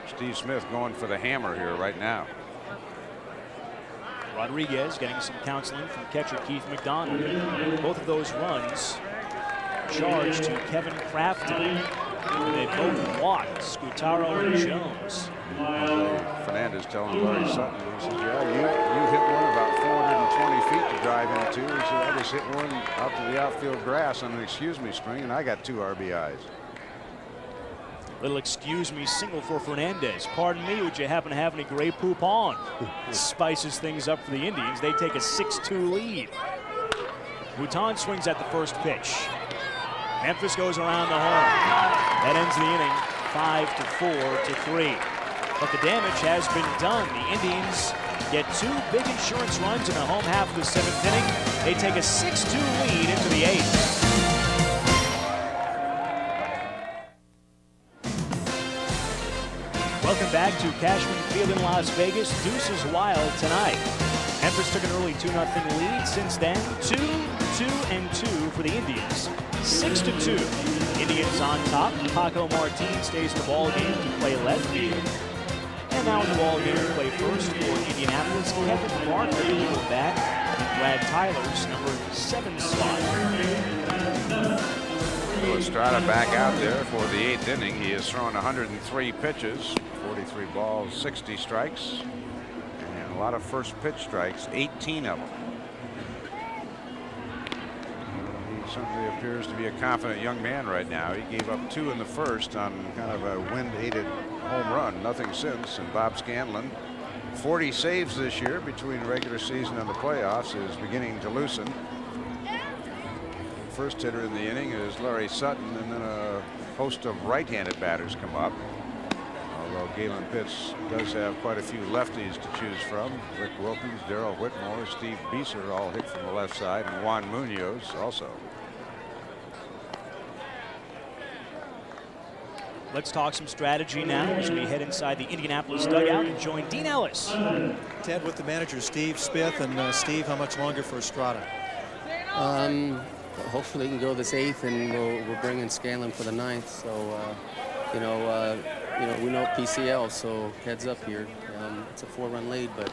Steve Smith going for the hammer here right now. Rodriguez getting some counseling from catcher Keith McDonald. Both of those runs charged to Kevin Crafton. They both walked Scutaro and Jones. Fernandez telling Larry Sutton, he says, yeah, you hit one about 420 feet to drive into. He said, I just hit one out to the outfield grass on an excuse me swing, and I got 2 RBIs. Little excuse me single for Fernandez. Pardon me, would you happen to have any Grey Poupon on? Spices things up for the Indians. They take a 6-2 lead. Mouton swings at the first pitch. Memphis goes around the horn. That ends the inning 5-4-3. But the damage has been done. The Indians get 2 big insurance runs in the home half of the 7th inning. They take a 6-2 lead into the 8th. Welcome back to Cashman Field in Las Vegas. Deuces wild tonight. Memphis took an early 2-0 lead. Since then, 2-2-2 for the Indians. 6-2. Indians on top. Paco Martin stays in the ball game to play left field. And now in the ball game to play first for Indianapolis. Kevin Barker will go back in Brad Tyler's number 7 spot. Estrada back out there for the 8th inning. He has thrown 103 pitches, 43 balls, 60 strikes, and a lot of first pitch strikes, 18 of them. He certainly appears to be a confident young man right now. He gave up 2 in the first on kind of a wind-aided home run, nothing since, and Bob Scanlon, 40 saves this year between regular season and the playoffs, is beginning to loosen. First hitter in the inning is Larry Sutton, and then a host of right-handed batters come up. Although Galen Pitts does have quite a few lefties to choose from. Rick Wilkins, Darrell Whitmore, Steve Beeser all hit from the left side, and Juan Munoz also. Let's talk some strategy now as we head inside the Indianapolis dugout and join Dean Ellis. Ted with the manager, Steve Smith. And Steve, how much longer for Estrada? Hopefully we can go this 8th, and we'll bring in Scanlon for the 9th. So, we know PCL, so heads up here. It's a 4-run lead, but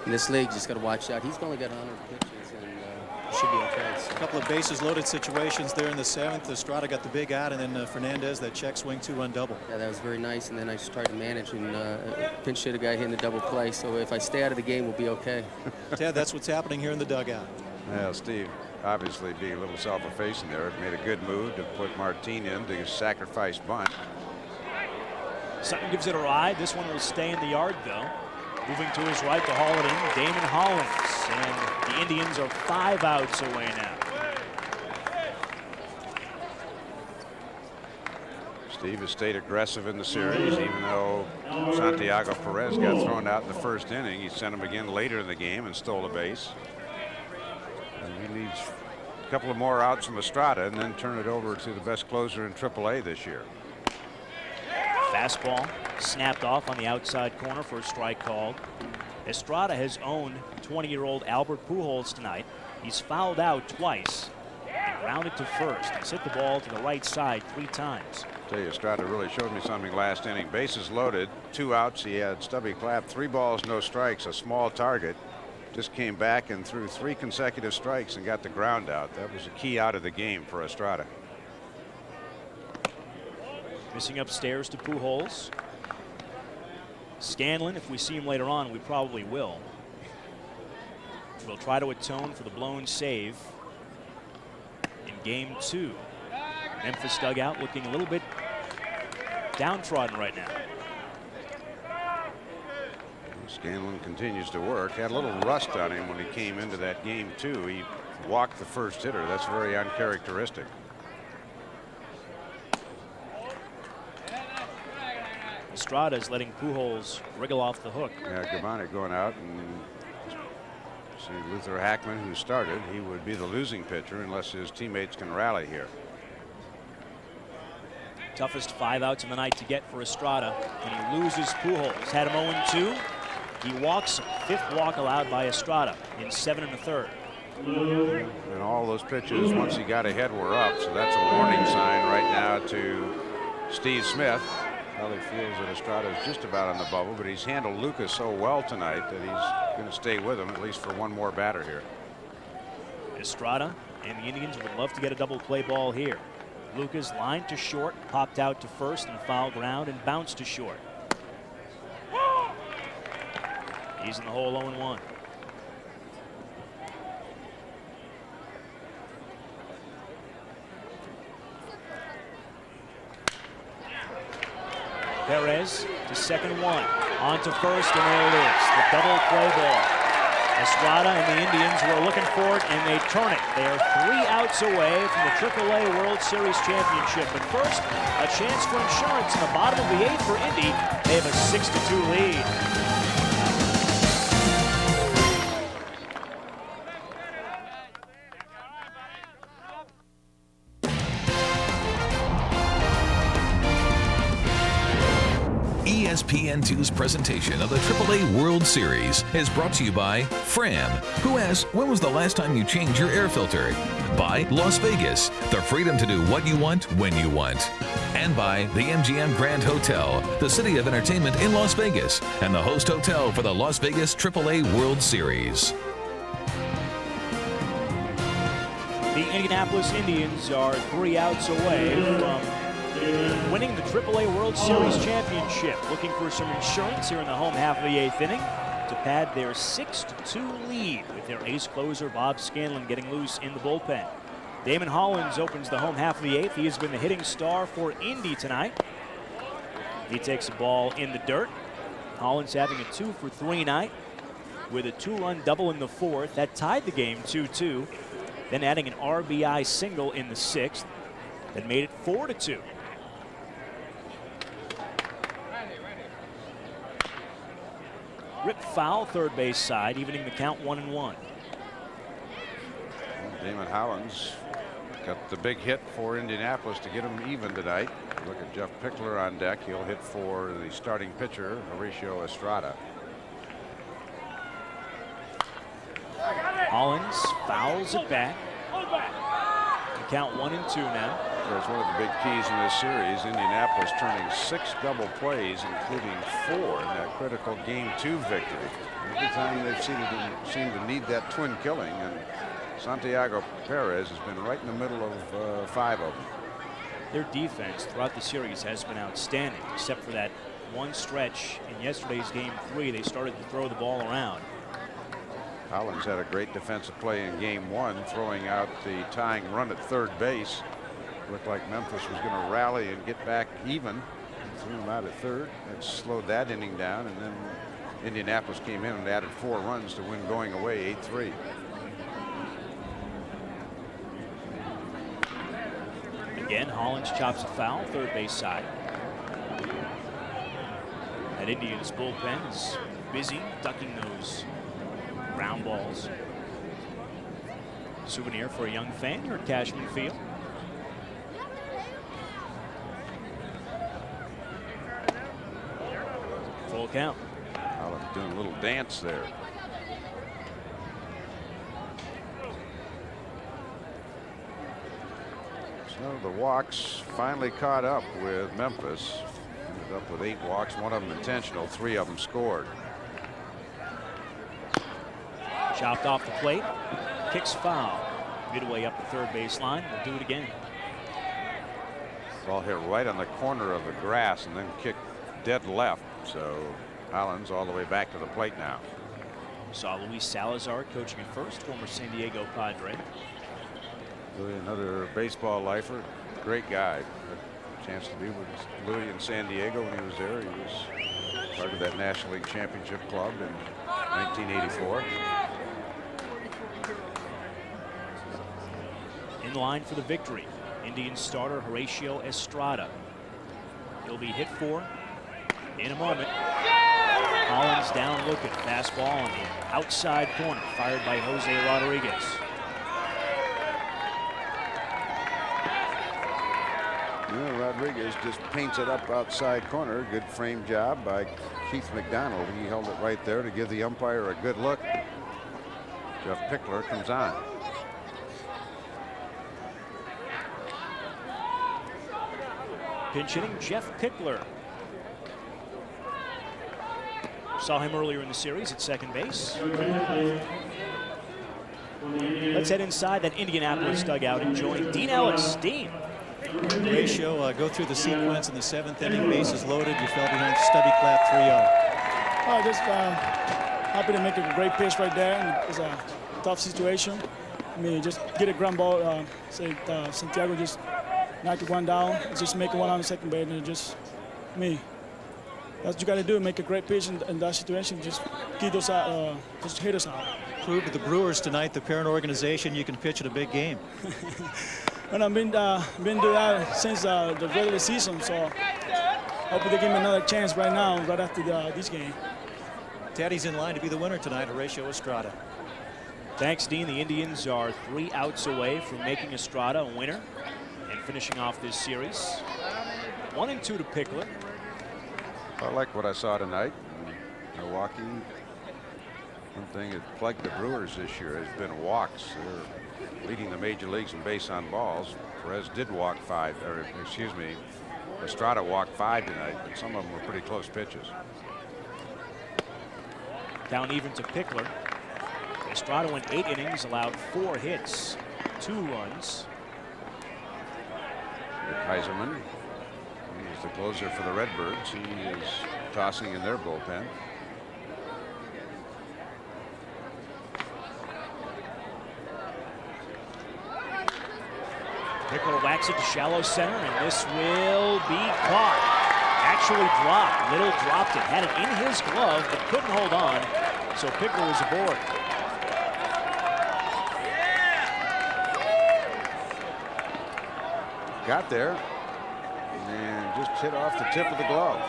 in this league, just got to watch out. He's only got 100 pitches, and should be okay. So. A couple of bases loaded situations there in the 7th. Estrada got the big out, and then Fernandez, that check swing 2-run double. Yeah, that was very nice, and then I started to manage and pinch hit a guy hitting the double play. So if I stay out of the game, we'll be okay. Ted, that's what's happening here in the dugout. Well, Steve, obviously being a little self-effacing there, made a good move to put Martin in to sacrifice bunt. Sutton gives it a ride. This one will stay in the yard, though. Moving to his right to haul it in, Damon Hollins. And the Indians are 5 outs away now. Steve has stayed aggressive in the series, even though Santiago Perez got thrown out in the first inning. He sent him again later in the game and stole a base. And he needs a couple of more outs from Estrada and then turn it over to the best closer in AAA this year. Fastball snapped off on the outside corner for a strike called. Estrada has owned 20-year-old Albert Pujols tonight. He's fouled out twice and grounded to first. He's hit the ball to the right side 3 times. Tell you, Estrada really showed me something last inning. Bases loaded, 2 outs. He had Stubby Clapp, 3 balls, no strikes, a small target. Just came back and threw 3 consecutive strikes and got the ground out. That was a key out of the game for Estrada. Missing upstairs to Pujols. Scanlon, if we see him later on, we probably will. We'll try to atone for the blown save in game 2. Memphis dugout looking a little bit downtrodden right now. Scanlon continues to work. Had a little rust on him when he came into that game 2. He walked the first hitter. That's very uncharacteristic. Estrada is letting Pujols wriggle off the hook. Yeah, Gavani going out, and see Luther Hackman, who started. He would be the losing pitcher unless his teammates can rally here. Toughest 5 outs of the night to get for Estrada, and he loses Pujols. Had him 0-2. He walks, 5th walk allowed by Estrada in 7 1/3. And all those pitches, once he got ahead, were up. So that's a warning sign right now to Steve Smith. Probably feels that Estrada is just about on the bubble, but he's handled Lucas so well tonight that he's going to stay with him at least for one more batter here. Estrada and the Indians would love to get a double play ball here. Lucas lined to short, popped out to first and foul ground and bounced to short. He's in the hole 0-1. Perez to second 1. On to first, and there it is. The double play ball. Estrada and the Indians were looking for it, and they turn it. They are 3 outs away from the AAA World Series championship. But first, a chance for insurance in the bottom of the 8th for Indy. They have a 6-2 lead. ESPN2's presentation of the AAA World Series is brought to you by Fram, who asks, when was the last time you changed your air filter? By Las Vegas, the freedom to do what you want when you want. And by the MGM Grand Hotel, the city of entertainment in Las Vegas, and the host hotel for the Las Vegas AAA World Series. The Indianapolis Indians are 3 outs away from winning the AAA World Series championship. Looking for some insurance here in the home half of the 8th inning to pad their 6-2 lead with their ace closer Bob Scanlon getting loose in the bullpen. Damon Hollins opens the home half of the 8th. He has been the hitting star for Indy tonight. He takes the ball in the dirt. Hollins having a 2 for 3 night with a 2-run double in the 4th. That tied the game 2-2. Then adding an RBI single in the 6th that made it 4-2. Rip foul, third base side, evening the count 1-1. Damon Hollins got the big hit for Indianapolis to get him even tonight. Look at Jeff Pickler on deck. He'll hit for the starting pitcher, Mauricio Estrada. Hollins fouls it back. The count 1-2 now. That's one of the big keys in this series. Indianapolis turning 6 double plays, including 4 in that critical Game 2 victory. Every time they've seemed to need that twin killing, and Santiago Perez has been right in the middle of 5 of them. Their defense throughout the series has been outstanding, except for that one stretch in yesterday's Game 3. They started to throw the ball around. Hollins had a great defensive play in Game 1, throwing out the tying run at third base. Looked like Memphis was going to rally and get back even. Threw him out at third. That slowed that inning down, and then Indianapolis came in and added 4 runs to win going away 8-3. Again, Hollins chops a foul, third base side. That Indians bullpen is busy ducking those ground balls. Souvenir for a young fan here at Cashman Field. Full count. Hollins doing a little dance there. So the walks finally caught up with Memphis. Ended up with 8 walks, 1 of them intentional, 3 of them scored. Chopped off the plate, kicks foul. Midway up the third baseline, we'll do it again. Ball hit right on the corner of the grass and then kicked dead left. So Hollins all the way back to the plate now. Saw Luis Salazar coaching at first, former San Diego Padre. Louis, another baseball lifer, great guy. Had a chance to be with Louis in San Diego when he was there. He was part of that National League Championship club in 1984. In line for the victory, Indians starter Horacio Estrada. He'll be hit for in a moment. Hollins down looking, fastball on the outside corner, fired by Jose Rodriguez. Yeah, Rodriguez just paints it up outside corner. Good frame job by Keith McDonald. He held it right there to give the umpire a good look. Jeff Pickler comes on. Pinch hitting Jeff Pickler. Saw him earlier in the series at second base. Let's head inside that Indianapolis dugout and join Dean Ellis. Dean. Ratio, go through the sequence in the 7th inning, bases loaded. You fell behind Stubby Clap 3-0. Oh, just happy to make a great pitch right there. And it's a tough situation. I mean, just get a ground ball. Santiago just knocked one down. Just make one on the second base, and just me. That's what you got to do. Make a great pitch in that situation. Just get those out. Just hit us out. Prove to the Brewers tonight, the parent organization, you can pitch in a big game. And I've been doing that since the regular season, so hopefully they give me another chance right now, right after this game. Teddy's in line to be the winner tonight, Horacio Estrada. Thanks, Dean. The Indians are 3 outs away from making Estrada a winner and finishing off this series. 1-2 to Pickler. I like what I saw tonight in Milwaukee. One thing that plagued the Brewers this year has been walks. They're leading the major leagues in base on balls. Perez did walk 5, or excuse me, Estrada walked 5 tonight, but some of them were pretty close pitches. Down even to Pickler. Estrada went 8 innings, allowed 4 hits, 2 runs. Heiserman, he's the closer for the Redbirds. He is tossing in their bullpen. Pickler whacks it to shallow center, and this will be caught. Actually dropped. Little dropped it. Had it in his glove, but couldn't hold on. So Pickler is aboard. Got there and just hit off the tip of the glove.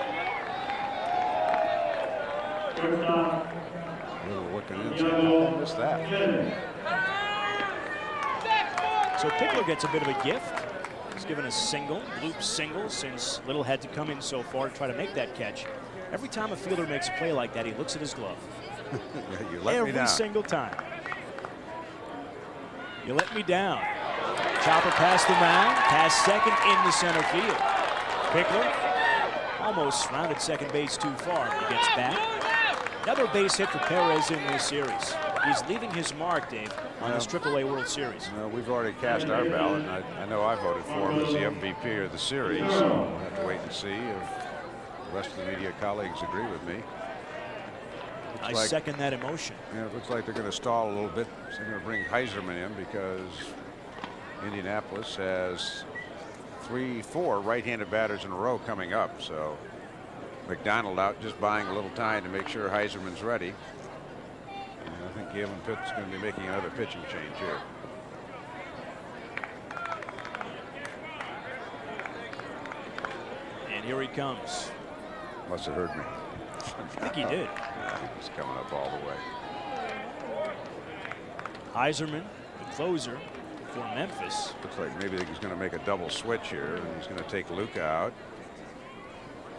Little looking in, missed that. So Pickler gets a bit of a gift. He's given a single, bloop single, since Little had to come in so far to try to make that catch. Every time a fielder makes a play like that, he looks at his glove. Yeah, you let me down. Every single time. You let me down. Chopper past the mound, past second into center field. Pickler almost rounded second base too far. He gets back. Another base hit for Perez in this series. He's leaving his mark, Dave, on this AAA World Series. We've already cast our ballot, and I know I voted for him as the MVP of the series. We'll have to wait and see if the rest of the media colleagues agree with me. I second that emotion. Yeah, it looks like they're going to stall a little bit. So they're going to bring Heiserman in because Indianapolis has 3-4 right-handed batters in a row coming up. So McDonald out just buying a little time to make sure Heiserman's ready. And I think Galen Pitt's going to be making another pitching change here. And here he comes. Must have heard me. I think he did. Yeah, he's coming up all the way. Heiserman, the closer for Memphis. Looks like maybe he's going to make a double switch here, and he's going to take Luca out.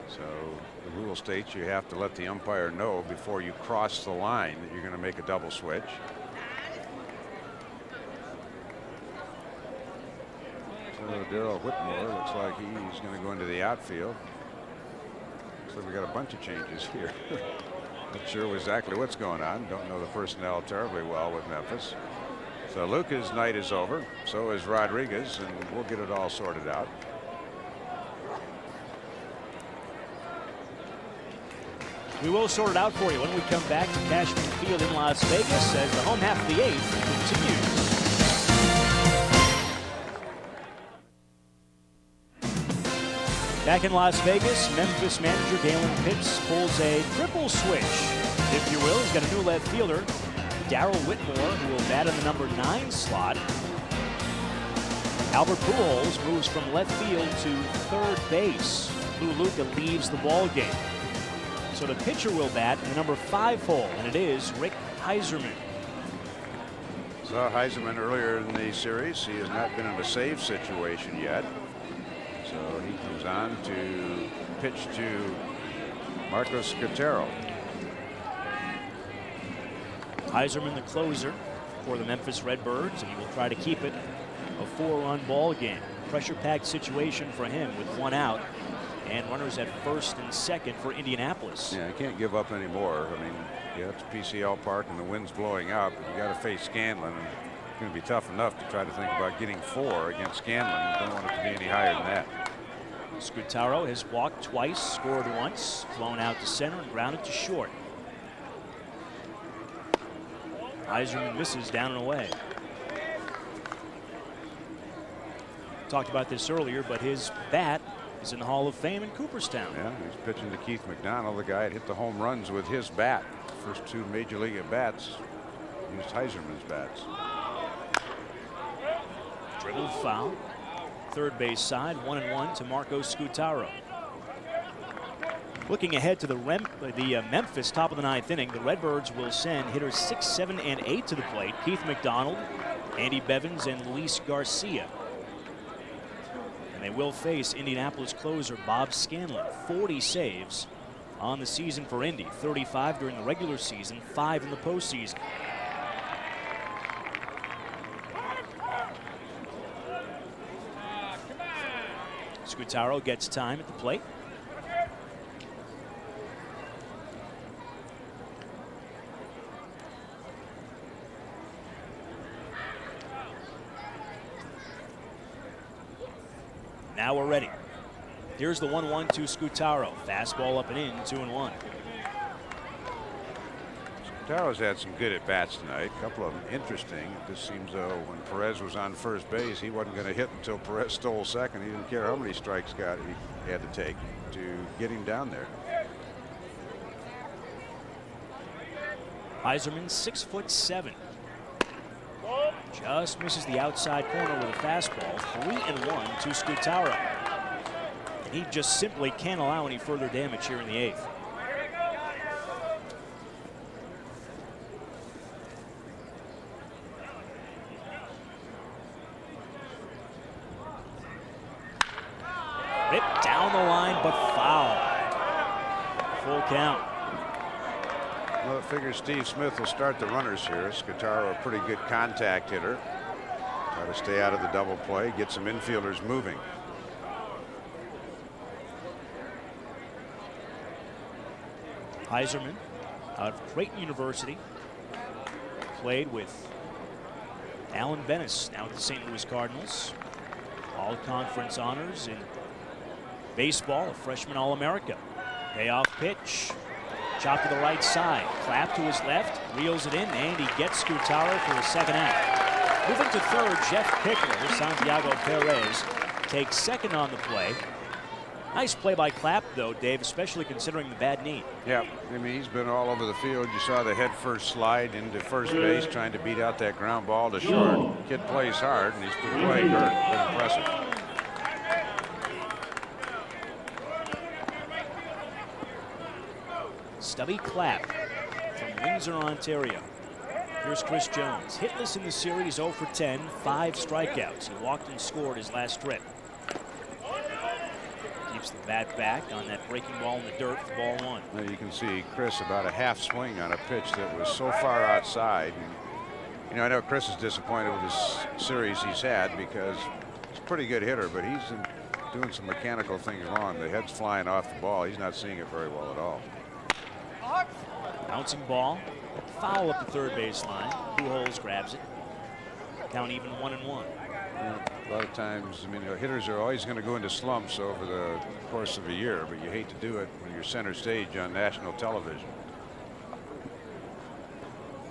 So the rule states you have to let the umpire know before you cross the line that you're going to make a double switch. So Darryl Whitmore looks like he's going to go into the outfield. So we got a bunch of changes here. Not sure exactly what's going on. Don't know the personnel terribly well with Memphis. So Luca's night is over. So is Rodriguez, and we'll get it all sorted out. We will sort it out for you when we come back to Cashman Field in Las Vegas as the home half of the 8th continues. Back in Las Vegas, Memphis manager Galen Pitts pulls a triple switch, if you will. He's got a new left fielder, Darryl Whitmore, who will bat in the number 9 slot. Albert Pujols moves from left field to third base. Lou Luca leaves the ball game. So the pitcher will bat in the number 5 hole, and it is Rick Heiserman. Saw Heiserman earlier in the series. He has not been in a save situation yet. So he comes on to pitch to Marcos Scutaro. Heiserman, the closer for the Memphis Redbirds, and he will try to keep it a 4-run ball game. Pressure-packed situation for him with 1 out and runners at first and second for Indianapolis. Yeah, I can't give up anymore. I mean, yeah, it's PCL Park and the wind's blowing up. You got to face Scanlon. And it's going to be tough enough to try to think about getting 4 against Scanlon. You don't want it to be any higher than that. Scutaro has walked twice, scored once, flown out to center and grounded to short. Heiserman misses down and away. Talked about this earlier, but his bat is in the Hall of Fame in Cooperstown. Yeah, he's pitching to Keith McDonald, the guy that hit the home runs with his bat. First 2 major league at bats used Heiserman's bats. Dribbled foul. Third base side, 1-1 to Marcos Scutaro. Looking ahead to the Memphis top of the 9th inning, the Redbirds will send hitters 6, 7, and 8 to the plate. Keith McDonald, Andy Bevins, and Luis Garcia. And they will face Indianapolis closer Bob Scanlon. 40 saves on the season for Indy, 35 during the regular season, 5 in the postseason. Scutaro gets time at the plate. Now we're ready. Here's the 1-1 to Scutaro. Fastball up and in, 2-1. Scutaro's had some good at-bats tonight. A couple of them interesting. It just seems though when Perez was on first base, he wasn't going to hit until Perez stole second. He didn't care how many strikes he had to take to get him down there. Heiserman, 6'7". Just misses the outside corner with a fastball. 3-1 to Scutaro. And he just simply can't allow any further damage here in the 8th. Ripped down the line, but foul. Full count. Well, it figures Steve Smith will start the runners here. Scutaro, a pretty good contact hitter. Try to stay out of the double play, get some infielders moving. Heiserman out of Creighton University. Played with Alan Bennis, now with the St. Louis Cardinals. All conference honors in baseball, a freshman All-America. Payoff pitch. Chop to the right side. Clap to his left. Reels it in, and he gets Scutaro for the second out. Moving to third, Jeff Pickler. Santiago Perez takes second on the play. Nice play by Clap, though, Dave, especially considering the bad knee. Yeah, I mean, he's been all over the field. You saw the head first slide into first base, trying to beat out that ground ball to short. Kid plays hard, and he's been playing hurt. Been impressive. Stubby Clapp from Windsor, Ontario. Here's Chris Jones. Hitless in the series, 0 for 10, 5 strikeouts. He walked and scored his last trip. Keeps the bat back on that breaking ball in the dirt for ball 1. Now you can see Chris about a half swing on a pitch that was so far outside. And, you know, I know Chris is disappointed with this series he's had because he's pretty good hitter, but he's doing some mechanical things wrong. The head's flying off the ball. He's not seeing it very well at all. Bouncing ball, foul up the third baseline. Pujols grabs it. Count even 1-1. A lot of times, I mean, hitters are always going to go into slumps over the course of a year, but you hate to do it when you're center stage on national television.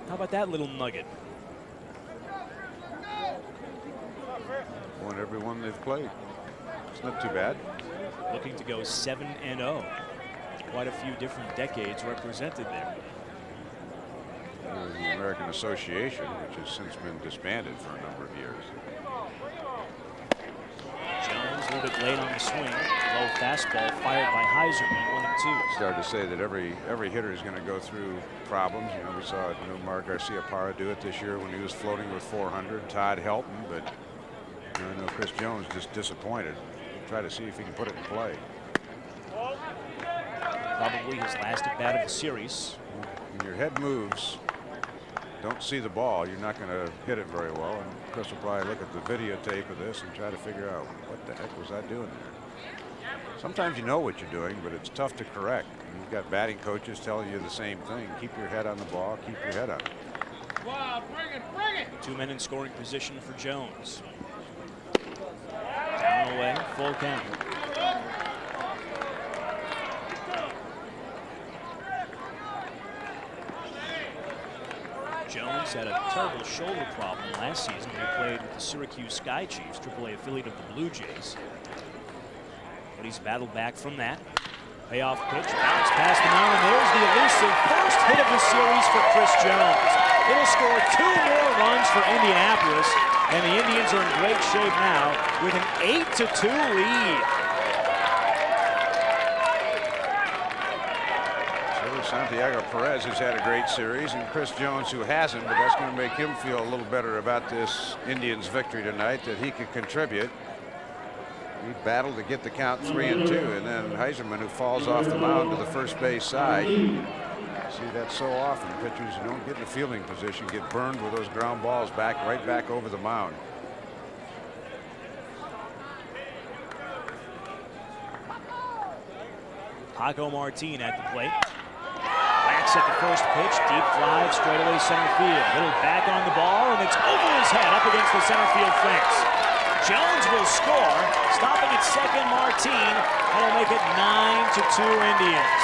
How about that little nugget? Won every one they've played. It's not too bad. Looking to go 7-0. Quite a few different decades represented there. The American Association, which has since been disbanded for a number of years. Jones a little bit late on the swing. Low fastball fired by Heiserman, 1-2. Started to say that every hitter is going to go through problems. You know, we saw Nomar Garcia-Parra do it this year when he was floating with 400. Todd helped him, but I know Chris Jones just disappointed. We'll try to see if he can put it in play. Probably his last at bat of the series. When your head moves, don't see the ball, you're not going to hit it very well. And Chris will probably look at the videotape of this and try to figure out what the heck was I doing there. Sometimes you know what you're doing, but it's tough to correct. And you've got batting coaches telling you the same thing. Keep your head on the ball, keep your head on it. Wow, bring it. 2 men in scoring position for Jones. Down away, full count. Jones had a terrible shoulder problem last season when he played with the Syracuse Sky Chiefs, AAA affiliate of the Blue Jays. But he's battled back from that. Payoff pitch, bounce past the mound, and there's the elusive first hit of the series for Chris Jones. It'll score 2 more runs for Indianapolis, and the Indians are in great shape now with an 8-2 lead. Santiago Perez has had a great series, and Chris Jones, who hasn't, but that's going to make him feel a little better about this Indians victory tonight, that he could contribute. He battled to get the count 3-2, and then Heiserman, who falls off the mound to the first base side. You see that so often. Pitchers who don't get in the fielding position get burned with those ground balls right back over the mound. Paco Martin at the plate. Whacks at the first pitch, deep drive, straightaway center field. Little back on the ball, and it's over his head up against the center field fence. Jones will score, stopping at second Martin, and will make it 9-2 Indians.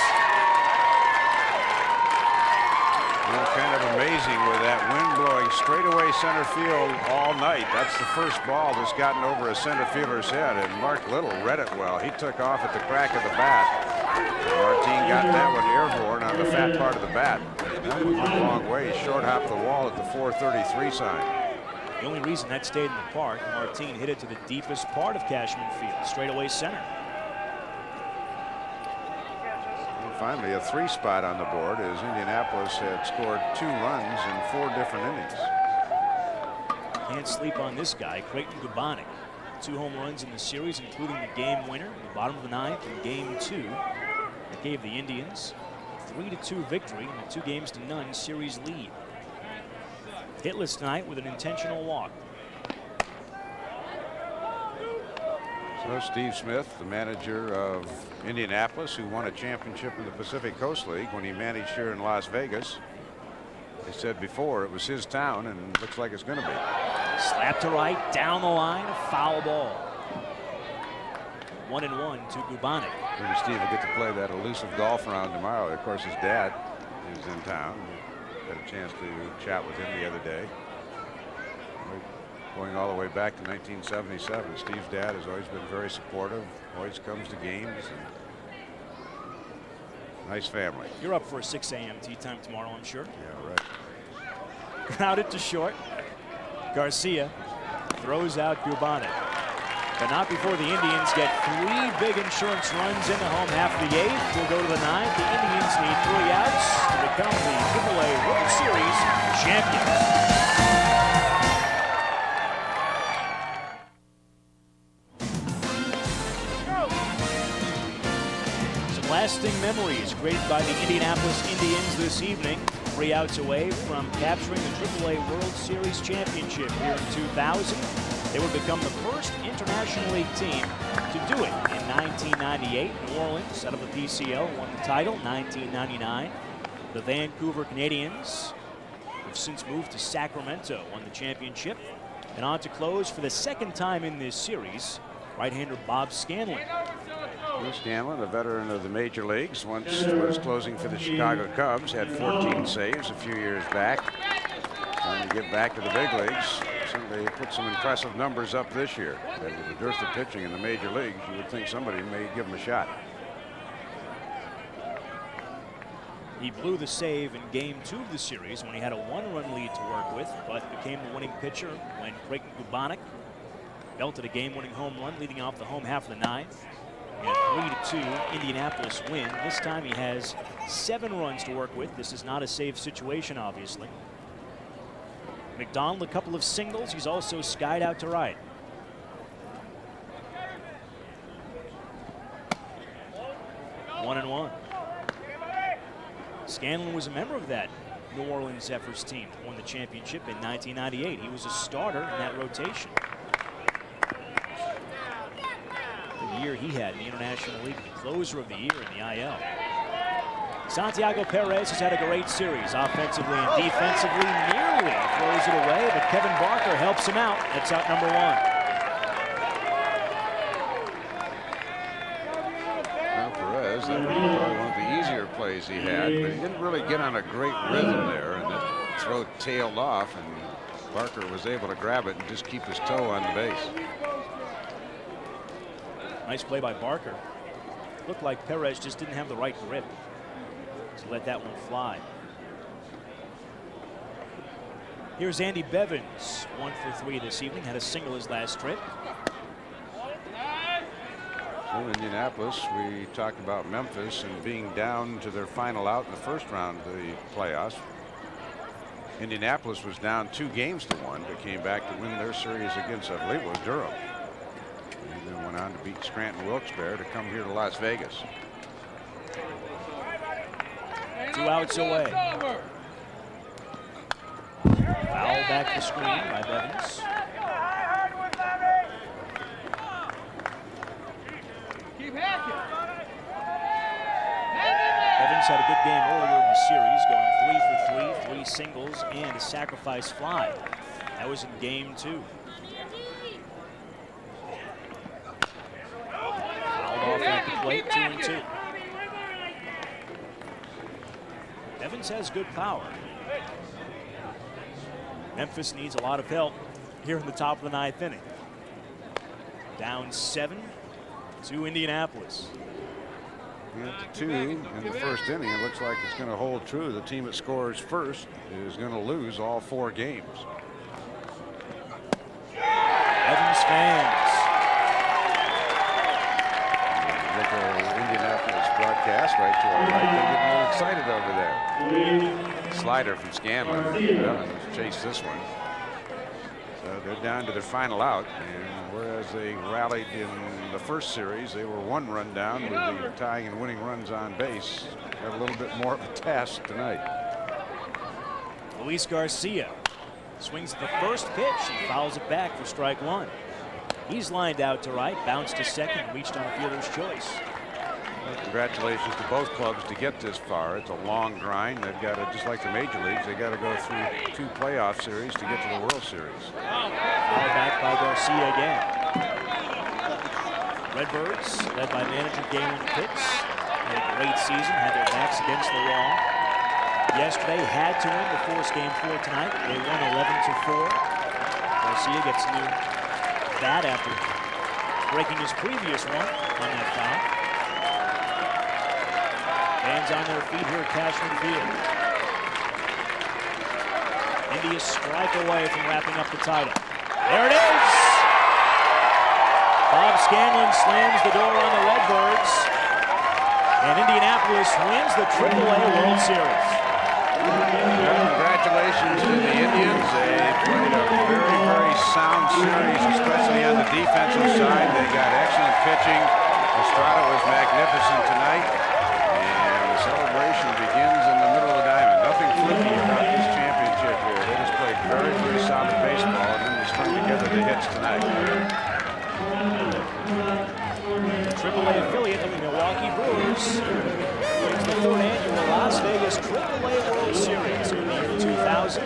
Well, kind of amazing with that wind blowing straightaway center field all night. That's the first ball that's gotten over a center fielder's head, and Mark Little read it well. He took off at the crack of the bat. Martin got that one airborne on the fat part of the bat. That one went a long way. He short hopped the wall at the 433 sign. The only reason that stayed in the park, Martin hit it to the deepest part of Cashman Field, straightaway center. And finally, a 3 spot on the board as Indianapolis had scored 2 runs in 4 different innings. Can't sleep on this guy, Creighton Gubonic. 2 home runs in the series, including the game winner in the bottom of the 9th in Game 2. That gave the Indians a 3-2 victory and a 2-0 series lead. Hitless tonight with an intentional walk. So Steve Smith, the manager of Indianapolis, who won a championship in the Pacific Coast League when he managed here in Las Vegas. They said before it was his town, and it looks like it's going to be. Slap to right, down the line, a foul ball. 1-1 to Gubonic. Maybe Steve will get to play that elusive golf round tomorrow. Of course, his dad is in town. Had a chance to chat with him the other day. Going all the way back to 1977. Steve's dad has always been very supportive, always comes to games. And nice family. You're up for a 6 a.m. tee time tomorrow, I'm sure. Yeah, right. Grounded to short. Garcia throws out Gubonic. But not before the Indians get 3 big insurance runs in the home half of the 8th. We'll go to the 9th. The Indians need 3 outs to become the AAA World Series champions. Some lasting memories created by the Indianapolis Indians this evening. 3 outs away from capturing the AAA World Series championship here in 2000. They would become the first International League team to do it in 1998. New Orleans, out of the PCL, won the title. 1999, the Vancouver Canadians have since moved to Sacramento, won the championship. And on to close for the second time in this series, right-hander Bob Scanlon. Bruce Scanlon, a veteran of the major leagues, once was closing for the Chicago Cubs, had 14 saves a few years back. Trying to get back to the big leagues. They put some impressive numbers up this year. And with the dearth of pitching in the major leagues, you would think somebody may give him a shot. He blew the save in Game 2 of the series when he had a 1-run lead to work with, but became the winning pitcher when Creighton Gubanek belted a game-winning home run leading off the home half of the ninth. In a 3-2 Indianapolis win. This time he has 7 runs to work with. This is not a save situation, obviously. McDonald, a couple of singles. He's also skied out to right. One and one. Scanlon was a member of that New Orleans Zephyrs team, won the championship in 1998. He was a starter in that rotation. The year he had in the International League, the closer of the year in the IL. Santiago Perez has had a great series, offensively and defensively. Nearly throws it away, but Kevin Barker helps him out. That's out number 1. Well, Perez, that was probably one of the easier plays he had, but he didn't really get on a great rhythm there, and that throw tailed off, and Barker was able to grab it and just keep his toe on the base. Nice play by Barker. Looked like Perez just didn't have the right grip to let that one fly. Here's Andy Bevins, 1 for 3 this evening, had a single his last trip. So Indianapolis, we talked about Memphis and being down to their final out in the first round of the playoffs. Indianapolis was down 2 games to 1, but came back to win their series against, I believe it was Durham. And then went on to beat Scranton Wilkes-Barre to come here to Las Vegas. 2 outs away. Foul back the screen by Bevins. Bevins had a good game earlier in the series, going 3 for 3, 3 singles, and a sacrifice fly. That was in Game 2. Fouled off at the plate, 2 and 2. Evans has good power. Memphis needs a lot of help here in the top of the 9th inning. Down 7 to Indianapolis. 2 in the first inning. It looks like it's going to hold true. The team that scores first is going to lose all 4 games. Evans fans. Look at Indianapolis broadcast right to our right. They're getting a little excited over there. Slider from Scanlon. Evans chased this one. So they're down to their final out. And whereas they rallied in the first series, they were 1 run down with the tying and winning runs on base. Got a little bit more of a task tonight. Luis Garcia swings at the first pitch and fouls it back for strike 1. He's lined out to right, bounced to second, reached on fielder's choice. Well, congratulations to both clubs to get this far. It's a long grind. They've got to, just like the major leagues, they got to go through 2 playoff series to get to the World Series. Foul back by Garcia again. Redbirds, led by manager Galen Pitts, had a great season, had their backs against the wall. Yesterday had to win to force Game 4 tonight. They won 11-4. Garcia gets a new bat after breaking his previous one on that foul. Fans on their feet here at Cashman Field. Indy a strike away from wrapping up the title. There it is! Bob Scanlon slams the door on the Redbirds, and Indianapolis wins the AAA World Series. Well, congratulations to the Indians. They played a very, very sound series, especially on the defensive side. They got excellent pitching. Estrada was magnificent tonight. And the celebration begins in the middle of the diamond. Nothing fluky about this championship here. They just played very, very solid baseball, and then they strung together the hits tonight. Las Vegas AAA World Series in the year 2000.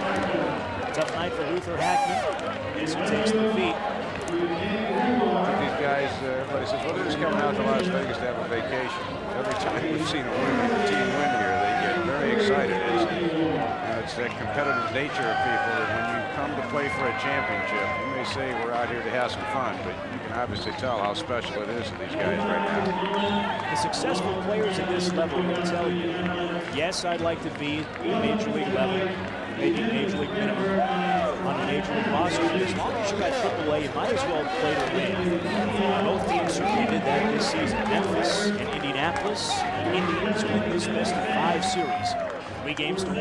Tough night for Luther Hackman as he takes the feet. These guys, everybody says, well, they're just coming out to Las Vegas to have a vacation. Every time we've seen a team win here, they get very excited. It's that competitive nature of people that when you come to play for a championship, you may say we're out here to have some fun, but you can obviously tell how special it is to these guys right now. The successful players at this level will tell you, yes, I'd like to be at major league level, maybe major league minimum on a major league roster. As long as you're at AAA, you might as well play to win. Both teams certainly did that this season. Memphis and Indianapolis Indians win this best of 5 series, 3 games to 1.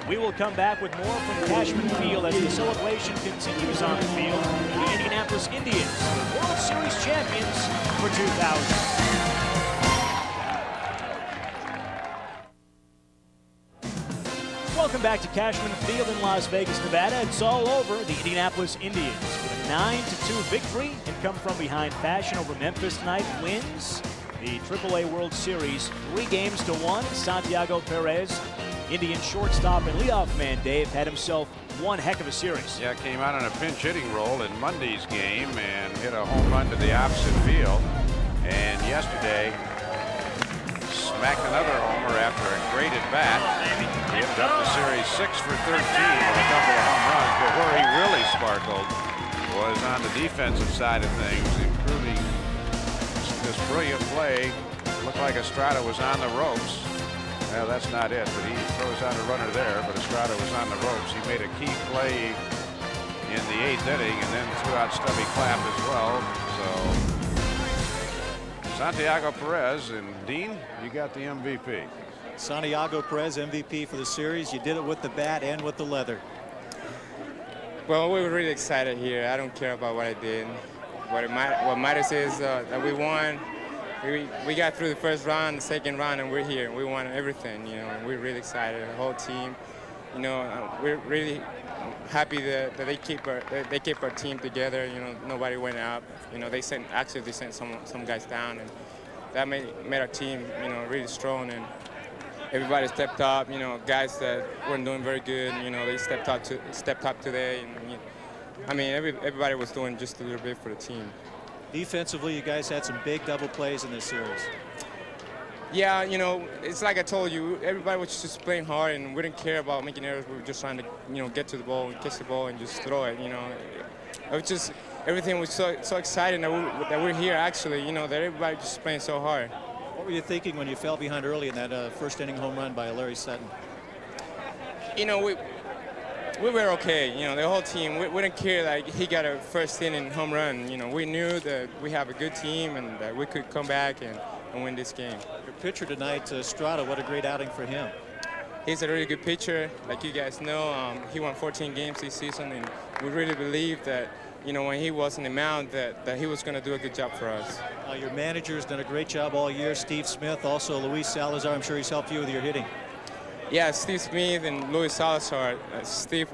We will come back with more from Cashman Field as the celebration continues on the field. The Indianapolis Indians, the World Series champions for 2000. Welcome back to Cashman Field in Las Vegas, Nevada. It's all over. The Indianapolis Indians with a 9-2 victory and come from behind fashion over Memphis tonight. Wins the AAA World Series 3 games to 1. Santiago Perez, Indian shortstop and leadoff man Dave, had himself one heck of a series. Yeah, came out on a pinch hitting role in Monday's game and hit a home run to the opposite field. And yesterday, smacked another homer after a great at bat. He ended up the series 6 for 13 with a couple of home runs. But where he really sparkled was on the defensive side of things, including this brilliant play. It looked like Estrada was on the ropes. Well, that's not it, but he throws out a runner there, but Estrada was on the ropes. He made a key play in the 8th inning and then threw out Stubby Clapp as well. So Santiago Perez, and Dean, you got the MVP. Santiago Perez, MVP for the series. You did it with the bat and with the leather. Well, we were really excited here. I don't care about what I did. What matters is that we won. We got through the first round, the second round, and we're here. We won everything, you know, and we're really excited. The whole team, you know, we're really happy that they keep our team together. You know, nobody went out. You know, they sent some guys down, and that made our team, you know, really strong. And everybody stepped up. You know, guys that weren't doing very good, you know, they stepped up today. And I mean, everybody was doing just a little bit for the team. Defensively, you guys had some big double plays in this series. Yeah, you know, it's like I told you, everybody was just playing hard, and we didn't care about making errors. We were just trying to, you know, get to the ball, catch the ball, and just throw it. You know, it was just everything was so exciting that we're here. Actually, you know, that everybody just playing so hard. What were you thinking when you fell behind early in that first inning home run by Larry Sutton? You know, we were okay. You know, the whole team, we didn't care that he got a first inning home run. You know, we knew that we have a good team and that we could come back and win this game. Your pitcher tonight, Estrada, what a great outing for him. He's a really good pitcher. Like you guys know, he won 14 games this season, and we really believe that, you know, when he was on the mound, that he was going to do a good job for us. Your manager's done a great job all year. Steve Smith, also Luis Salazar, I'm sure he's helped you with your hitting. Yeah, Steve Smith and Luis Salazar. Steve,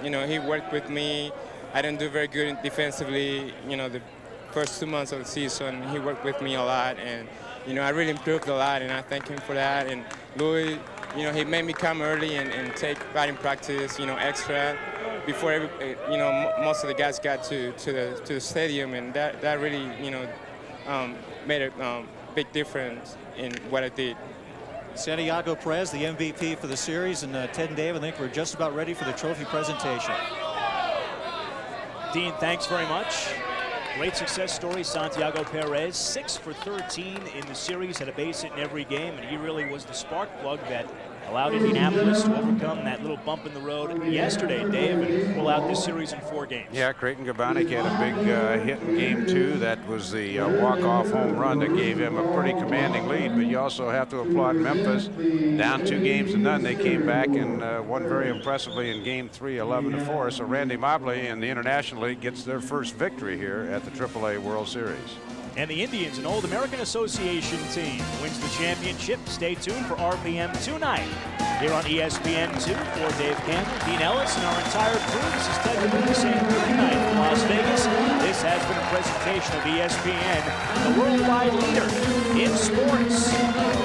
you know, he worked with me. I didn't do very good defensively, you know, the first 2 months of the season. He worked with me a lot, and, you know, I really improved a lot, and I thank him for that. And Luis, you know, he made me come early and take batting practice, you know, extra before you know, most of the guys got to the stadium, and that really, you know, made a big difference in what I did. Santiago Perez, the MVP for the series, and Ted and Dave, I think we're just about ready for the trophy presentation. Dean, thanks very much. Great success story, Santiago Perez, 6 for 13 in the series, had a base hit in every game, and he really was the spark plug that allowed Indianapolis to overcome that little bump in the road yesterday, Dave, and pull out this series in 4 games. Yeah, Creighton Gabonik had a big hit in game 2. That was the walk-off home run that gave him a pretty commanding lead. But you also have to applaud Memphis. Down 2 games to none, they came back and won very impressively in game 3, 11-4. So Randy Mobley in the International League gets their first victory here at the AAA World Series. And the Indians, an old American Association team, wins the championship. Stay tuned for RPM tonight here on ESPN2. For Dave Campbell, Dean Ellis, and our entire crew, this is Ted Gabonik saying good night from Las Vegas. This This has been a presentation of ESPN, the worldwide leader in sports.